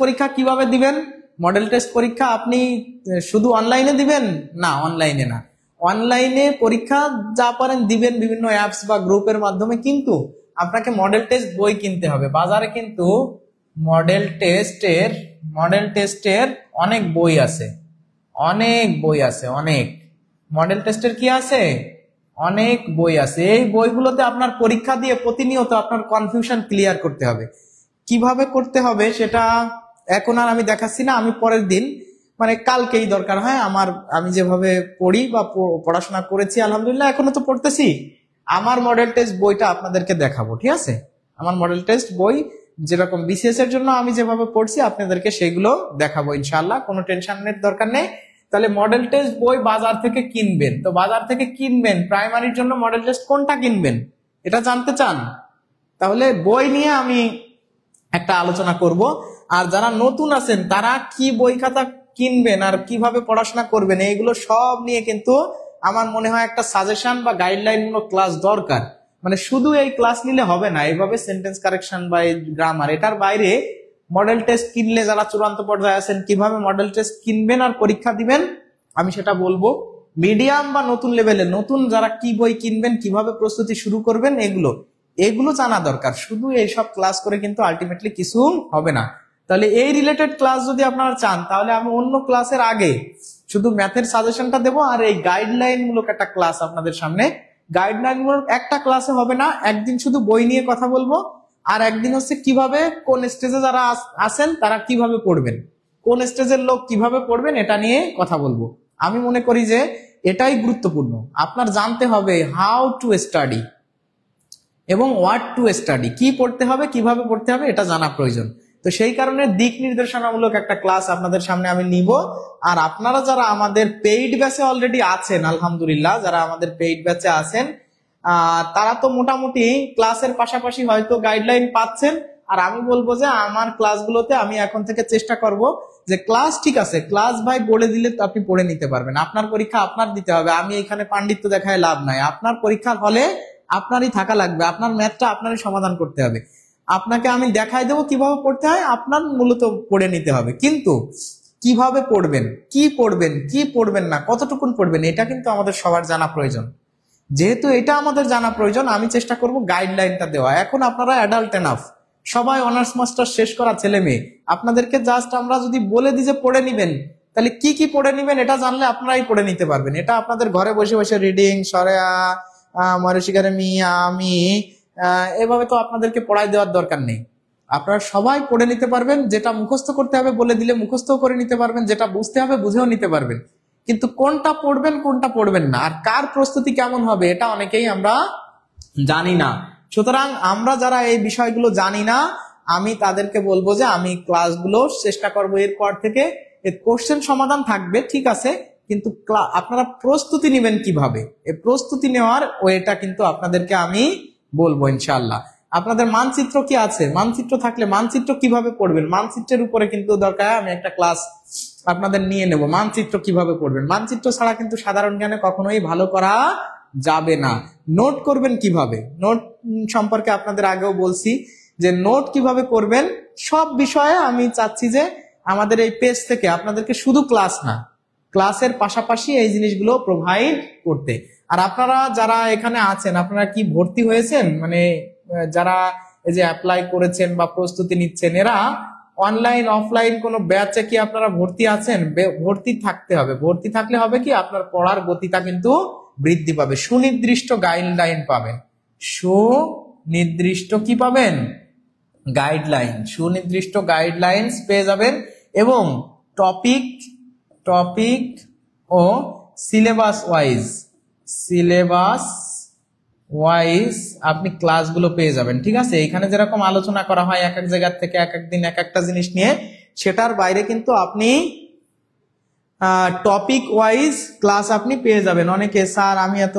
পরীক্ষা কিভাবে দিবেন? মডেল টেস্ট পরীক্ষা আপনি শুধু অনলাইনে দিবেন না, অনলাইনে পরীক্ষা যা পারেন দিবেন বিভিন্ন অ্যাপস বা গ্রুপের মাধ্যমে, কিন্তু আপনাকে মডেল টেস্ট বই কিনতে হবে। বাজারে কিন্তু মডেল টেস্টের অনেক বই আছে, অনেক মডেল টেস্টের কি আছে, অনেক বই আছে। এই বইগুলোতে আপনার পরীক্ষা দিয়ে প্রতিনিয়ত আপনার কনফিউশন ক্লিয়ার করতে হবে। কিভাবে করতে হবে সেটা এখন আর আমি দেখাচ্ছি না, আমি পরের দিন মানে কালকেই দরকার হয় আমি যেভাবে পড়ি বা পড়াশোনা করেছি, আলহামদুলিল্লাহ এখনো তো পড়তেছি, আমার মডেল টেস্ট বইটা আপনাদেরকে দেখাবো। ঠিক আছে, আমার মডেল টেস্ট বই যেরকম বিসিএস এর জন্য আমি যেভাবে পড়ছি আপনাদেরকে সেগুলো দেখাবো ইনশাআল্লাহ, কোনো টেনশনের দরকার নেই। তাহলে মডেল টেস্ট বই বাজার থেকে কিনবেন, তো বাজার থেকে কিনবেন প্রাইমারির জন্য মডেল টেস্ট কোনটা কিনবেন এটা জানতে চান, তাহলে বই নিয়ে আমি একটা আলোচনা করব। আর যারা নতুন আছেন তারা কি বই খাতা কিনবেন আর কিভাবে পড়াশোনা করবেন এইগুলো সব নিয়ে কিন্তু আমার মনে হয় একটা সাজেশন বা গাইডলাইন মূলক ক্লাস দরকার। মানে শুধু এই ক্লাস নিলে হবে না, এইভাবে সেন্টেন্স কারেকশন বা গ্রামার, এটার বাইরে মডেল টেস্ট কিনলে যারা চূড়ান্ত পর্যায়ে আছেন কিভাবে মডেল টেস্ট কিনবেন আর পরীক্ষা দিবেন আমি সেটা বলবো। মিডিয়াম বা নতুন লেভেলে নতুন যারা কি বই কিনবেন, কিভাবে প্রস্তুতি শুরু করবেন, এগুলো জানা দরকার। শুধু এইসব ক্লাস করে কিন্তু আলটিমেটলি কিছু হবে না। তাহলে এই রিলেটেড ক্লাস যদি আপনারা চান তাহলে আমি অন্য ক্লাসের আগে শুধু ম্যাথের সাজেশনটা দেবো, আর এই গাইডলাইন মূলক একটা ক্লাস আপনাদের সামনে, গাইডলাইন মূলক একটা ক্লাসে হবে না, একদিন শুধু বই নিয়ে কথা বলবো, আর একদিন হচ্ছে কিভাবে কোন স্টেজে যারা আছেন তারা কিভাবে পড়বেন, কোন স্টেজের লোক কিভাবে পড়বেন এটা নিয়ে কথা বলবো। আমি মনে করি যে এটাই গুরুত্বপূর্ণ, আপনার জানতে হবে হাউ টু স্টাডি এবং হোয়াট টু স্টাডি, কি পড়তে হবে কিভাবে পড়তে হবে এটা জানা প্রয়োজন। তো সেই কারণে দিক নির্দেশনামূলক একটা ক্লাস আপনাদের সামনে আমি নিব। আর আপনারা যারা আমাদের পেইড ব্যাচে অলরেডি আছেন, আলহামদুলিল্লাহ যারা আমাদের পেইড ব্যাচে আছেন তারা তো মোটামুটি ক্লাসের পাশাপাশি হয়তো গাইডলাইন পাচ্ছেন। আর আমি বলবো যে আমার ক্লাসগুলোতে আমি এখন থেকে চেষ্টা করব যে ক্লাস ঠিক আছে, ক্লাস ভাই বলে দিলে তো আপনি পড়ে নিতে পারবেন, আপনার পরীক্ষা আপনার দিতে হবে, আমি এখানে পাণ্ডিত্য দেখায় লাভ নাই। আপনার পরীক্ষার হলে আপনারই থাকা লাগবে, আপনার ম্যাথটা আপনারই সমাধান করতে হবে, আপনাকে আমি দেখাই দেবো কিভাবে পড়তে হয়, আপনার মূলত পড়ে নিতে হবে। কিন্তু কিভাবে পড়বেন, কি পড়বেন না, কতটুকুন পড়বেন এটা কিন্তু আমাদের সবার জানা প্রয়োজন। যেহেতু এটা আমাদের জানা প্রয়োজন আমি চেষ্টা করব গাইডলাইনটা দেওয়া। এখন আপনারা অ্যাডাল্ট এনাফ, সবাই অনার্স মাস্টার শেষ করা ছেলে মেয়ে, আপনাদেরকে জাস্ট আমরা যদি বলে দিই যে পড়ে নিবেন, তাহলে কি পড়ে নিবেন এটা জানলে আপনারাই পড়ে নিতে পারবেন। এটা আপনাদের ঘরে বসে বসে রিডিং সরেয়া মরশিকারে মিয়া আমি এভাবে তো আপনাদেরকে পড়াই দেওয়ার দরকার নেই, আপনারা সবাই পড়ে নিতে পারবেন। যেটা মুখস্থ করতে হবে বলে দিলে মুখস্থও করে নিতে পারবেন, যেটা বুঝতে হবে বুঝেও নিতে পারবেন। কিন্তু কোনটা পড়বেন কোনটা পড়বেন না আর কার প্রস্তুতি কেমন হবে এটা অনেকেই আমরা জানি না। সুতরাং আমরা যারা এই বিষয়গুলো জানি না আমি তাদেরকে বলবো যে আমি ক্লাসগুলো চেষ্টা করবো এরপর থেকে কোশ্চেন সমাধান থাকবে ঠিক আছে, কিন্তু আপনারা প্রস্তুতি নেবেন কিভাবে, এই প্রস্তুতি নেওয়ার ওয়েটা কিন্তু আপনাদেরকে আমি বলবো ইনশাআল্লাহ। আপনাদের মানচিত্র কি আছে, মানচিত্র থাকলে মানচিত্র কিভাবে পড়বেন, মানচিত্রের উপরে কিন্তু দরকার আমি একটা ক্লাস আপনাদের নিয়ে নেব। মানচিত্র কিভাবে পড়বেন, মানচিত্র ছাড়া কিন্তু সাধারণ জ্ঞানে কখনোই ভালো করা যাবে না। নোট করবেন কিভাবে, নোট সম্পর্কে আপনাদের আগেও বলছি যে নোট কিভাবে করবেন সব বিষয়ে আমি চাচ্ছি যে আমাদের এই পেজ থেকে আপনাদেরকে শুধু ক্লাস না, ক্লাসের পাশাপাশি এই জিনিসগুলো প্রোভাইড করতে। আর আপনারা যারা এখানে আছেন, আপনারা কি ভর্তি হয়েছেন? মানে যারা এই যে অ্যাপ্লাই করেছেন বা প্রস্তুতি নিচ্ছেন, এরা অনলাইন অফলাইন কোনো ব্যাচে কি আপনারা ভর্তি আছেন? ভর্তি থাকতে হবে। ভর্তি থাকলে হবে কি, আপনার পড়ার গতিটা কিন্তু বৃদ্ধি পাবে, সুনির্দিষ্ট গাইডলাইন পাবেন। সুনির্দিষ্ট কি পাবেন? গাইডলাইন, সুনির্দিষ্ট গাইডলাইনস পেয়ে যাবেন, এবং টপিক ও সিলেবাস ওয়াইজ আপনি ক্লাসগুলো পেয়ে যাবেন। ঠিক আছে, এখানে যেরকম আলোচনা করা হয় এক এক জায়গা থেকে এক এক দিন এক একটা জিনিস নিয়ে, সেটার বাইরে কিন্তু আপনি টপিক ওয়াইজ ক্লাস আপনি পেয়ে যাবেন। অনেকে স্যার আমি এত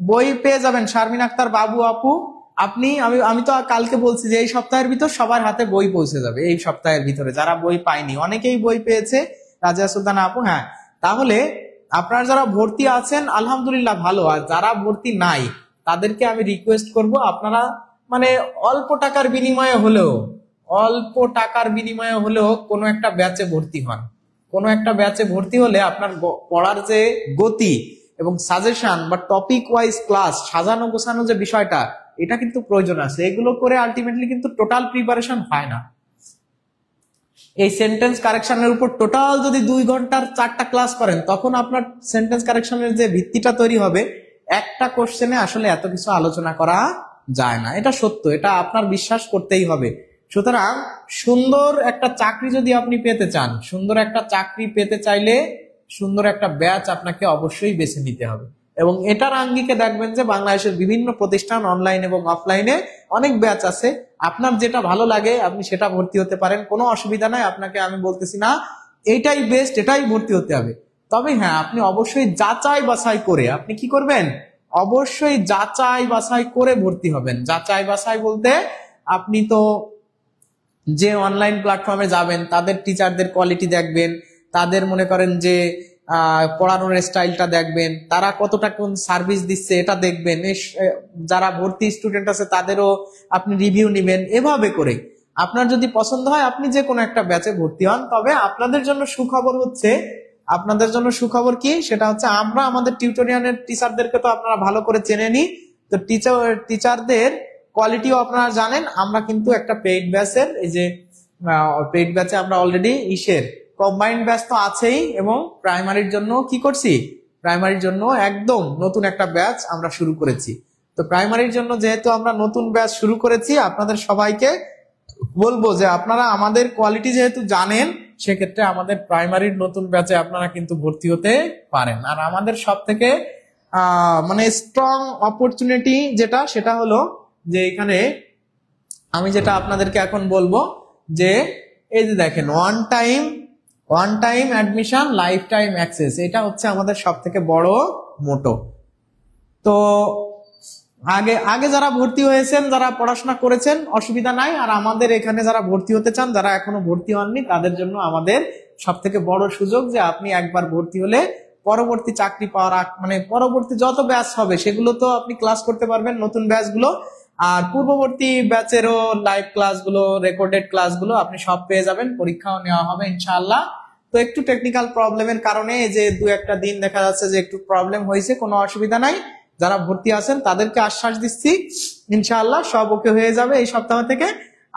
বই পেয়ে যাবেন। শারমিন আক্তার বাবু আপু, আমি তো কালকে বলছি যে এই সপ্তাহের ভিতর সবার হাতে বই পৌঁছে যাবে। এই সপ্তাহের ভিতরে যারা বই পায়নি, অনেকেই বই পেয়েছে, রাজিয়া সুলতানা আপু। হ্যাঁ, তাহলে আপনারা যারা ভর্তি আছেন আলহামদুলিল্লাহ ভালো, আর যারা ভর্তি নাই তাদেরকে আমি রিকোয়েস্ট করব, আপনারা মানে অল্প টাকার বিনিময়ে হলেও কোনো একটা ব্যাচে ভর্তি হন। কোনো একটা ব্যাচে ভর্তি হলে আপনার পড়ার যে গতি এবং সাজেশন বা টপিক ওয়াইজ ক্লাস সাজানো গোছানো যে বিষয়টা, এটা কিন্তু প্রয়োজন আছে। এগুলো করে আলটিমেটলি কিন্তু টোটাল প্রিপারেশন হয় না। এই সেন্টেন্স কারেকশনের উপর টোটাল যদি 2 ঘন্টার 4টা ক্লাস করেন, তখন আপনার সেন্টেন্স কারেকশনের যে ভিত্তিটা তৈরি হবে, একটা কোশ্চেনে আসলে এত কিছু আলোচনা করা যায় না। এটা সত্য, এটা আপনার বিশ্বাস করতেই হবে। সুতরাং সুন্দর একটা চাকরি যদি আপনি পেতে চান, সুন্দর একটা চাকরি পেতে চাইলে সুন্দর একটা ব্যাচ আপনাকে অবশ্যই বেছে নিতে হবে। এবং এটার আঙ্গিকে দেখবেন যে বাংলাদেশের বিভিন্ন প্রতিষ্ঠান অনলাইন এবং অফলাইনে অনেক ব্যাচ আছে। আপনার যেটা ভালো লাগে আপনি সেটা ভর্তি হতে পারেন, কোনো অসুবিধা নাই। আপনাকে আমি বলতেছি না এইটাই বেস্ট, এটাই ভর্তি হতে হবে। তবে হ্যাঁ, আপনি অবশ্যই যাচাই বাছাই করে আপনি কি করবেন, অবশ্যই যাচাই বাছাই করে ভর্তি হবেন। যাচাই বাছাই বলতে আপনি তো যে অনলাইন প্ল্যাটফর্মে যাবেন তাদের টিচারদের কোয়ালিটি দেখবেন, তাদের মনে করেন যে পড়ানোর স্টাইলটা দেখবেন, তারা কতটা কোন সার্ভিস দিচ্ছে এটা দেখবেন। যারা ভর্তি স্টুডেন্ট আছে তাদেরও আপনি রিভিউ নেবেন। এভাবে করে আপনার যদি পছন্দ হয় আপনি যে কোনো একটা ব্যাচে ভর্তি হন। তবে আপনাদের জন্য সুখবর কি, সেটা হচ্ছে আমরা আমাদের টিউটোরিয়ালের টিচারদেরকে তো আপনারা ভালো করে চেনে নি, তো টিচারদের কোয়ালিটিও আপনারা জানেন। আমরা কিন্তু একটা পেইড ব্যাচের, এই যে পেইড ব্যাচে আমরা অলরেডি কম্বাইন্ড ব্যাচ তো আছেই, এবং প্রাইমারির জন্য কি করছি, প্রাইমারির জন্য একদম নতুন একটা ব্যাচ আমরা শুরু করেছি। তো প্রাইমারির জন্য যেহেতু আমরা নতুন ব্যাচ শুরু করেছি, আপনাদের সবাইকে বলবো যে আপনারা আমাদের কোয়ালিটি যেহেতু জানেন, সেক্ষেত্রে আমাদের প্রাইমারির নতুন ব্যাচে আপনারা কিন্তু ভর্তি হতে পারেন। আর আমাদের সব থেকে মানে স্ট্রং অপরচুনিটি যেটা, সেটা হলো যে এখানে আমি যেটা আপনাদেরকে এখন বলবো যে এই যে দেখেন, one time admission, life time access, এটা হচ্ছে আমাদের সব থেকে বড় মোটো। তো আগে যারা ভর্তি হয়েছেন, যারা পড়াশোনা করেছেন, অসুবিধা নাই। আর আমাদের এখানে যারা ভর্তি হতে চান, যারা এখনো ভর্তি হননি, তাদের জন্য আমাদের সব থেকে বড় সুযোগ যে আপনি একবার ভর্তি হলে পরবর্তী চাকরি পাওয়ার মানে পরবর্তী যত ব্যাচ হবে সেগুলো তো আপনি ক্লাস করতে পারবেন, নতুন ব্যাচগুলো। আর পূর্ববর্তী ব্যাচেরও লাইভ ক্লাসগুলো, রেকর্ডেড ক্লাসগুলো আপনি সব পেয়ে যাবেন। পরীক্ষাও নেওয়া হবে ইনশাআল্লাহ। তো একটু টেকনিক্যাল প্রবলেমের কারণে যে 2-1টা দিন দেখা যাচ্ছে যে একটু প্রবলেম হয়েছে, কোনো অসুবিধা নাই। যারা ভর্তি আছেন তাদেরকে আশ্বাস দিচ্ছি ইনশাআল্লাহ সব ওকে হয়ে যাবে এই সপ্তাহ থেকে।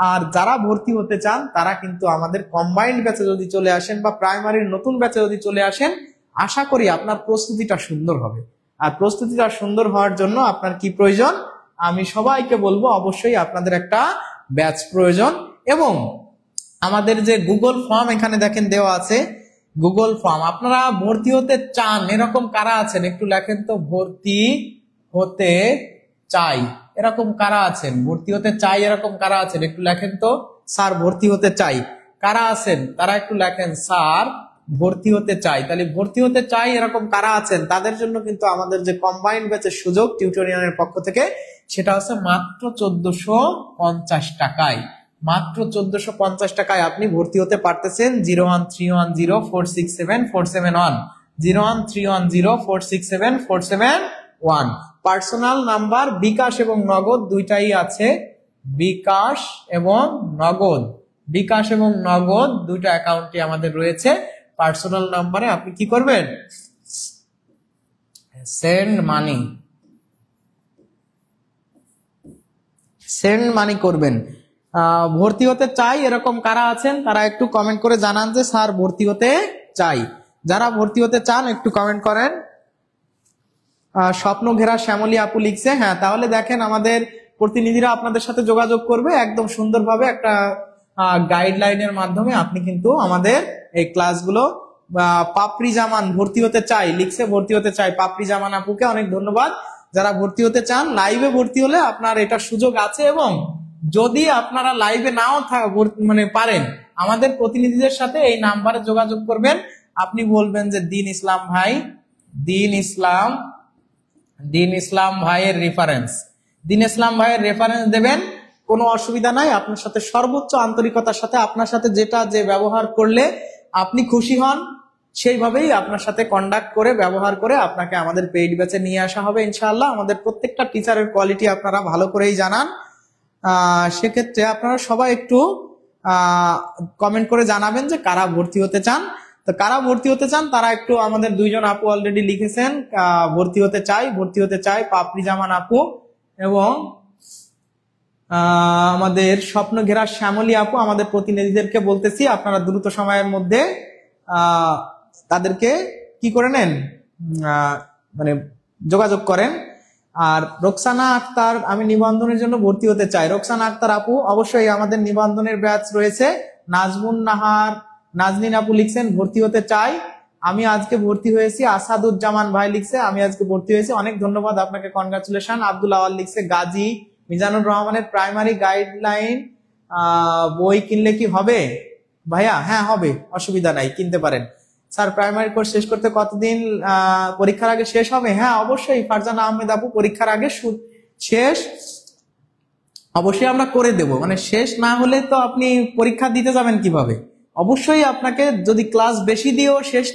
আর যারা ভর্তি হতে চান তারা কিন্তু আমাদের কম্বাইন্ড ব্যাচে যদি চলে আসেন বা প্রাইমারির নতুন ব্যাচে যদি চলে আসেন, আশা করি আপনার প্রস্তুতিটা সুন্দর হবে। আর প্রস্তুতিটা সুন্দর হওয়ার জন্য আপনার কি প্রয়োজন, আমি সবাইকে বলবো অবশ্যই আপনাদের একটা ব্যাচ প্রয়োজন। এবং আমাদের যে গুগল ফর্ম এখানে দেখেন দেওয়া আছে, গুগল ফর্ম, আপনারা ভর্তি হতে চান এরকম কারা আছেন একটু লেখেন তো। ভর্তি হতে চাই এরকম কারা আছেন, ভর্তি হতে চাই এরকম কারা আছেন একটু লেখেন তো। স্যার ভর্তি হতে চাই কারা আছেন, তারা একটু লেখেন স্যার ভর্তি হতে চাই। তাহলে ভর্তি হতে চাই এরকম কারা আছেন, তাদের জন্য কিন্তু আমাদের যে কম্বাইন্ড ব্যাচের সুযোগ টিউটোরিয়ালের পক্ষ থেকে, সেটা হচ্ছে মাত্র 1450 টাকায়। মাত্র 1450 টাকায় আপনি ভর্তি হতে পারতেছেন। 01310467471, 01310467471। পার্সোনাল নাম্বার বিকাশ এবং নগদ দুইটাই আছে, বিকাশ এবং নগদ দুইটা অ্যাকাউন্টই আমাদের রয়েছে। পার্সোনাল নাম্বারে আপনি কি করবেন, সেন্ড মানি, সেন্ড মানি করবেন। ভর্তি হতে চাই এরকম কারা আছেন তারা একটু কমেন্ট করে জানান যে স্যার ভর্তি হতে চাই। যারা ভর্তি হতে চান একটু কমেন্ট করেন। স্বপ্ন ঘেরা শ্যামলী আপু লিখছে, হ্যাঁ তাহলে দেখেন আমাদের প্রতিনিধিরা আপনাদের সাথে যোগাযোগ করবে একদম সুন্দরভাবে একটা গাইডলাইনের মাধ্যমে। আপনি কিন্তু আমাদের এই ক্লাসগুলো পাপড়ি জামান ভর্তি হতে চাই লিখছে, ভর্তি হতে চাই পাপড়ি জামান আপুকে অনেক ধন্যবাদ। যারা ভর্তি হতে চান লাইভে ভর্তি হলে আপনার এটা সুযোগ আছে, এবং যদি আপনারা লাইভে নাও মানে পারেন আমাদের প্রতিনিধিদের সাথে এই নাম্বারে যোগাযোগ করবেন। আপনি বলবেন যে দিন ইসলাম ভাই, দিন ইসলাম ভাইয়ের রেফারেন্স, দিন ইসলাম ভাইয়ের রেফারেন্স দেবেন, কোনো অসুবিধা নাই। আপনার সাথে সর্বোচ্চ আন্তরিকতার সাথে আপনার সাথে যে ব্যবহার করলে আপনি খুশি হন সেইভাবেই আপনার সাথে কন্ডাক্ট করে ব্যবহার করে আপনাকে আমাদের পেইড ব্যাচে নিয়ে আসা হবে ইনশাআল্লাহ। আমাদের প্রত্যেকটা টিচারের কোয়ালিটি আপনারা ভালো করেই জানান। সেক্ষেত্রে আপনারা সবাই একটু কমেন্ট করে জানাবেন যে কারা ভর্তি হতে চান। তো কারা ভর্তি হতে চান তারা একটু, আমাদের দুইজন আপু অলরেডি লিখেছেন ভর্তি হতে চাই পাপড়ি জামান আপু, এবং আমাদের স্বপ্ন ঘেরা শ্যামলী আপু। আমাদের প্রতিনিধিদেরকে বলতেছি আপনারা দ্রুত সময়ের মধ্যে তাদেরকে কি করে নেন, মানে যোগাযোগ করেন। আর রোকসানা আক্তার, আমি নিবন্ধনের জন্য ভর্তি হতে চাই। রোকসানা আক্তার আপু অবশ্যই আমাদের নিবন্ধনের ব্যাচ রয়েছে। নাজমুন নাহার, নাজনীন আপু লিখছেন ভর্তি হতে চাই, আমি আজকে ভর্তি হয়েছি। আসাদুজ্জামান ভাই লিখছে আমি আজকে ভর্তি হয়েছি, অনেক ধন্যবাদ আপনাকে, কনগ্রাচুলেশন। আব্দুল আওয়াল লিখছে গাজী। মিজানুর রহমানের প্রাইমারি গাইডলাইন বই কিনলে কি হবে ভাইয়া? হ্যাঁ হবে, অসুবিধা নাই, কিনতে পারেন। স্যার প্রাইমারি কোর্স শেষ করতে কতদিন পরীক্ষার আগে শেষ হবে? হ্যাঁ অবশ্যই ফারজানা আহমেদ আপু, পরীক্ষার আগে শেষ অবশ্যই আমরা করে দেব। মানে শেষ না হলে তো আপনি পরীক্ষা দিতে যাবেন কিভাবে? অবশ্যই আপনাকে যদি ক্লাস বেশি দিয়েও শেষ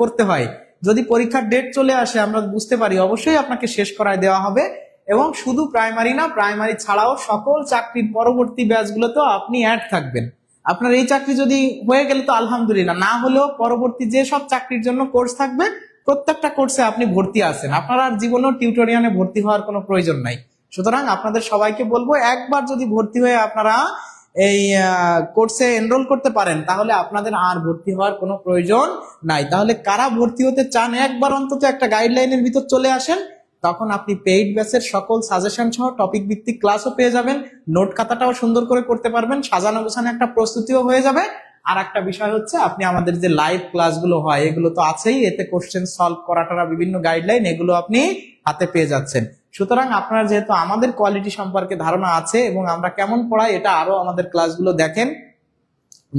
করতে হয়, যদি পরীক্ষার ডেট চলে আসে আমরা বুঝতে পারি, অবশ্যই আপনাকে শেষ করায় দেওয়া হবে। এবং শুধু প্রাইমারি না, প্রাইমারি ছাড়াও সকল চাকরির পরবর্তী ব্যাচগুলোতেও আপনি অ্যাড থাকবেন। আপনার এই চাকরি যদি হয়ে গেলে তো আলহামদুলিল্লাহ, না হলেও পরবর্তী যে সব চাকরির জন্য কোর্স থাকবে প্রত্যেকটা কোর্সে আপনি ভর্তি আছেন। আপনার আর জীবনেও টিউটোরিয়ালে ভর্তি হওয়ার কোনো প্রয়োজন নাই। সুতরাং আপনাদের সবাইকে বলবো একবার যদি ভর্তি হয়ে আপনারা এই কোর্সে এনরোল করতে পারেন তাহলে আপনাদের আর ভর্তি হওয়ার কোনো প্রয়োজন নাই। তাহলে কারা ভর্তি হতে চান একবার অন্তত একটা গাইডলাইনের ভিতর চলে আসেন, তখন আপনি পেইড ব্যাচের সকল সাজেশন সহ টপিক ভিত্তিক ক্লাসও পেয়ে যাবেন, নোট খাতাটাও সুন্দর করে করতে পারবেন, সাজানো গোছানো একটা প্রস্তুতিও হয়ে যাবে। আর একটা বিষয় হচ্ছে আপনি আমাদের যে লাইভ ক্লাসগুলো হয় এগুলো তো আছেই, এতে কোশ্চেন সলভ করাটা বিভিন্ন গাইডলাইন এগুলো আপনি হাতে পেয়ে যাচ্ছেন। সুতরাং আপনার যেহেতু আমাদের কোয়ালিটি সম্পর্কে ধারণা আছে এবং আমরা কেমন পড়াই এটা আরো আমাদের ক্লাসগুলো দেখেন,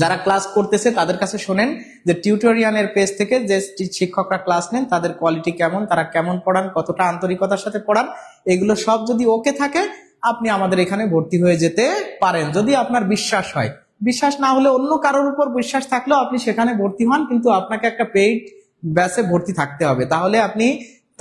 যারা ক্লাস করতেছে তাদের কাছে শোনেন যে টিউটোরিয়ালের পেজ থেকে যে শিক্ষকরা ক্লাস নেন তাদের কোয়ালিটি কেমন, তারা কেমন পড়ান, কতটা আন্তরিকতার সাথে পড়ান, এগুলো সব যদি ওকে থাকে আপনি আমাদের এখানে ভর্তি হয়ে যেতে পারেন যদি আপনার বিশ্বাস হয়। বিশ্বাস না হলে অন্য কারোর উপর বিশ্বাস থাকলেও আপনি সেখানে ভর্তি হন, কিন্তু আপনাকে একটা পেইড ব্যাচে ভর্তি থাকতে হবে। তাহলে আপনি,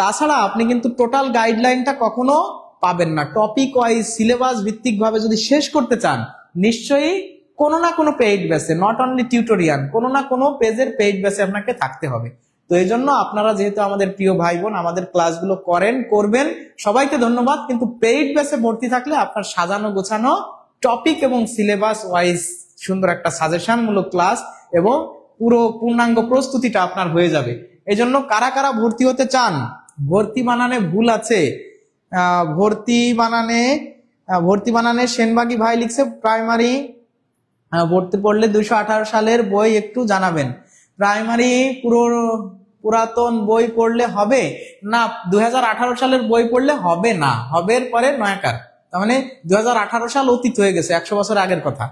তাছাড়া আপনি কিন্তু টোটাল গাইডলাইনটা কখনো পাবেন না। টপিক ওয়াইজ সিলেবাস ভিত্তিক ভাবে যদি শেষ করতে চান নিশ্চয়ই কোনো না কোনো পেইড ব্যাচে, নট অনলি টিউটোরিয়াল, কোনো না কোনো পেজের পেইড ব্যাচে আপনাকে থাকতে হবে। তো এই জন্য আপনারা যেহেতু আমাদের প্রিয় ভাই বোন, আমাদের ক্লাসগুলো করবেন, সবাইকে ধন্যবাদ। কিন্তু পেইড ব্যাচে ভর্তি থাকলে আপনার সাজানো গোছানো টপিক এবং সিলেবাস ওয়াইজ সুন্দর একটা সাজেশনমূলক ক্লাস এবং পুরো পূর্ণাঙ্গ প্রস্তুতিটা আপনার হয়ে যাবে। এই জন্য কারা কারা ভর্তি হতে চান? ভর্তি বানানে ভুল আছে, ভর্তি বানানে সেনবাগী ভাই লিখছে প্রাইমারি ভর্তি পড়লে 218 সালের বই একটু জানাবেন। প্রাইমারি পুরাতন বই পড়লে হবে না, 2018 সালের বই পড়লে হবে না, হবে পরে নয়াকার। তার মানে 2018 সাল অতীত হয়ে গেছে, 100 বছর আগের কথা,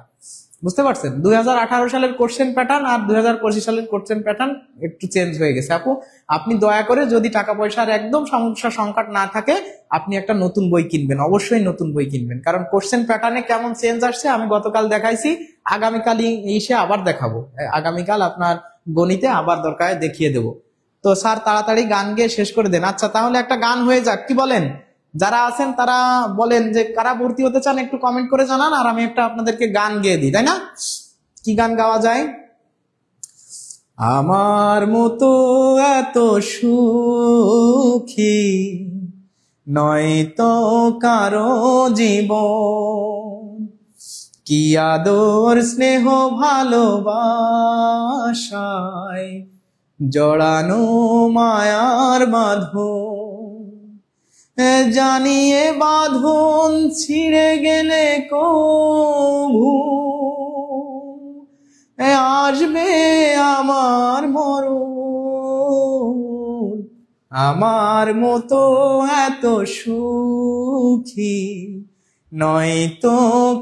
বুঝতে পারছেন? 2018 সালের কোশ্চেন প্যাটার্ন আর 2025 সালের কোশ্চেন প্যাটার্ন একটু চেঞ্জ হয়ে গেছে। আপু আপনি দয়া করে যদি টাকা পয়সার একদম সমস্যা সংকট না থাকে আপনি একটা নতুন বই কিনবেন, অবশ্যই নতুন বই কিনবেন, কারণ কোশ্চেন প্যাটার্নে কেমন চেঞ্জ আসছে আমি গতকাল দেখাইছি, আগামীকাল ইংলিশে আবার দেখাবো, আগামীকাল আপনার গণিতে আবার দরকার দেখিয়ে দেবো। তো স্যার তাড়াতাড়ি গান গেয়ে শেষ করে দেন। আচ্ছা তাহলে একটা গান হয়ে যাক, কি বলেন? যারা আছেন তারা বলেন যে কারা ভর্তি হতে চান, একটু কমেন্ট করে জানান, আর আমি একটা আপনাদেরকে গান গেয়ে দিই, তাই না? কি গান গাওয়া যায়? আমার মতো এত সুখী নয়তো কারো জীবন, কি আদর স্নেহ ভালোবাসায় জড়ানো মায়ার বাঁধন। জানিয়ে বাঁধন ছিঁড়ে গেলে কভু আসবে আমার মরণ। আমার মতো এত সুখী নয়তো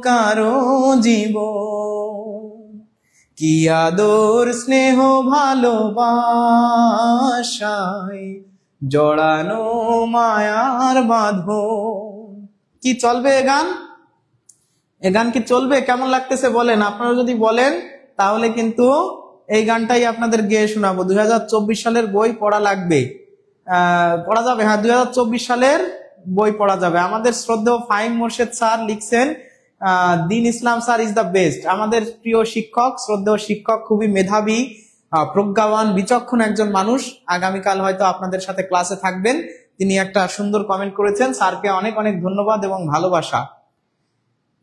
কারো জীবন, কি আদর স্নেহ ভালোবাসায় জড়ানো মায়ার বাঁধন। কি চলবে এ গান? এ গান কি চলবে? কেমন লাগতেছে বলেন? আপনারা যদি বলেন তাহলে কিন্তু এই গানটাই আপনাদের গেয়ে শোনাবো। 2024 সালের বই পড়া লাগবে, পড়া যাবে। হ্যাঁ, 2024 সালের বই পড়া যাবে। আমাদের শ্রদ্ধেয় ফাহিম মোর্শেদ স্যার লিখছেন দিন ইসলাম স্যার ইজ দ্য বেস্ট। আমাদের প্রিয় শিক্ষক, শ্রদ্ধেয় শিক্ষক, খুবই মেধাবী, প্রজ্ঞাবান, বিচক্ষণ একজন মানুষ। আগামীকাল হয়তো আপনাদের সাথে ক্লাসে থাকবেন। তিনি একটা সুন্দর কমেন্ট করেছেন। স্যারকে অনেক অনেক ধন্যবাদ এবং ভালোবাসা।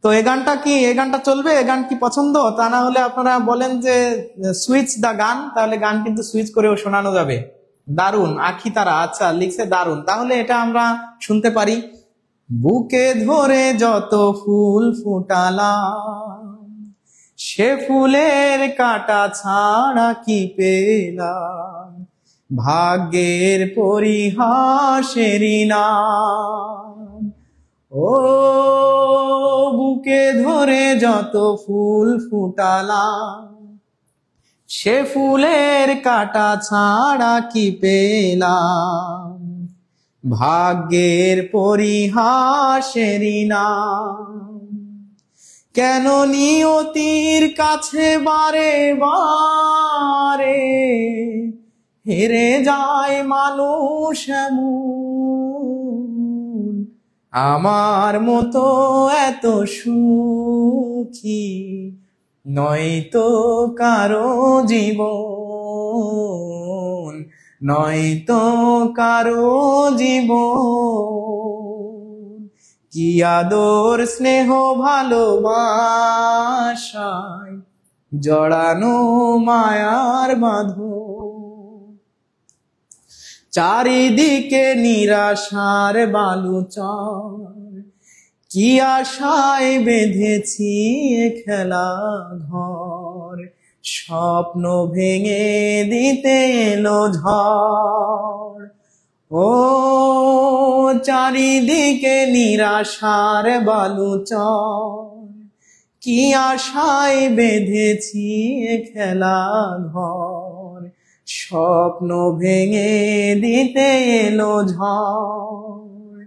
তো এই গানটা কি, এই গানটা চলবে? এই গান কি পছন্দ? তা না হলে আপনারা বলেন যে সুইচ দা গান, তাহলে গান কিন্তু সুইচ করেও শোনানো যাবে। দারুন, আখি তারা, আচ্ছা লিখছে দারুন, তাহলে এটা আমরা শুনতে পারি। বুকে ধরে যত ফুল ফুটালাম, সে ফুলের কাঁটা ছাড়া কি পেলাম, ভাগ্যের পরিহাসেরই নাম। ও বুকে ধরে যত ফুল ফুটালাম, সে ফুলের কাঁটা ছাড়া কি পেলাম, ভাগ্যের পরিহাসেরই নাম। কেন নিয়তির কাছে বারে বারে হেরে যায় মানুষ এমন, আমার মতো এত সুখী নয়তো কারো জীবন, নয়তো কারো জীবন, কি আদর স্নেহ ভালোবাসায় জড়ানো মায়ার বাঁধন। চারিদিকে নিরাশার বালুচর, কি আশায় বেঁধেছি খেলা ঘর, স্বপ্ন ভেঙে দিতে এলো ঝড়। ও চারিদিকে নিরাশার বালুচর, কি আশায় বেঁধেছি খেলা ঘর, স্বপ্ন ভেঙে দিতে এলো ঝড়।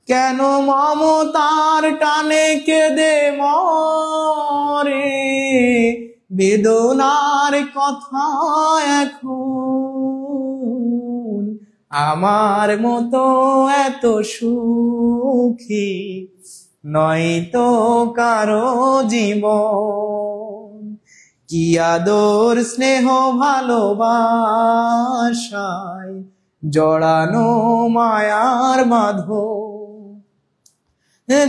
কেন মমতার টানে কেঁদে মরে, বেদনার কথা এখন, আমার মতো এত সুখী নয়তো কারো জীবন, কি আদর স্নেহ ভালোবাসায় জড়ানো মায়ার বাঁধন।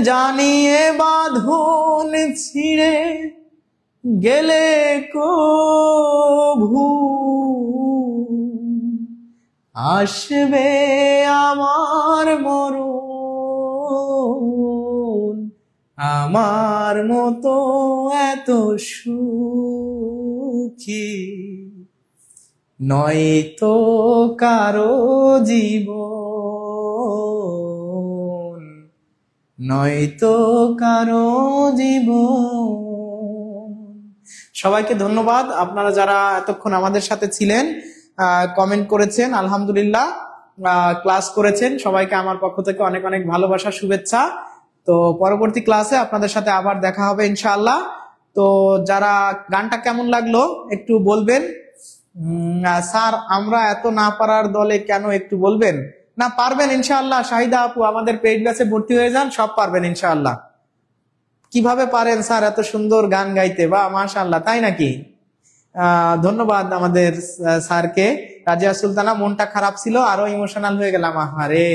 জানিয়ে বাঁধন ছিঁড়ে গেলে কভু আসবে আমার মরণ, আমার মতো এত সুখী নয়তো কারো জীবন, নয়তো কারো জীবন। সবাইকে ধন্যবাদ, আপনারা যারা এতক্ষণ আমাদের সাথে ছিলেন, কমেন্ট করেছেন, আলহামদুলিল্লাহ, ক্লাস করেছেন, সবাইকে আমার পক্ষ থেকে অনেক অনেক ভালোবাসা, শুভেচ্ছা। তো পরবর্তী ক্লাসে আপনাদের সাথে আবার দেখা হবে ইনশাআল্লাহ। তো যারা গানটা কেমন লাগলো একটু বলবেন। স্যার আমরা এত না পারার দলে কেন, একটু বলবেন? না পারবেন ইনশাআল্লাহ। শাহিদা আপু আমাদের পেইড ব্যাচে ভর্তি হয়ে যান, সব পারবেন ইনশাআল্লাহ। কিভাবে পারেন স্যার এত সুন্দর গান গাইতে? বা মাশাআল্লাহ, তাই নাকি? ধন্যবাদ আমাদের স্যারকে। রাজিয়া সুলতানা, মনটা খারাপ ছিল, আরো ইমোশনাল হয়ে গেলাম। আহারে,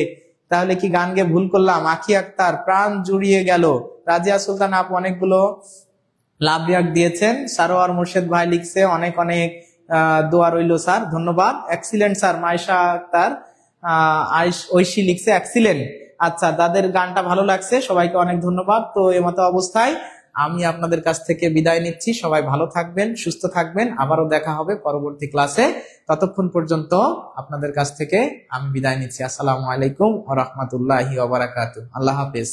তাহলে কি গান গেয়ে ভুল করলাম? আখি আক্তার, প্রাণ জুড়িয়ে গেল। রাজিয়া সুলতানা আপু অনেকগুলো লাভ রিয়াক্ট দিয়েছেন। সারোয়ার মুর্শেদ ভাই লিখছে অনেক অনেক দোয়া রইলো স্যার, ধন্যবাদ। Excellent sir. মাইশা আক্তার, ঐশী লিখছে এক্সিলেন্ট। আচ্ছা, তাদের গানটা ভালো লাগছে, সবাইকে অনেক ধন্যবাদ। তো এমতো অবস্থায় আমি আপনাদের কাছ থেকে বিদায় নিচ্ছি। সবাই ভালো থাকবেন, সুস্থ থাকবেন, আবারও দেখা হবে পরবর্তী ক্লাসে। ততক্ষণ পর্যন্ত আপনাদের কাছ থেকে আমি বিদায় নিচ্ছি। আসসালামু আলাইকুম ওয়া রাহমাতুল্লাহি ওয়া বারাকাতুহু। আল্লাহ হাফেজ।